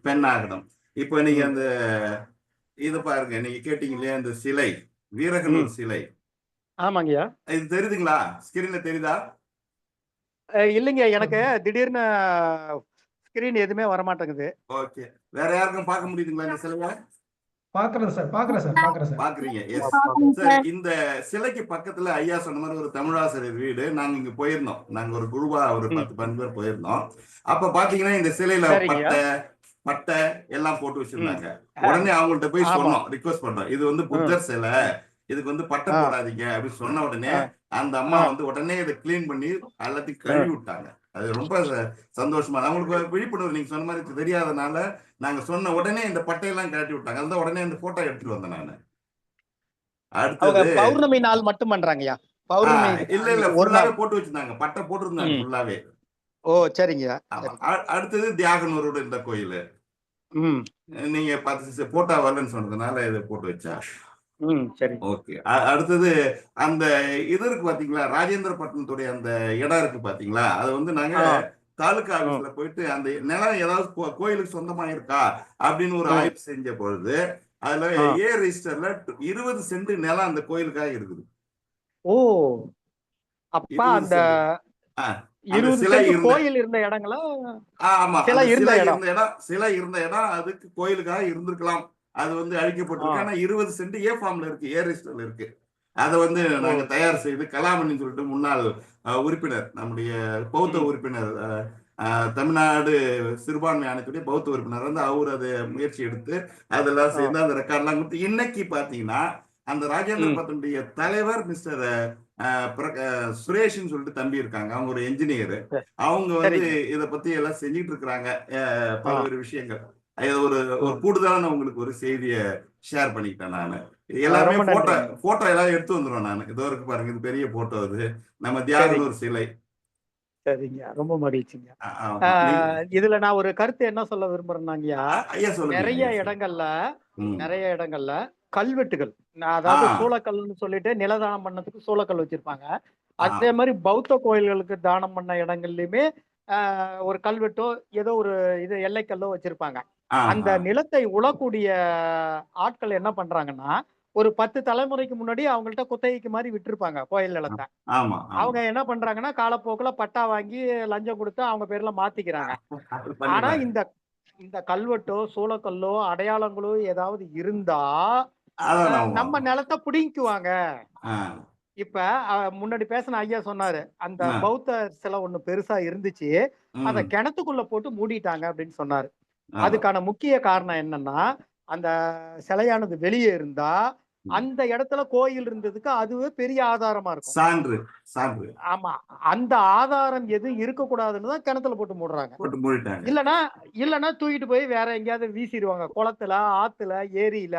பெண்ணாகடம். இப்ப நீங்க அந்த இது பாருங்க, நீங்க கேட்டீங்க இல்லையா, அந்த சிலை வீரகனூர் சிலை. ஆமாங்கய்யா. இது தெரியுதுங்களா, ஸ்கிரீன்ல தெரியுதா? இல்லைங்க, எனக்கு திடீர்னு ஸ்கிரீன் எதுவுமே வரமாட்டேங்குது. ஓகே, வேற யாருக்கும் பார்க்க முடியுதுங்களா இந்த சிலையை? பாக்குறேன் சார், பாக்குறேன் சார், பாக்குறேன் சார். பாக்குறீங்க? Yes sir. இந்த சிலைக்கு பக்கத்துல ஐயா சொன்ன மாதிரி ஒரு தமிழாசிரியர் வீடு. நாங்க இங்க போயிருந்தோம், நாங்க ஒரு குழுவா ஒரு 10-12 பேர் போயிருந்தோம். அப்ப பாத்தீங்கன்னா இந்த சிலையில பட்டை எல்லாம் போட்டு வச்சிருந்தாங்க. உடனே அவங்கள்ட்ட போய் சொன்னோம், ரிக்வெஸ்ட் பண்றோம், இது வந்து புத்தர் சிலை, இதுக்கு வந்து பட்டை போடாதீங்க அப்படின்னு சொன்ன உடனே அந்த அம்மா வந்து உடனே இதை கிளீன் பண்ணி எல்லாத்தையும் கழுவி விட்டாங்க. அது ரொம்ப சந்தோஷமா. அவங்களுக்கு விழிப்புணர்வு நீங்க சொன்ன மாதிரி தெரியாதனால நாங்க சொன்ன உடனே இந்த பட்டையெல்லாம் கழட்டி விட்டாங்க. அதுதான் உடனே இந்த போட்டோ எடுத்துட்டு வந்தேன் நானு. அடுத்தது பௌர்ணமி நாள் மட்டும் பண்றாங்கய்யா. பௌர்ணமி இல்ல ஃபுல்லாவே போட்டு வச்சிருந்தாங்க, பட்டை போட்டுருந்தாங்க ஃபுல்லாவே. ஓ சரிங்க. அடுத்தது தியாகனூரோட இந்த கோயில். நீங்க பார்த்து போட்டோ வரலன்னு சொன்னதுனால இதை போட்டு வச்சா. சரி, ஓகே. அடுத்தது அந்த இது இருக்கு பாத்தீங்களா, ராஜேந்திரபட்டினத்துடைய அந்த இடம் இருக்கு பாத்தீங்களா, அது வந்து நாங்க தாலுகா ஆபீஸ்ல போயிட்டு அந்த நிலம் ஏதாவது கோயிலுக்கு சொந்தமா இருக்கா அப்படின்னு ஒரு ஆய்வு செஞ்ச பொழுது அதுல ஏ ரெஜிஸ்டர்ல 20 சென்ட் நிலம் அந்த கோயிலுக்காக இருக்குது. ஓ, அப்பா அந்த கோயில் இருந்த இடங்களா? ஆமா, சிலை இருந்த இடம் அதுக்கு கோயிலுக்காக இருந்திருக்கலாம். அது வந்து அழிக்கப்பட்டிருக்கு. ஆனா 20 சென்ட் ஏ ஃபார்ம்ல இருக்கு, ஏ ரெஜிஸ்டர்ல இருக்கு. அதை வந்து நாங்க தயார் செய்து கலாமணின்னு சொல்லிட்டு முன்னாள் உறுப்பினர், நம்முடைய பௌத்த உறுப்பினர், தமிழ்நாடு சிறுபான்மை ஆணையத்துடைய பௌத்த உறுப்பினர் வந்து அவர் அதை முயற்சி எடுத்து அதெல்லாம் சேர்ந்து அந்த ரெக்கார்ட்லாம் கொடுத்து இன்னைக்கு பாத்தீங்கன்னா அந்த ராஜேந்திரபட்டினுடைய தலைவர் மிஸ்டர் சுரேஷ்னு சொல்லிட்டு தம்பி இருக்காங்க. அவங்க ஒரு என்ஜினியர். அவங்க வந்து இதை பத்தி எல்லாம் செஞ்சுட்டு இருக்கிறாங்க பல்வேறு விஷயங்கள். ஒரு கூடுதலான உங்களுக்கு ஒரு செய்தியை ஷேர் பண்ணிக்கிட்டேன் நானு. எல்லாருமே போட்டோ எல்லாம் எடுத்து வந்துடும் நானு. இதோ இருக்கு பாருங்க, இது பெரிய போட்டோ, இது நம்ம தியாகனூர் சிலை. சரிங்க, ரொம்ப மகிழ்ச்சிங்க. இதுல நான் ஒரு கருத்து என்ன சொல்ல விரும்புறேன்னாங்கய்யா, நிறைய இடங்கள்ல கல்வெட்டுகள், அதாவது சூளக்கல்னு சொல்லிட்டு நிலதானம் பண்ணதுக்கு சூளக்கல் வச்சிருப்பாங்க. அதே மாதிரி பௌத்த கோயில்களுக்கு தானம் பண்ண இடங்கள்லயுமே ஒரு கல்வெட்டோ ஏதோ ஒரு இது எல்லைக்கல்லோ வச்சிருப்பாங்க. அந்த நிலத்தை உழக்கூடிய ஆட்கள் என்ன பண்றாங்கன்னா, ஒரு 10 தலைமுறைக்கு முன்னாடி அவங்கள்ட்ட குத்தகைக்கு மாதிரி விட்டுருப்பாங்க கோயில் நிலத்தை. அவங்க என்ன பண்றாங்கன்னா, காலப்போக்குல பட்டா வாங்கி லஞ்சம் கொடுத்து அவங்க பேர்ல மாத்திக்கிறாங்க. ஆனா இந்த கல்வெட்டோ சூளக்கல்லோ அடையாளங்களோ ஏதாவது இருந்தா நம்ம நிலத்தை புடிங்குவாங்க. இப்ப முன்னாடி பேசின ஐயா சொன்னாரு, அந்த பௌத்த சிலை ஒண்ணு பெருசா இருந்துச்சு, அத கிணத்துக்குள்ள போட்டு மூடிட்டாங்க அப்படின்னு சொன்னாரு. அதுக்கான முக்கிய காரணம் என்னன்னா, அந்த சிலையானது வெளியே இருந்தா அந்த இடத்துல கோயில் இருந்ததுக்கு அதுவே பெரிய ஆதாரமா இருக்கும். சான்று. ஆமா, அந்த ஆதாரம் எதுவும் இருக்கக்கூடாதுன்னு தான் கிணத்துல போட்டு மூடுறாங்க. மூடிட்டாங்க. இல்லனா தூக்கிட்டு போய் வேற எங்கேயாவது வீசிடுவாங்க, குளத்துல, ஆத்துல, ஏரியில,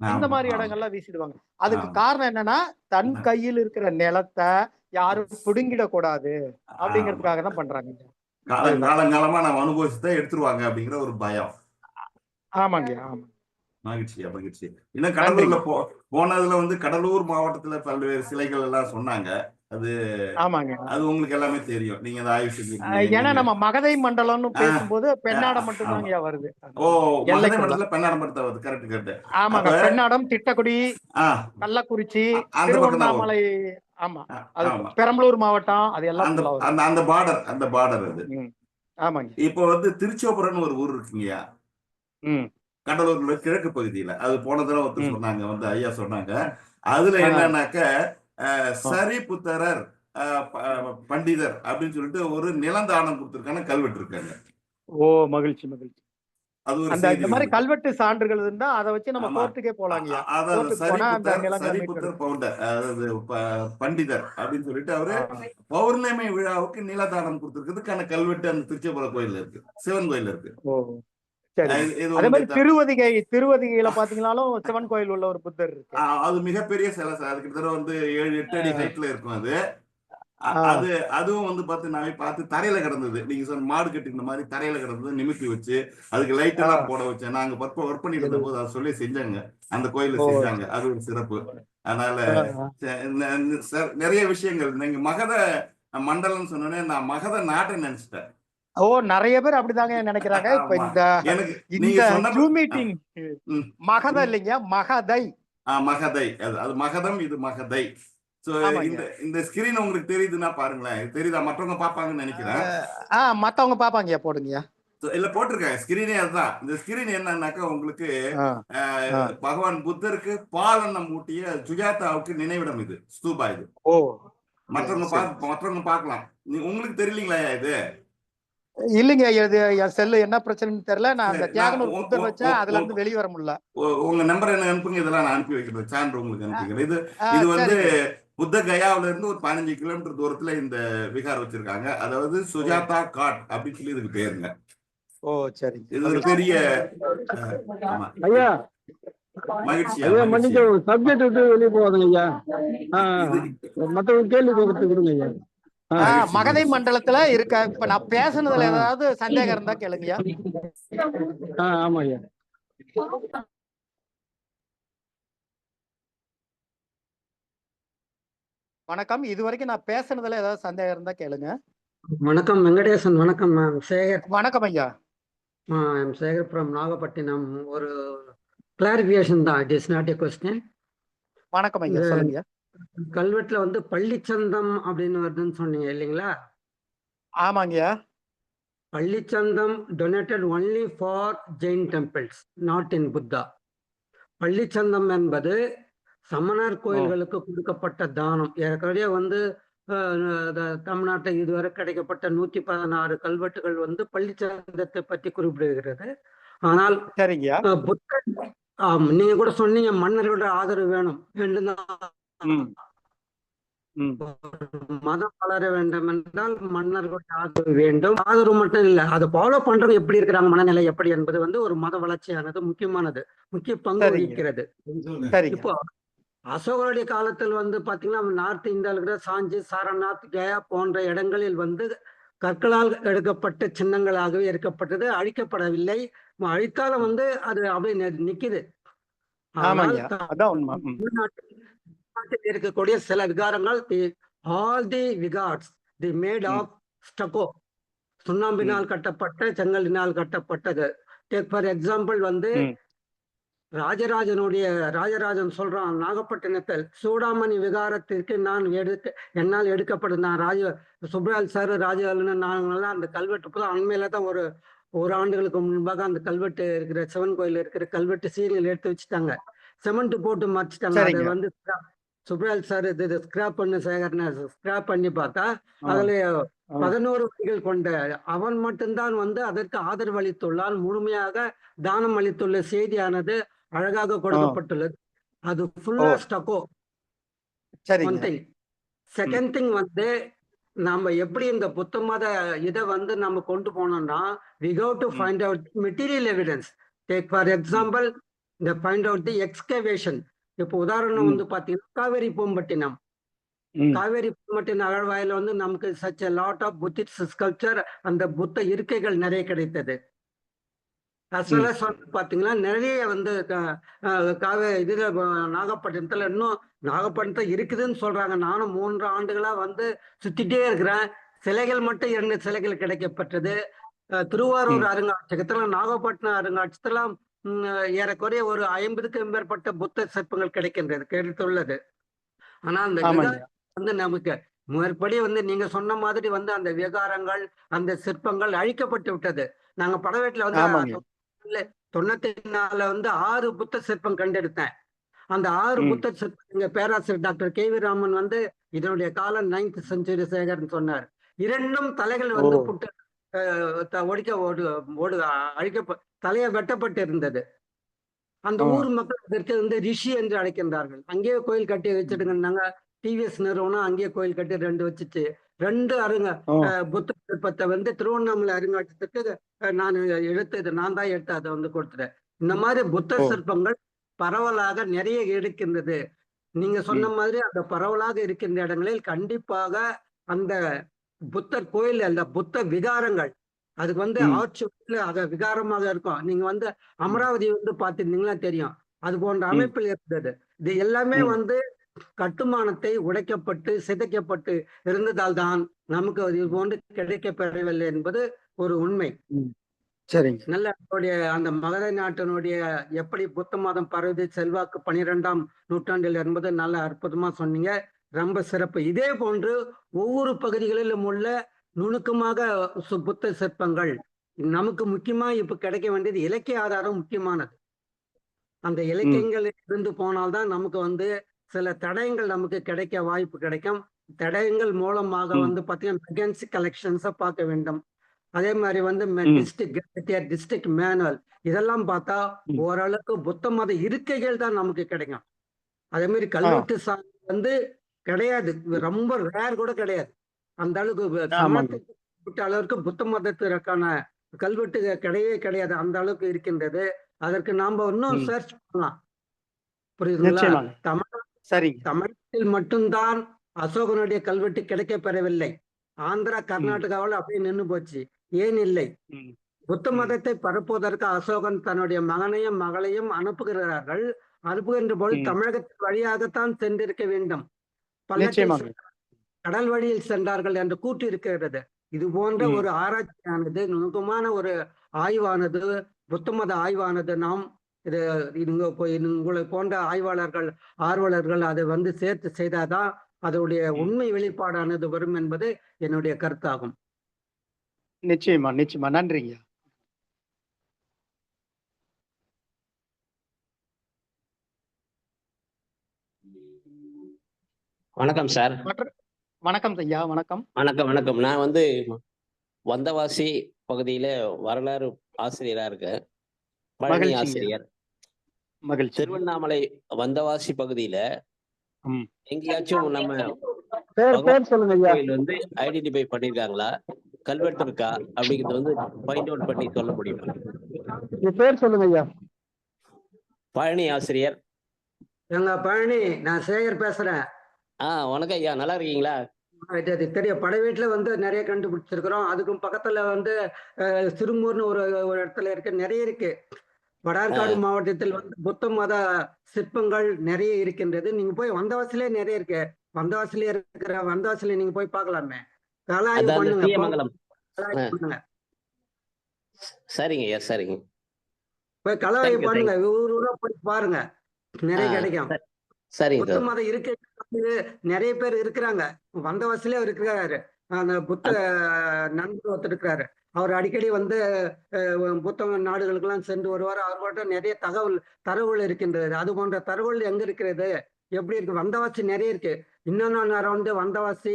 இந்த மாதிரி இடங்கள்லாம் வீசிடுவாங்க. அதுக்கு காரணம் என்னன்னா, தன் கையில் இருக்கிற நிலத்தை யாரும் பிடுங்கிடக்கூடாது அப்படிங்கிறதுக்காக தான் பண்றாங்க. காலங்காலமா நம்ம அனுபவிச்சுதான் எடுத்துருவாங்க அப்படிங்கிற ஒரு பயம். ஆமாங்க, ஆமா. மகிழ்ச்சி. இன்னும் கடலூர்ல போனதுல வந்து கடலூர் மாவட்டத்துல பல்வேறு சிலைகள் எல்லாம் சொன்னாங்க. அது உங்களுக்கு எல்லாமே தெரியும். நீங்க அதை ஆய்வு செஞ்சீங்க. ஏன்னா நம்ம மகதை மண்டலம்னு பேசும்போது பெண்ணாடம் மட்டும்தான் வருது. மகதை மண்டலத்துல பெண்ணாடம் மட்டும் வருது. கரெக்ட். ஆமாங்க, பெண்ணாடம், திட்டக்குடி, கள்ளக்குறிச்சி, திருவண்ணாமலை, ஆமா, அது பெரம்பலூர் மாவட்டம், அது எல்லாம் அந்த பார்டர் அது. ஆமாங்க. இப்போ வந்து திருச்சோபுரம்னு ஒரு ஊர் இருக்குங்கய்யா, கடலூர்ல கிழக்கு பகுதியில. அது போன தடவை ஒருத்தர் சொன்னாங்க, வந்து ஐயா சொன்னாங்க. அதுல என்னன்னாக்க சரிபுத்திரர் பண்டிதர் அப்படின்னு சொல்லிட்டு ஒரு நிலந்தானம் கொடுத்திருக்கான கல்வெட்டு இருக்காங்க. மகிழ்ச்சி. இந்த மாதிரி கல்வெட்டு சான்றுகள் இருந்தா அதை வச்சு நம்ம கோர்ட்டுக்கே போலாங்க. சரிபுத்திரர் பவுண்டர், அதாவது பண்டிதர் அப்படின்னு சொல்லிட்டு அவரு பௌர்ணமி விழாவுக்கு நிலதானம் கொடுத்திருக்கிறதுக்கான கல்வெட்டு அந்த திருச்சிபுரம் கோயில்ல இருக்கு, சிவன் கோயில்ல இருக்கு. அதே மாதிரி திருவதிகையில பாத்தீங்கன்னாலும் சிவன் கோயில் உள்ள ஒரு புத்தர் இருக்கு. அது மிகப்பெரிய சிலை சார். அது கிட்டத்தட்ட வந்து 7-8 அடி ஹைட்ல இருக்கும். அதுவும் வந்து பார்த்து தரையில கிடந்தது. நீங்க சொன்ன மாடு கட்டி இந்த மாதிரி தரையில கிடந்தது நிமித்தி வச்சு அதுக்கு லைட் எல்லாம் போட வச்சேன். நாங்க ஒர்க் பண்ணிட்டு இருந்த போது அதை சொல்லி செஞ்சாங்க, அந்த கோயில செஞ்சாங்க. அது ஒரு சிறப்பு. அதனால நிறைய விஷயங்கள். நீங்க மகத மண்டலம் சொன்னோன்னே நான் மகத நாட்டை நினைச்சிட்டேன். நிறைய பேர் அப்படிதாங்க நினைக்கிறாங்க. இப்ப இந்த ஜூம் மீட்டிங் மகத இல்லைங்க, மகதை. அது மகதம், இது மகதை. இந்த ஸ்கிரீன் உங்களுக்கு தெரியுதுன்னா பாருங்களேன். தெரியுதா? மற்றவங்க பாப்பாங்கன்னு நினைக்கிறேன். மத்தவங்க பாப்பாங்க, போடுங்க. இல்ல போட்டிருக்காங்க, ஸ்கிரீனே அதுதான். இந்த ஸ்கிரீன் என்னன்னாக்கா உங்களுக்கு பகவான் புத்தருக்கு பாலன்னம் ஊட்டிய சுஜாதாவுக்கு நினைவிடம். இது ஸ்தூபா. இது மற்றவங்க பாக்கலாம். உங்களுக்கு தெரியலீங்களா இது? இல்லைங்க, என் செல்லு என்ன பிரச்சனைன்னு தெரியல. நான் அந்த தியாகனூர் புத்தர் வச்சா அதுல இருந்து வெளியே வர முடியல. உங்க நம்பர் என்ன அனுப்புங்க, இதெல்லாம் நான் அனுப்பி வைக்கிறேன். சான்று உங்களுக்கு அனுப்பிக்கிறேன். இது வந்து புத்த கயாவில இருந்து ஒரு 15 கிலோமீட்டர் தூரத்துல இந்த விகார் வச்சிருக்காங்க. அதாவது சுஜாதா காட் அப்படின்னு சொல்லி இதுக்கு பேருங்க. சரி. இது ஒரு பெரிய ஐயா மகிழ்ச்சி. சப்ஜெக்ட் விட்டு வெளியே போவாதுங்க ஐயா. மற்றவங்க கேள்வி கேட்கறதுக்கு கொடுங்க ஐயா. மகதை மண்டலத்துல இருக்க. இப்ப நான் பேசுனதுல ஏதாவது சந்தேகம் இருந்தா கேளுங்கய்யா. ஆமா ஐயா. வணக்கம். இதுவரைக்கும் நான் பேசுனதுல ஏதாவது சந்தேகம் இருந்தா கேளுங்க. வணக்கம் வெங்கடேசன். வணக்கம் மேம். சேகர். வணக்கம் ஐயா. சேகர் ஃப்ரம் நாகப்பட்டினம். ஒரு கிளாரிஃபிகேஷன் தான், it is not a question. வணக்கம் ஐயா, சொல்லுங்க. கல்வெட்டுல வந்து பள்ளிச்சந்தம் அப்படின்னு வருதுன்னு சொன்னீங்க இல்லைங்களா? ஆமாங்கய்யா. பள்ளிச்சந்தம் donated only for Jain temples, not in Buddha. பள்ளிச்சந்தம் என்பது சமணர் கோயில்களுக்கு கொடுக்கப்பட்ட தானம். ஏற்கனவே வந்து தமிழ்நாட்டில் இதுவரை கிடைக்கப்பட்ட 116 கல்வெட்டுகள் வந்து பள்ளிச்சந்தத்தை பற்றி குறிப்பிடுகிறது. ஆனால் புத்தர், நீங்க கூட சொன்னீங்க மன்னர்களோட ஆதரவு வேணும், மதம் வளர வேண்டும் என்றால் மன்னர்களுடைய ஆதரவு வேண்டும். ஆதரவு மட்டும் இல்ல, அதை ஃபாலோ பண்றவங்க எப்படி இருக்கிறாங்க, மனநிலை எப்படி என்பது வந்து ஒரு மத வளர்ச்சியானது முக்கியமானது, முக்கிய பங்கு வகிக்கிறது. இப்போ அசோகருடைய காலத்தில் வந்து பாத்தீங்கன்னா நார்த் இந்தியாவில் இருக்கிற சாஞ்சி, சாரநாத், கயா போன்ற இடங்களில் வந்து கற்களால் எடுக்கப்பட்ட சின்னங்களாகவே எடுக்கப்பட்டது, அழிக்கப்படவில்லை. அழித்தாலும் வந்து அது அப்படியே நிக்குது. இருக்கக்கூடிய சில விகாரங்கள், all the vihars the made of stucco, சுண்ணாம்பினால் கட்டப்பட்ட, செங்கலினால் கட்டப்பட்டது. டேக் ஃபார் எக்ஸாம்பிள் வந்து ராஜராஜன் சொல்றான் நாகப்பட்டினத்தில், சூடாமணி விகாரத்திற்கு என்னால் எடுக்கப்பட்டது. நான் சுப்ராயல் சார், ராஜவேலன், நாங்கெல்லாம் அந்த கல்வெட்டு அண்மையில தான் ஒரு ஆண்டுகளுக்கு முன்பாக அந்த கல்வெட்டு இருக்கிற சிவன் கோயில் இருக்கிற கல்வெட்டு சீரியல் எடுத்து வச்சுட்டாங்க, செமெண்ட் போட்டு மறைச்சிட்டாங்க. அதை வந்து சுப்ராயல் சார் இது ஸ்கிராப் பண்ண ஸ்கிராப் பண்ணி பார்த்தா அதுல 11 வரிகள் கொண்ட அவன் மட்டும்தான் வந்து அதற்கு ஆதரவு அளித்துள்ளான். முழுமையாக தானம் அளித்துள்ள செய்தியானது அழகாக கொடுக்கப்பட்டுள்ளது. அது ஃபுல்லா ஸ்டக்கோ. சரிங்க. செகண்ட் திங் வந்து நாம எப்படி இந்த புத்த மத இதை வந்து நம்ம கொண்டு போனோம்னா we have to find out material evidence. Take for example the find out the excavation. இப்போ உதாரணம் வந்து பாத்தீங்கன்னா காவேரி பூம்பட்டினம். காவேரி பூம்பட்டினம் அகழ்வாயில வந்து நமக்கு such a lot of Buddhist sculpture, அந்த புத்த இருக்கைகள் நிறைய கிடைத்தது. as well as வந்து பாத்தீங்கன்னா நிறைய வந்து இதுல நாகப்பட்டினத்துல இன்னும் நாகப்பட்டினத்துல இருக்குதுன்னு சொல்றாங்க. நானும் 3 ஆண்டுகளா வந்து சுத்திட்டே இருக்கிறேன். சிலைகள் மட்டும் 2 சிலைகள் கிடைக்கப்பட்டது. திருவாரூர் அருங்காட்சியகத்துல, நாகப்பட்டினம் அருங்காட்சியகத்துல ஏறக்குறைய ஒரு 50க்கும் மேற்பட்ட புத்த சிற்பங்கள் கிடைக்கின்றது, கிடைத்துள்ளது. ஆனா அந்த வந்து நமக்கு மேற்படி வந்து நீங்க சொன்ன மாதிரி வந்து அந்த விகாரங்கள், அந்த சிற்பங்கள் அழிக்கப்பட்டு விட்டது. நாங்க படவேட்டில வந்து 94 வந்து 6 புத்த சிற்பம் கண்டெடுத்தேன். அந்த 6 புத்த சிற்பம் எங்க பேராசிரியர் டாக்டர் KV ராமன் வந்து இதனுடைய காலம் 9th century சேகர்னு சொன்னார். 2ம் தலைகள் வந்து புட்டு தலையை வெட்டப்பட்டு இருந்தது. அந்த ஊர் மக்கள் இதற்கு வந்து ரிஷி என்று அழைக்கின்றார்கள். அங்கேயே கோயில் கட்டி வச்சிருந்தாங்க. TVS நிறுவனம் அங்கேயே கோயில் கட்டி 2 வச்சுச்சு. 2 புத்த சிற்பத்தை வந்து திருவண்ணாமலை அருங்காட்சியகத்துக்கு நான் தான் எடுத்து அதை வந்து கொடுத்துட்டேன். இந்த மாதிரி புத்த சிற்பங்கள் பரவலாக நிறைய இருக்கின்றது. நீங்க சொன்ன மாதிரி அந்த பரவலாக இருக்கின்ற இடங்களில் கண்டிப்பாக அந்த புத்தர் கோயில், அந்த புத்த விகாரங்கள், அதுக்கு வந்து ஆட்சி விகாரமாக இருக்கும். நீங்க வந்து அமராவதி வந்து பாத்திருந்தீங்கன்னா தெரியும், அது போன்ற அமைப்பில் இருந்தது. இது எல்லாமே வந்து கட்டுமானத்தை உடைக்கப்பட்டு சிதைக்கப்பட்டு இருந்ததால் தான் நமக்கு இது போன்று கிடைக்கப்பெறவில்லை என்பது ஒரு உண்மை. சரிங்க. நல்ல அந்த மகத நாட்டினுடைய எப்படி புத்த மதம் பரவி செல்வாக்கு 12ஆம் நூற்றாண்டில் என்பது நல்ல அற்புதமா சொன்னீங்க. ரொம்ப சிறப்பு. இதே போன்று ஒவ்வொரு பகுதிகளிலும் உள்ள நுணுக்கமாக புத்த சிற்பங்கள் நமக்கு முக்கியமா இப்ப கிடைக்க வேண்டியது இலக்கிய ஆதாரம் முக்கியமானது. அந்த இலக்கியங்கள் இருந்து போனால்தான் நமக்கு வந்து சில தடயங்கள் நமக்கு கிடைக்க வாய்ப்பு கிடைக்கும். தடயங்கள் மூலமாக வந்து பாத்தீங்கன்னா கலெக்ஷன்ஸை பார்க்க வேண்டும். அதே மாதிரி வந்து டிஸ்ட்ரிக்ட் மேனுவல் இதெல்லாம் பார்த்தா ஓரளவுக்கு புத்த மத இருக்கைகள் தான் நமக்கு கிடைக்கும். அதே மாதிரி கல்வெட்டு வந்து கிடையாது, ரொம்ப ரேர் கூட கிடையாது. அந்த அளவுக்கு அளவுக்கு புத்த மதத்திற்கான கல்வெட்டு கிடையவே கிடையாது. அந்த அளவுக்கு இருக்கின்றது. அதற்கு நாம இன்னும் சர்ச் பண்ணலாம். புரியுதுங்களா? தமிழகத்தில் மட்டும்தான் அசோகனுடைய கல்வெட்டு கிடைக்க பெறவில்லை. ஆந்திரா, கர்நாடகாவில் அப்படியே நின்று போச்சு. ஏன் இல்லை? புத்த மதத்தை பரப்புவதற்கு அசோகன் தன்னுடைய மகனையும் மகளையும் அனுப்புகிறார்கள். அனுப்புகின்ற போது தமிழகத்தின் வழியாகத்தான் சென்றிருக்க வேண்டும். கடல் வழியில் சென்றார்கள் என்று கூட்டு இருக்கிறது. இது போன்ற ஒரு ஆராய்ச்சியானது, நுணுக்கமான ஒரு ஆய்வானது, புத்த மத ஆய்வானது நாம் உங்களை போன்ற ஆர்வலர்கள் அதை வந்து சேர்த்து செய்தாதான் அதோடைய உண்மை வெளிப்பாடானது வரும் என்பது என்னுடைய கருத்தாகும். நிச்சயமா நிச்சயமா. நன்றிங்க. வணக்கம் சார். வணக்கம் ஐயா. வணக்கம். வணக்கம். நான் வந்து வந்தவாசி பகுதியில வரலாறு ஆசிரியரா இருக்கேன். பழனி ஆசிரியர். திருவண்ணாமலை வந்தவாசி பகுதியில எங்கேயாச்சும் நம்ம கோயில் வந்து ஐடென்டிஃபை பண்ணிருக்காங்களா, கல்வெட்டு இருக்கா அப்படிங்கிறது வந்து ஃபைண்ட் அவுட் பண்ணி சொல்ல முடியுமா? பேர் சொல்லுங்க ஐயா. பழனி ஆசிரியர். எங்க பழனி, நான் சேகர் பேசுறேன். வணக்கம் ஐயா, நல்லா இருக்கீங்களா? தெரியும். படவேட்டுல வந்து நிறைய கண்டுபிடிச்சிருக்கிறோம். அதுக்கும் பக்கத்துல வந்து சிறுமூர்னு ஒரு இடத்துல இருக்கு, நிறைய இருக்கு. வடார்காடு மாவட்டத்தில் வந்து புத்த மத சிற்பங்கள் நிறைய இருக்கின்றது. நீங்க போய் வந்தவாசிலே நிறைய இருக்கு. வந்தவாசில நீங்க போய் பார்க்கலாமே. கலாய்வு பண்ணுங்க. சரிங்க ஐயா, சரிங்க. போய் கலாய்வு பண்ணுங்க, ஊரூரா போய் பாருங்க, நிறைய கிடைக்கும். புத்த மத இருக்கை நிறைய பேர் இருக்கிறாங்க. வந்தவாசிலே இருக்கிறாரு, அந்த புத்த நண்பர் ஒருத்தர் இருக்கிறாரு. அவர் அடிக்கடி வந்து புத்த நாடுகளுக்கெல்லாம் சென்று வருவார். அவர்கிட்ட நிறைய தரவுகள் இருக்கின்றது. அது போன்ற தரவுகள் எங்க இருக்கிறது, எப்படி இருக்கு? வந்தவாசி நிறைய இருக்கு. இன்னொன்னு நேரம் வந்து வந்தவாசி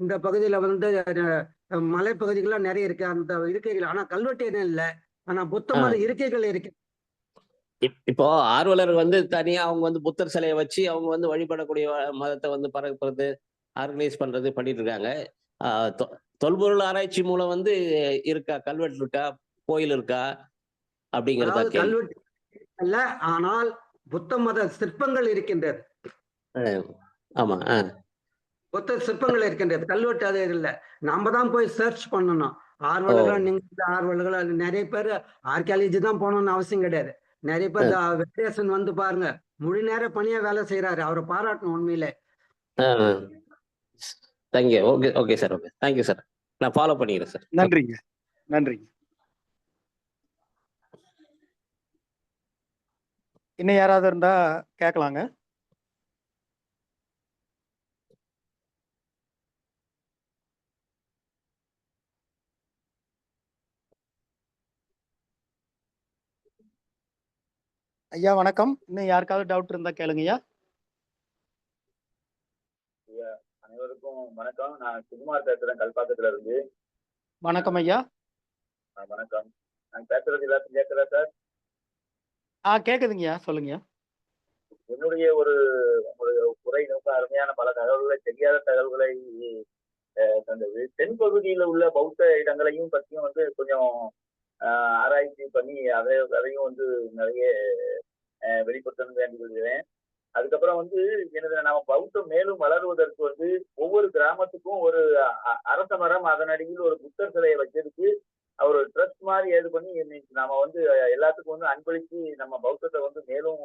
இந்த பகுதியில வந்து மலைப்பகுதிகள்லாம் நிறைய இருக்கு அந்த இருக்கைகள். ஆனா கல்வெட்டு எதுவும் இல்லை. ஆனா புத்த மத இருக்கைகள் இருக்கு. இப்போ ஆர்வலர் வந்து தனியா அவங்க வந்து புத்தர் சிலையை வச்சு அவங்க வந்து வழிபடக்கூடிய மதத்தை வந்து பரப்புறது, ஆர்கனைஸ் பண்றது பண்ணிட்டு இருக்காங்க. தொல்பொருள் ஆராய்ச்சி மூலம் வந்து இருக்கா, கல்வெட்டு இருக்கா, கோயில் இருக்கா அப்படிங்கிறதா கேள்வி. கல்வெட்டு இல்ல, ஆனால் புத்த மத சிற்பங்கள் இருக்கின்றது. ஆமா. புத்த சிற்பங்கள் இருக்கின்றது, கல்வெட்டு அது இல்லை. நாம தான் போய் சர்ச் பண்ணணும். ஆர்வலர்கள், நீங்க ஆர்வலர்கள் நிறைய பேர் ஆர்கியாலஜி தான் போகணும்னு அவசியம் கிடையாது. நிறைய பேர் வெங்கடேசன் வந்து பாருங்க, முழு நேர பணியா வேலை செய்யறாரு. அவரை பாராட்டணும் உண்மையிலே. Thank you. Okay okay sir. Okay thank you sir. நான் ஃபாலோ பண்ணிக்கிறேன் சார். நன்றிங்க. நன்றிங்க. இன்னும் யாராவது இருந்தா கேட்கலாங்க. ஐயா வணக்கம். இன்னும் யாருக்காவது டவுட் இருந்தா கேளுங்கய்யா. அனைவருக்கும் வணக்கம். நான் சுகுமார் பேசுறேன், கல்பாக்கத்துல இருந்து. வணக்கம் ஐயா. வணக்கம். நான் பேசுறது எல்லாத்தையும் கேட்குறா சார்? கேக்குதுங்கய்யா, சொல்லுங்கய்யா. என்னுடைய ஒரு குறை ரொம்ப அருமையான பல தகவல்களை, தெரியாத தகவல்களை தந்தது. தென்பகுதியில உள்ள பௌத்த இடங்களையும் பற்றியும் வந்து கொஞ்சம் ஆராய்ச்சி பண்ணி அதையும் வந்து நிறைய வெளிப்படுத்த வேண்டி கொள்கிறேன். அதுக்கப்புறம் வந்து எனது நம்ம பௌத்தம் மேலும் வளருவதற்கு வந்து ஒவ்வொரு கிராமத்துக்கும் ஒரு அரச மரம், அதன் அடியில் ஒரு புத்தர் சிலையை வச்சதுக்கு அவர் ஒரு ட்ரஸ்ட் மாதிரி ஏது பண்ணி நாம வந்து எல்லாத்துக்கும் வந்து அன்பளிச்சு நம்ம பௌத்தத்தை வந்து மேலும்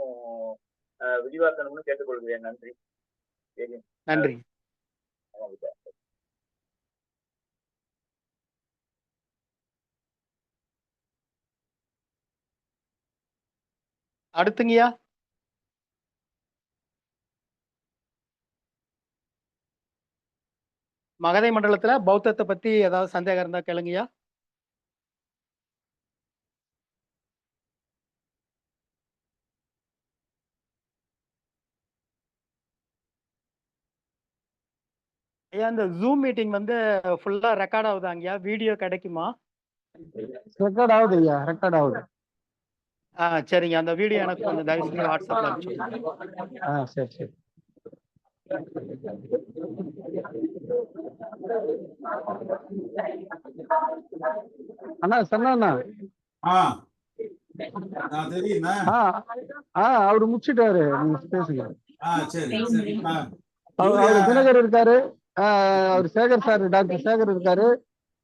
விரிவாக்கணும்னு கேட்டுக்கொள்கிறேன். நன்றி. நன்றி. அடுத்துங்கய்யா. மகதை மண்டலத்துல பௌத்தத்தை பத்தி ஏதாவது சந்தேகம் இருந்தா கேளுங்கய்யா. ஐயா இந்த ஜூம் மீட்டிங் வந்து ஃபுல்லா ரெக்கார்ட் ஆகுதாங்கய்யா? வீடியோ கிடைக்குமா? ரெக்கார்ட் ஆகுது ஐயா, ரெக்கார்ட் ஆகுது. சரிங்க. அந்த வீடியோ எனக்கு கொஞ்சம் தயவு செஞ்சு வாட்ஸ்அப்ல அனுப்பிச்சுடுங்க. சரி சரி. அண்ணா சொன்னா அவரு முடிச்சுட்டாரு, நீங்க பேசுங்க. அவரு தினகர் இருக்காரு, அவரு சேகர் சார், டாக்டர் சேகர் இருக்காரு,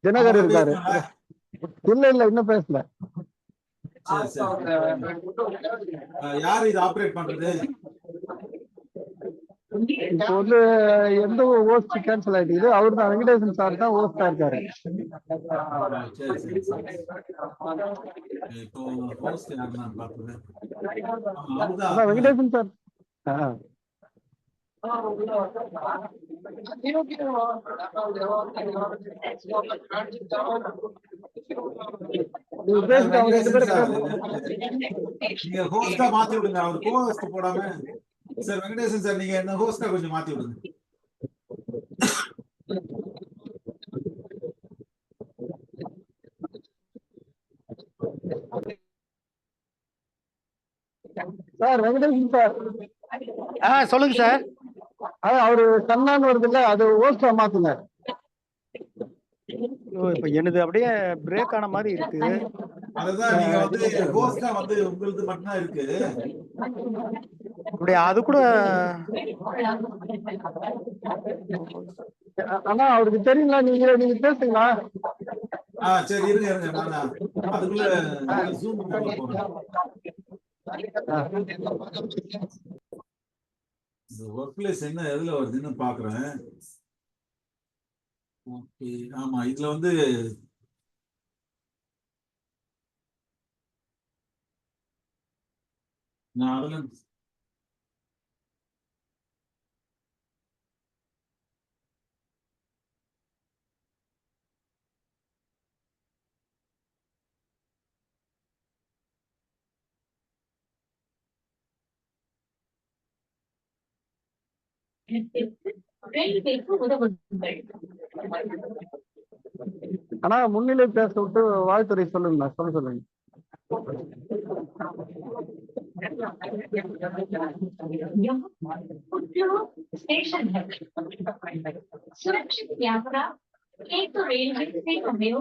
தினகர் இருக்காரு. இல்ல இன்னும் பேசல. யாரு இது ஆபரேட் பண்றது? இப்போ வந்து எந்த ஹோஸ்ட் கேன்சல் ஆயிடுது, அவரு தான், வெங்கடேசன் சார் தான் ஹோஸ்டா இருக்காரு. வெங்கடேசன் சார் நீங்க ஹோஸ்டா மாத்தி விடுங்க, அவர் கோ ஹோஸ்ட் போடாம. சார் வெங்கடேசன் சார், நீங்க என்ன ஹோஸ்டா கொஞ்சம் மாத்தி விடுங்க. Sir Venkatesan sir. சொல்லுங்க சார். அவரு கண்ணான்னு வருது இல்ல, அது ஹோஸ்டா மாத்துங்க. இப்ப எனது அப்படியே பிரேக் ஆன மாதிரி இருக்கு. அதுதான் நீங்க வந்து ஹோஸ்டா வந்து உங்களுக்கு மட்டும் தான் இருக்கு. அப்படியே அது கூட ஆனா அவருக்கு தெரியல. நீங்க பேசுங்களா? சரி இருங்க நான் அதுக்குள்ள ஜூம் போறேன். இந்த ஒர்க் பிளேஸ் என்ன எதுல வருதுன்னு பாக்குறேன். ஓகே, ஆமா இதுல வந்து நான் அதுல ஆனா முன்னிலை பேச விட்டு வாழ்த்துறை சொல்லுங்க, சொல்லுங்க. स्टेशन है सुरक्षित यात्रा एक तो रेलवे से हमें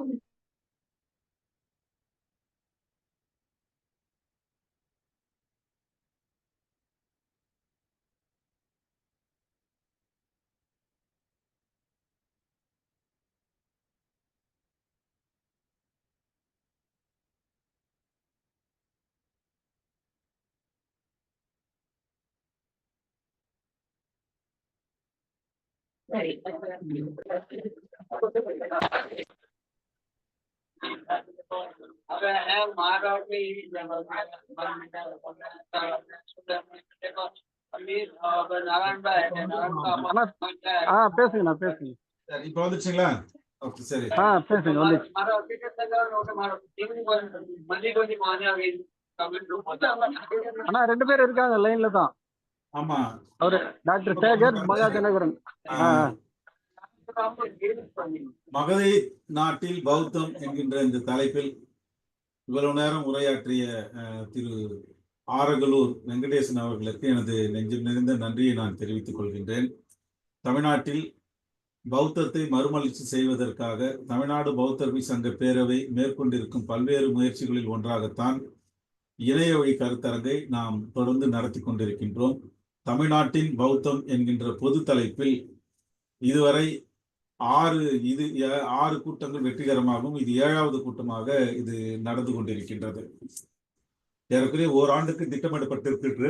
பேசுங்கண்ணா பேசுங்க. இப்ப வந்துச்சுங்களா? ஓகே சரி. பேசுங்க வந்துச்சு. அண்ணா 2 பேர் இருக்காங்க லைன்ல தான். ஆமா. அவரு டாக்டர் சேகர், மகா தினகரன். மகதை நாட்டில் பௌத்தம் என்கின்ற இந்த தலைப்பில் இவ்வளவு நேரம் உரையாற்றிய திரு ஆரகலூர் வெங்கடேசன் அவர்களுக்கு எனது நெஞ்சம் நிறைந்த நன்றியை நான் தெரிவித்துக் கொள்கின்றேன். தமிழ்நாட்டில் பௌத்தத்தை மறுமலர்ச்சி செய்வதற்காக தமிழ்நாடு பௌத்தர்கள் சங்க பேரவை மேற்கொண்டிருக்கும் பல்வேறு முயற்சிகளில் ஒன்றாகத்தான் இணைய வழி கருத்தரங்கை நாம் தொடர்ந்து நடத்தி கொண்டிருக்கின்றோம். தமிழ்நாட்டின் பௌத்தம் என்கின்ற பொது தலைப்பில் இதுவரை 6 கூட்டங்கள் வெற்றிகரமாகவும் இது 7வது கூட்டமாக இது நடந்து கொண்டிருக்கின்றது. ஏறக்குறைய ஓராண்டுக்கு திட்டமிடப்பட்டிருக்கின்ற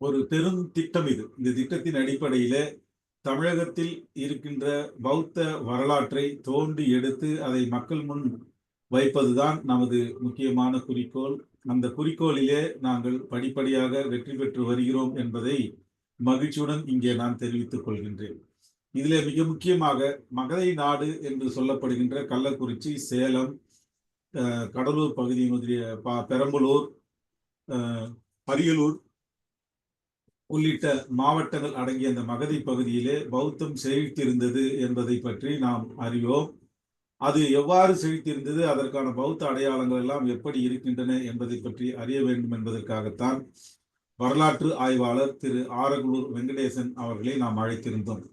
ஒரு பெரும் திட்டம் இது. இந்த திட்டத்தின் அடிப்படையில தமிழகத்தில் இருக்கின்ற பௌத்த வரலாற்றை தோண்டி எடுத்து அதை மக்கள் முன் வைப்பதுதான் நமது முக்கியமான குறிக்கோள். அந்த குறிக்கோளிலே நாங்கள் படிப்படியாக வெற்றி பெற்று வருகிறோம் என்பதை மகிழ்ச்சியுடன் இங்கே நான் தெரிவித்துக் கொள்கின்றேன். இதிலே மிக முக்கியமாக மகதை நாடு என்று சொல்லப்படுகின்ற கள்ளக்குறிச்சி, சேலம், கடலூர் பகுதி முதலிய பெரம்பலூர், அரியலூர் உள்ளிட்ட மாவட்டங்கள் அடங்கிய அந்த மகதை பகுதியிலே பௌத்தம் செழித்திருந்தது என்பதை பற்றி நாம் அறிவோம். அது எவ்வாறு செழித்திருந்தது, அதற்கான பௌத்த அடையாளங்கள் எல்லாம் எப்படி இருக்கின்றன என்பதை பற்றி அறிய வேண்டும் என்பதற்காகத்தான் வரலாற்று ஆய்வாளர் திரு ஆரகலூர் வெங்கடேசன் அவர்களை நாம் அழைத்திருந்தோம்.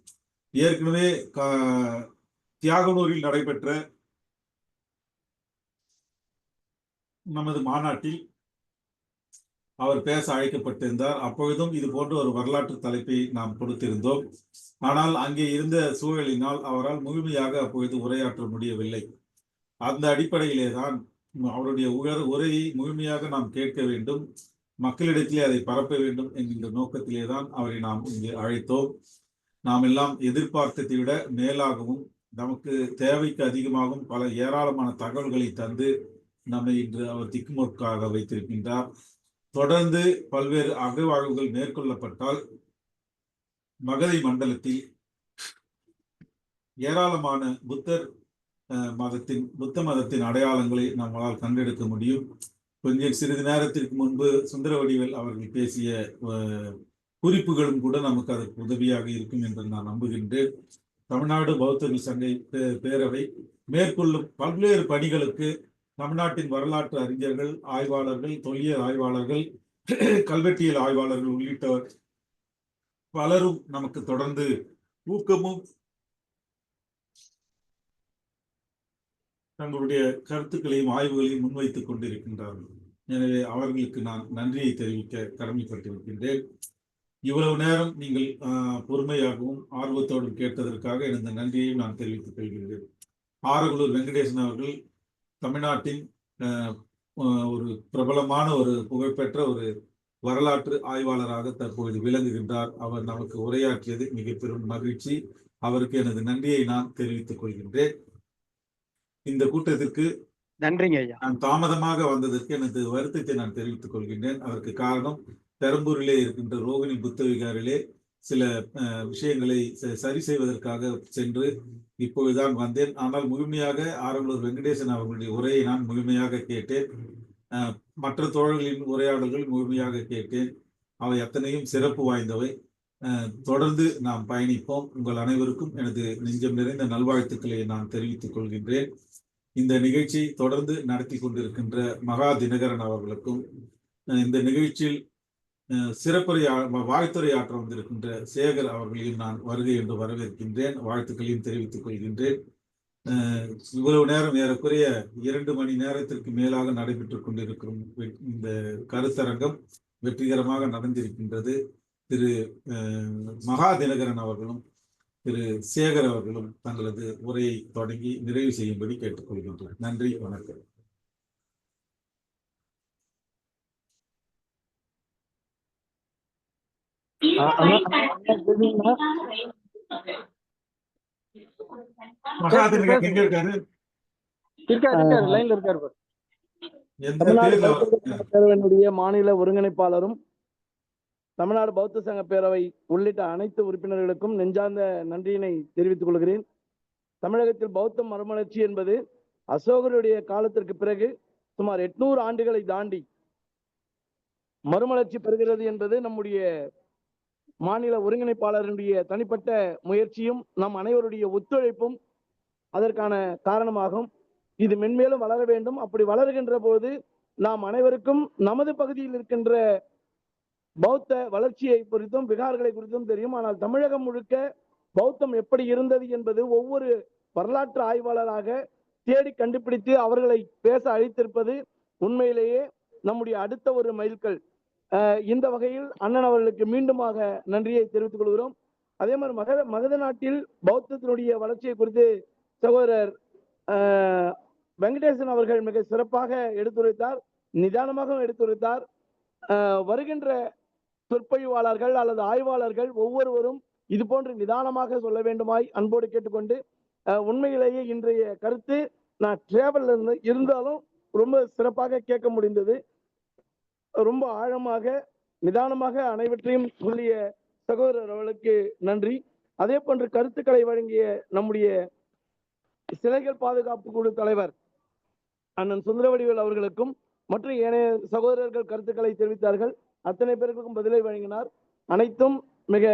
ஏற்கனவே தியாகனூரில் நடைபெற்ற நமது மாநாட்டில் அவர் பேச அழைக்கப்பட்டிருந்தார். அப்பொழுதும் இது போன்ற ஒரு வரலாற்று தலைப்பை நாம் கொடுத்திருந்தோம். ஆனால் அங்கே இருந்த சூழலினால் அவரால் முழுமையாக அப்பொழுது உரையாற்ற முடியவில்லை. அந்த அடிப்படையிலே தான் அவருடைய உரையை முழுமையாக நாம் கேட்க வேண்டும், மக்களிடத்திலே அதை பரப்ப வேண்டும் என்கின்ற நோக்கத்திலே தான் அவரை நாம் இங்கே அழைத்தோம். நாம் எல்லாம் எதிர்பார்த்ததை விட மேலாகவும் நமக்கு தேவைக்கு அதிகமாகவும் பல ஏராளமான தகவல்களை தந்து நம்மை இன்று அவர் திக்குமுக்காக வைத்திருக்கின்றார். தொடர்ந்து பல்வேறு அகழ்வாய்வுகள் மேற்கொள்ளப்பட்டால் மகதை மண்டலத்தில் ஏராளமான புத்த மதத்தின் அடையாளங்களை நம்மால் கண்டெடுக்க முடியும். கொஞ்சம் சிறிது நேரத்திற்கு முன்பு சுந்தரவடிவேல் அவர்கள் பேசிய குறிப்புகளும் கூட நமக்கு அதற்கு உதவியாக இருக்கும் என்று நான் நம்புகின்றேன். தமிழ்நாடு பௌத்தர்கள் சங்க பேரவை மேற்கொள்ளும் பல்வேறு பணிகளுக்கு தமிழ்நாட்டின் வரலாற்று அறிஞர்கள், ஆய்வாளர்கள், தொல்லியல் ஆய்வாளர்கள், கல்வெட்டியல் ஆய்வாளர்கள் உள்ளிட்டவர் பலரும் நமக்கு தொடர்ந்து ஊக்கமும் தங்களுடைய கருத்துக்களையும் ஆய்வுகளையும் முன்வைத்துக் கொண்டிருக்கின்றார்கள். எனவே அவர்களுக்கு நான் நன்றியை தெரிவிக்க கடமைப்பட்டிருக்கின்றேன். இவ்வளவு நேரம் நீங்கள் பொறுமையாகவும் ஆர்வத்தோடும் கேட்டதற்காக எனது நன்றியை நான் தெரிவித்துக் கொள்கின்றேன். ஆரகலூர் வெங்கடேசன் அவர்கள் தமிழ்நாட்டின் ஒரு பிரபலமான ஒரு புகழ்பெற்ற ஒரு வரலாற்று ஆய்வாளராக தற்போது விளங்குகின்றார். அவர் நமக்கு உரையாற்றியது மிக பெரும் மகிழ்ச்சி. அவருக்கு எனது நன்றியை நான் தெரிவித்துக் கொள்கின்றேன். இந்த கூட்டத்திற்கு நன்றிங்க ஐயா. நான் தாமதமாக வந்ததற்கு எனது வருத்தத்தை நான் தெரிவித்துக் கொள்கின்றேன். அதற்கு காரணம் பெரம்பூரிலே இருக்கின்ற ரோகிணி புத்த விகாரிலே சில விஷயங்களை சரி செய்வதற்காக சென்று இப்பொழுதுதான் வந்தேன். ஆனால் முழுமையாக ஆரகலூர் வெங்கடேசன் அவர்களுடைய உரையை நான் முழுமையாக கேட்டேன். மற்ற தோழர்களின் உரையாடல்கள் முழுமையாக கேட்டேன். அவை அத்தனையும் சிறப்பு வாய்ந்தவை. தொடர்ந்து நாம் பயணிப்போம். உங்கள் அனைவருக்கும் எனது நெஞ்சம் நிறைந்த நல்வாழ்த்துக்களை நான் தெரிவித்துக் கொள்கின்றேன். இந்த நிகழ்ச்சி தொடர்ந்து நடத்தி கொண்டிருக்கின்ற மகா தினகரன் அவர்களுக்கும், இந்த நிகழ்ச்சியில் வாழ்த்துரையாற்ற வந்திருக்கின்ற சேகர் அவர்களையும் நான் வருகை என்று வரவேற்கின்றேன், வாழ்த்துக்களையும் தெரிவித்துக் கொள்கின்றேன். இவ்வளவு நேரம் ஏறக்குறைய 2 மணி நேரத்திற்கு மேலாக நடைபெற்றுக் கொண்டிருக்கும் இந்த கருத்தரங்கம் வெற்றிகரமாக நடந்திருக்கின்றது. திரு மகா தினகரன் அவர்களும் திரு சேகர் அவர்களும் தங்களது உரையை தொடங்கி நிறைவு செய்யும்படி கேட்டுக்கொள்கின்றனர். நன்றி, வணக்கம். பேரவையினுடைய மாநில ஒருங்கிணைப்பாளரும் தமிழ்நாடு பௌத்த சங்க பேரவை உள்ளிட்ட அனைத்து உறுப்பினர்களுக்கும் நெஞ்சார்ந்த நன்றியினை தெரிவித்துக் கொள்கிறேன். தமிழகத்தில் பௌத்த மறுமலர்ச்சி என்பது அசோகருடைய காலத்திற்கு பிறகு சுமார் 800 ஆண்டுகளை தாண்டி மறுமலர்ச்சி பெறுகிறது என்பது நம்முடைய மாநில ஒருங்கிணைப்பாளருடைய தனிப்பட்ட முயற்சியும் நம் அனைவருடைய ஒத்துழைப்பும் அதற்கான காரணமாகும். இது மென்மேலும் வளர வேண்டும். அப்படி வளர்கின்ற போது நாம் அனைவருக்கும் நமது பகுதியில் இருக்கின்ற பௌத்த வளர்ச்சியை குறித்தும் விகார்களை குறித்தும் தெரியும். ஆனால் தமிழகம் முழுக்க பௌத்தம் எப்படி இருந்தது என்பது ஒவ்வொரு வரலாற்று ஆய்வாளராக தேடி கண்டுபிடித்து அவர்களை பேச அழைத்திருப்பது உண்மையிலேயே நம்முடைய அடுத்த ஒரு மைல்கல். இந்த வகையில் அண்ணன் அவர்களுக்கு மீண்டுமாக நன்றியை தெரிவித்துக் கொள்கிறோம். அதே மாதிரி மகத நாட்டில் பௌத்தத்தினுடைய வளர்ச்சியை குறித்து சகோதரர் வெங்கடேசன் அவர்கள் மிக சிறப்பாக எடுத்துரைத்தார், நிதானமாக எடுத்துரைத்தார். வருகின்ற சொற்பொழிவாளர்கள் அல்லது ஆய்வாளர்கள் ஒவ்வொருவரும் இது போன்று நிதானமாக சொல்ல வேண்டுமாய் அன்போடு கேட்டுக்கொண்டு, உண்மையிலேயே இன்றைய கருத்து நான் டிராவல்ல இருந்தாலும் ரொம்ப சிறப்பாக கேட்க முடிந்தது. ரொம்ப ஆழமாக நிதானமாக அனைவற்றையும் சொல்லிய சகோதரர் அவர்களுக்கு நன்றி. அதே போன்று கருத்துக்களை வழங்கிய நம்முடைய சிலைகள் பாதுகாப்பு குழு தலைவர் அண்ணன் சுந்தரவடிவேல் அவர்களுக்கும் மற்றும் ஏனைய சகோதரர்கள் கருத்துக்களை தெரிவித்தார்கள். அத்தனை பேருக்கும் பதிலை வழங்கினார். அனைத்தும் மிக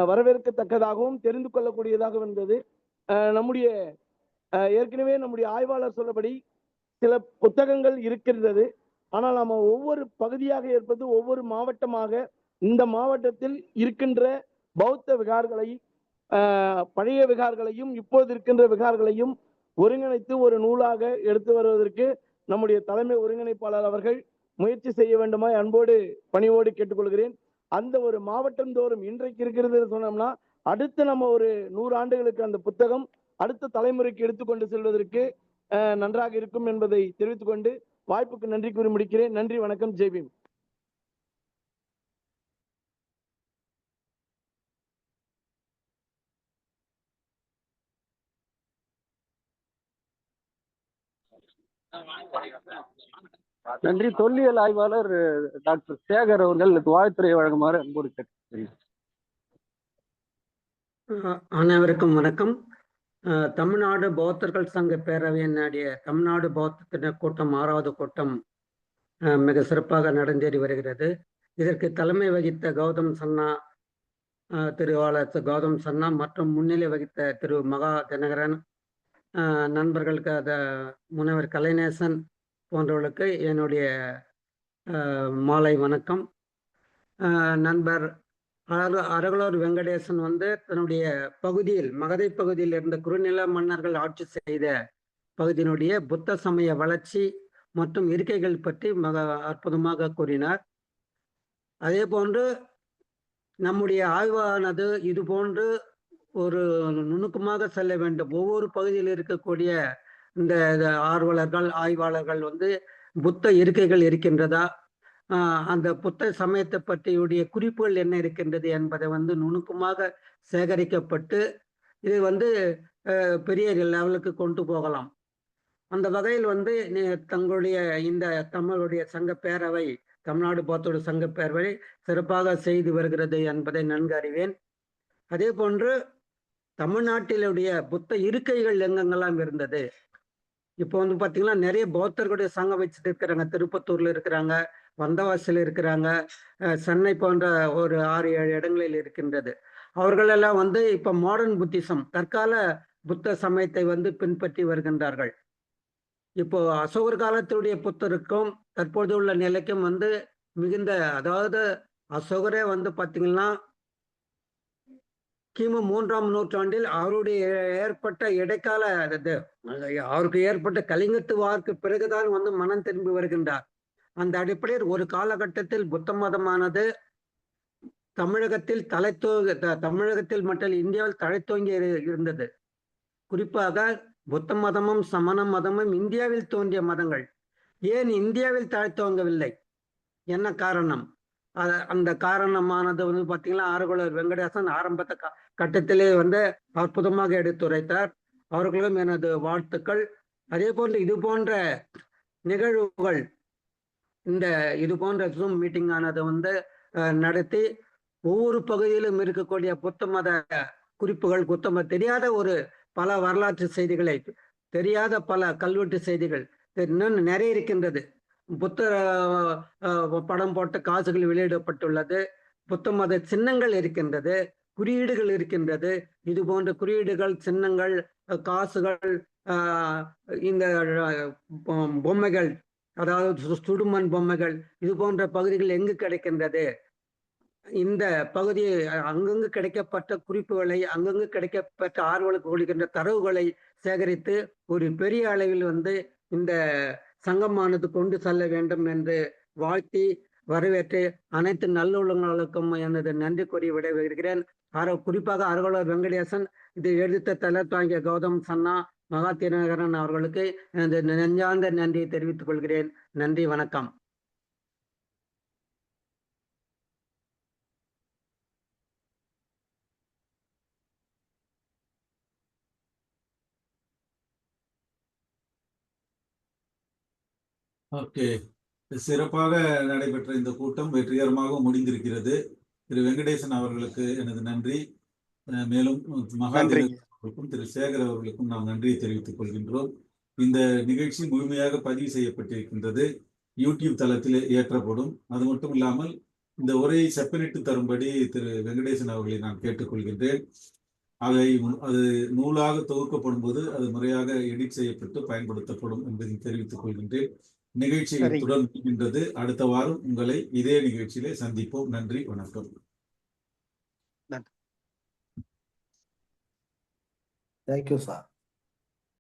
வரவேற்கத்தக்கதாகவும் தெரிந்து கொள்ளக்கூடியதாக இருந்தது. நம்முடைய ஏற்கனவே நம்முடைய ஆய்வாளர் சொல்லபடி சில புத்தகங்கள் இருக்கின்றது. ஆனால் நம்ம ஒவ்வொரு பகுதியாக இருப்பது ஒவ்வொரு மாவட்டமாக இந்த மாவட்டத்தில் இருக்கின்ற பௌத்த விகார்களை, பழைய விகார்களையும் இப்போது இருக்கின்ற விகார்களையும் ஒருங்கிணைத்து ஒரு நூலாக எடுத்து வருவதற்கு நம்முடைய தலைமை ஒருங்கிணைப்பாளர் அவர்கள் முயற்சி செய்ய வேண்டுமாய் அன்போடு பணிவோடு கேட்டுக்கொள்கிறேன். அந்த ஒரு மாவட்டம் தோறும் இன்றைக்கு இருக்கிறது சொன்னோம்னா அடுத்து நம்ம ஒரு 100 ஆண்டுகளுக்கு அந்த புத்தகம் அடுத்த தலைமுறைக்கு எடுத்துக்கொண்டு செல்வதற்கு நன்றாக இருக்கும் என்பதை தெரிவித்துக் கொண்டு வாய்ப்புக்கு நன்றி கூறி முடிக்கிறேன். நன்றி, வணக்கம், ஜெய்பீம். நன்றி. தொல்லியல் ஆய்வாளர் டாக்டர் சேகர் அவர்கள் வாழ்த்துறை வழங்குமாறு அன்போடு கேட்டுக்கொள்கிறேன். அனைவருக்கும் வணக்கம். தமிழ்நாடு பௌத்தர்கள் சங்க பேரவையினுடைய தமிழ்நாடு பௌத்த கூட்டம் 6வது கூட்டம் மிக சிறப்பாக நடந்தேறி வருகிறது. இதற்கு தலைமை வகித்த கௌதம் சன்னா, திருவாளர் கௌதம் சன்னா மற்றும் முன்னிலை வகித்த திரு மகா தினகரன், நண்பர்களுக்கு முனைவர் கலைநேசன் போன்றவர்களுக்கு என்னுடைய மாலை வணக்கம். நண்பர் அரகலூர் வெங்கடேசன் தன்னுடைய பகுதியில் மகதை பகுதியில் இருந்த குறுநில மன்னர்கள் ஆட்சி செய்த பகுதியினுடைய புத்த சமய வளர்ச்சி மற்றும் இருக்கைகள் பற்றி மிக அற்புதமாக கூறினார். அதே போன்று நம்முடைய ஆய்வானது இது போன்று ஒரு நுணுக்கமாக செல்ல வேண்டும். ஒவ்வொரு பகுதியில் இருக்கக்கூடிய இந்த ஆர்வலர்கள் ஆய்வாளர்கள் புத்த இருக்கைகள் இருக்கின்றதா, அந்த புத்த சமயத்தை பற்றியுடைய குறிப்புகள் என்ன இருக்கின்றது என்பதை நுணுக்கமாக சேகரிக்கப்பட்டு இது பெரிய லெவலுக்கு கொண்டு போகலாம். அந்த வகையில் தங்களுடைய இந்த தமிழுடைய சங்க பேரவை, தமிழ்நாடு பௌத்த சங்க பேரவை சிறப்பாக செய்து வருகிறது என்பதை நன்கு அறிவேன். அதே போன்று தமிழ்நாட்டிலுடைய புத்த இருக்கைகள் எங்கெங்கெல்லாம் இருந்தது, இப்போ பார்த்தீங்கன்னா நிறைய பௌத்தர்களுடைய சங்கம் வச்சுட்டு இருக்கிறாங்க. திருப்பத்தூர்ல இருக்கிறாங்க, வந்தவாசியில் இருக்கிறாங்க, சென்னை போன்ற ஒரு 6-7 இடங்களில் இருக்கின்றது. அவர்களெல்லாம் இப்போ மாடர்ன் புத்திசம், தற்கால புத்த சமயத்தை பின்பற்றி வருகின்றார்கள். இப்போ அசோகர் காலத்துடைய புத்தருக்கும் தற்போது உள்ள நிலைக்கும் வந்து மிகுந்த, அதாவது அசோகரே வந்து பார்த்தீங்கன்னா கிமு 3ஆம் நூற்றாண்டில் அவருடைய ஏற்பட்ட இடைக்கால அவருக்கு ஏற்பட்ட கலிங்கத்து வார்க்கு பிறகுதான் வந்து மனம் திரும்பி வருகின்றார். அந்த அடிப்படையில் ஒரு காலகட்டத்தில் புத்த மதமானது தமிழகத்தில் தமிழகத்தில் மட்டும் இந்தியாவில் தழைத்தோங்கி இருந்தது. குறிப்பாக புத்த மதமும் சமண மதமும் இந்தியாவில் தோன்றிய மதங்கள். ஏன் இந்தியாவில் தழைத்தோங்கவில்லை? என்ன காரணம்? அந்த காரணமானது வந்து பார்த்தீங்கன்னா ஆறுகுளர் வெங்கடேசன் ஆரம்பத்த கட்டத்திலே வந்து அற்புதமாக எடுத்துரைத்தார். அவர்களும் எனது வாழ்த்துக்கள். அதே போன்று இது போன்ற நிகழ்வுகள், இது போன்ற ஜூம் மீட்டிங் ஆனது வந்து நடத்தி ஒவ்வொரு பகுதியிலும் இருக்கக்கூடிய புத்த மத குறிப்புகள், தெரியாத ஒரு பல வரலாற்று செய்திகளை, தெரியாத பல கல்வெட்டு செய்திகள் இன்னும் நிறைய இருக்கின்றது. புத்த படம் போட்ட காசுகள் வெளியிடப்பட்டுள்ளது. புத்த மத சின்னங்கள் இருக்கின்றது, குறியீடுகள் இருக்கின்றது. இது போன்ற குறியீடுகள், சின்னங்கள், காசுகள், இந்த பொம்மைகள், அதாவது சுடுமண் பொம்மைகள், இது போன்ற பகுதிகள் எங்கு கிடைக்கின்றது? இந்த பகுதி அங்கங்கு கிடைக்கப்பட்ட குறிப்புகளை, அங்கங்கு கிடைக்கப்பட்ட ஆர்வலுக்கு கொடுக்கின்ற தரவுகளை சேகரித்து ஒரு பெரிய அளவில் வந்து இந்த சங்கமானது கொண்டு செல்ல வேண்டும் என்று வாழ்த்தி வரவேற்று அனைத்து நல்லுள்ளங்களுக்கும் எனது நன்றி கூறி விடைபெறுகிறேன். குறிப்பாக அறுகலூர் வெங்கடேசன், இது எடுத்த தளர்த்து வாங்கிய கௌதம் சன்னா, மகா தினகரன் அவர்களுக்கு எனது நெஞ்சார்ந்த நன்றியை தெரிவித்துக் கொள்கிறேன். நன்றி, வணக்கம். ஓகே, சிறப்பாக நடைபெற்ற இந்த கூட்டம் வெற்றிகரமாக முடிந்திருக்கிறது. திரு வெங்கடேசன் அவர்களுக்கு எனது நன்றி. மேலும் மகாதேவர்களுக்கும் திரு சேகர் அவர்களுக்கும் நாம் நன்றியை தெரிவித்துக் கொள்கின்றோம். இந்த நிகழ்ச்சி முழுமையாக பதிவு செய்யப்பட்டிருக்கின்றது, யூடியூப் தளத்தில் ஏற்றப்படும். அது மட்டும் இல்லாமல் இந்த உரையை செப்பனிட்டு தரும்படி திரு வெங்கடேசன் அவர்களை நான் கேட்டுக்கொள்கின்றேன். அதை அது நூலாக தொகுக்கப்படும் போது அது முறையாக எடிட் செய்யப்பட்டு பயன்படுத்தப்படும் என்பதை தெரிவித்துக் கொள்கின்றேன். நிகழ்ச்சி தொடர்கின்றது. அடுத்த வாரம் உங்களை இதே நிகழ்ச்சியிலே சந்திப்போம். நன்றி, வணக்கம். Thank you, sir.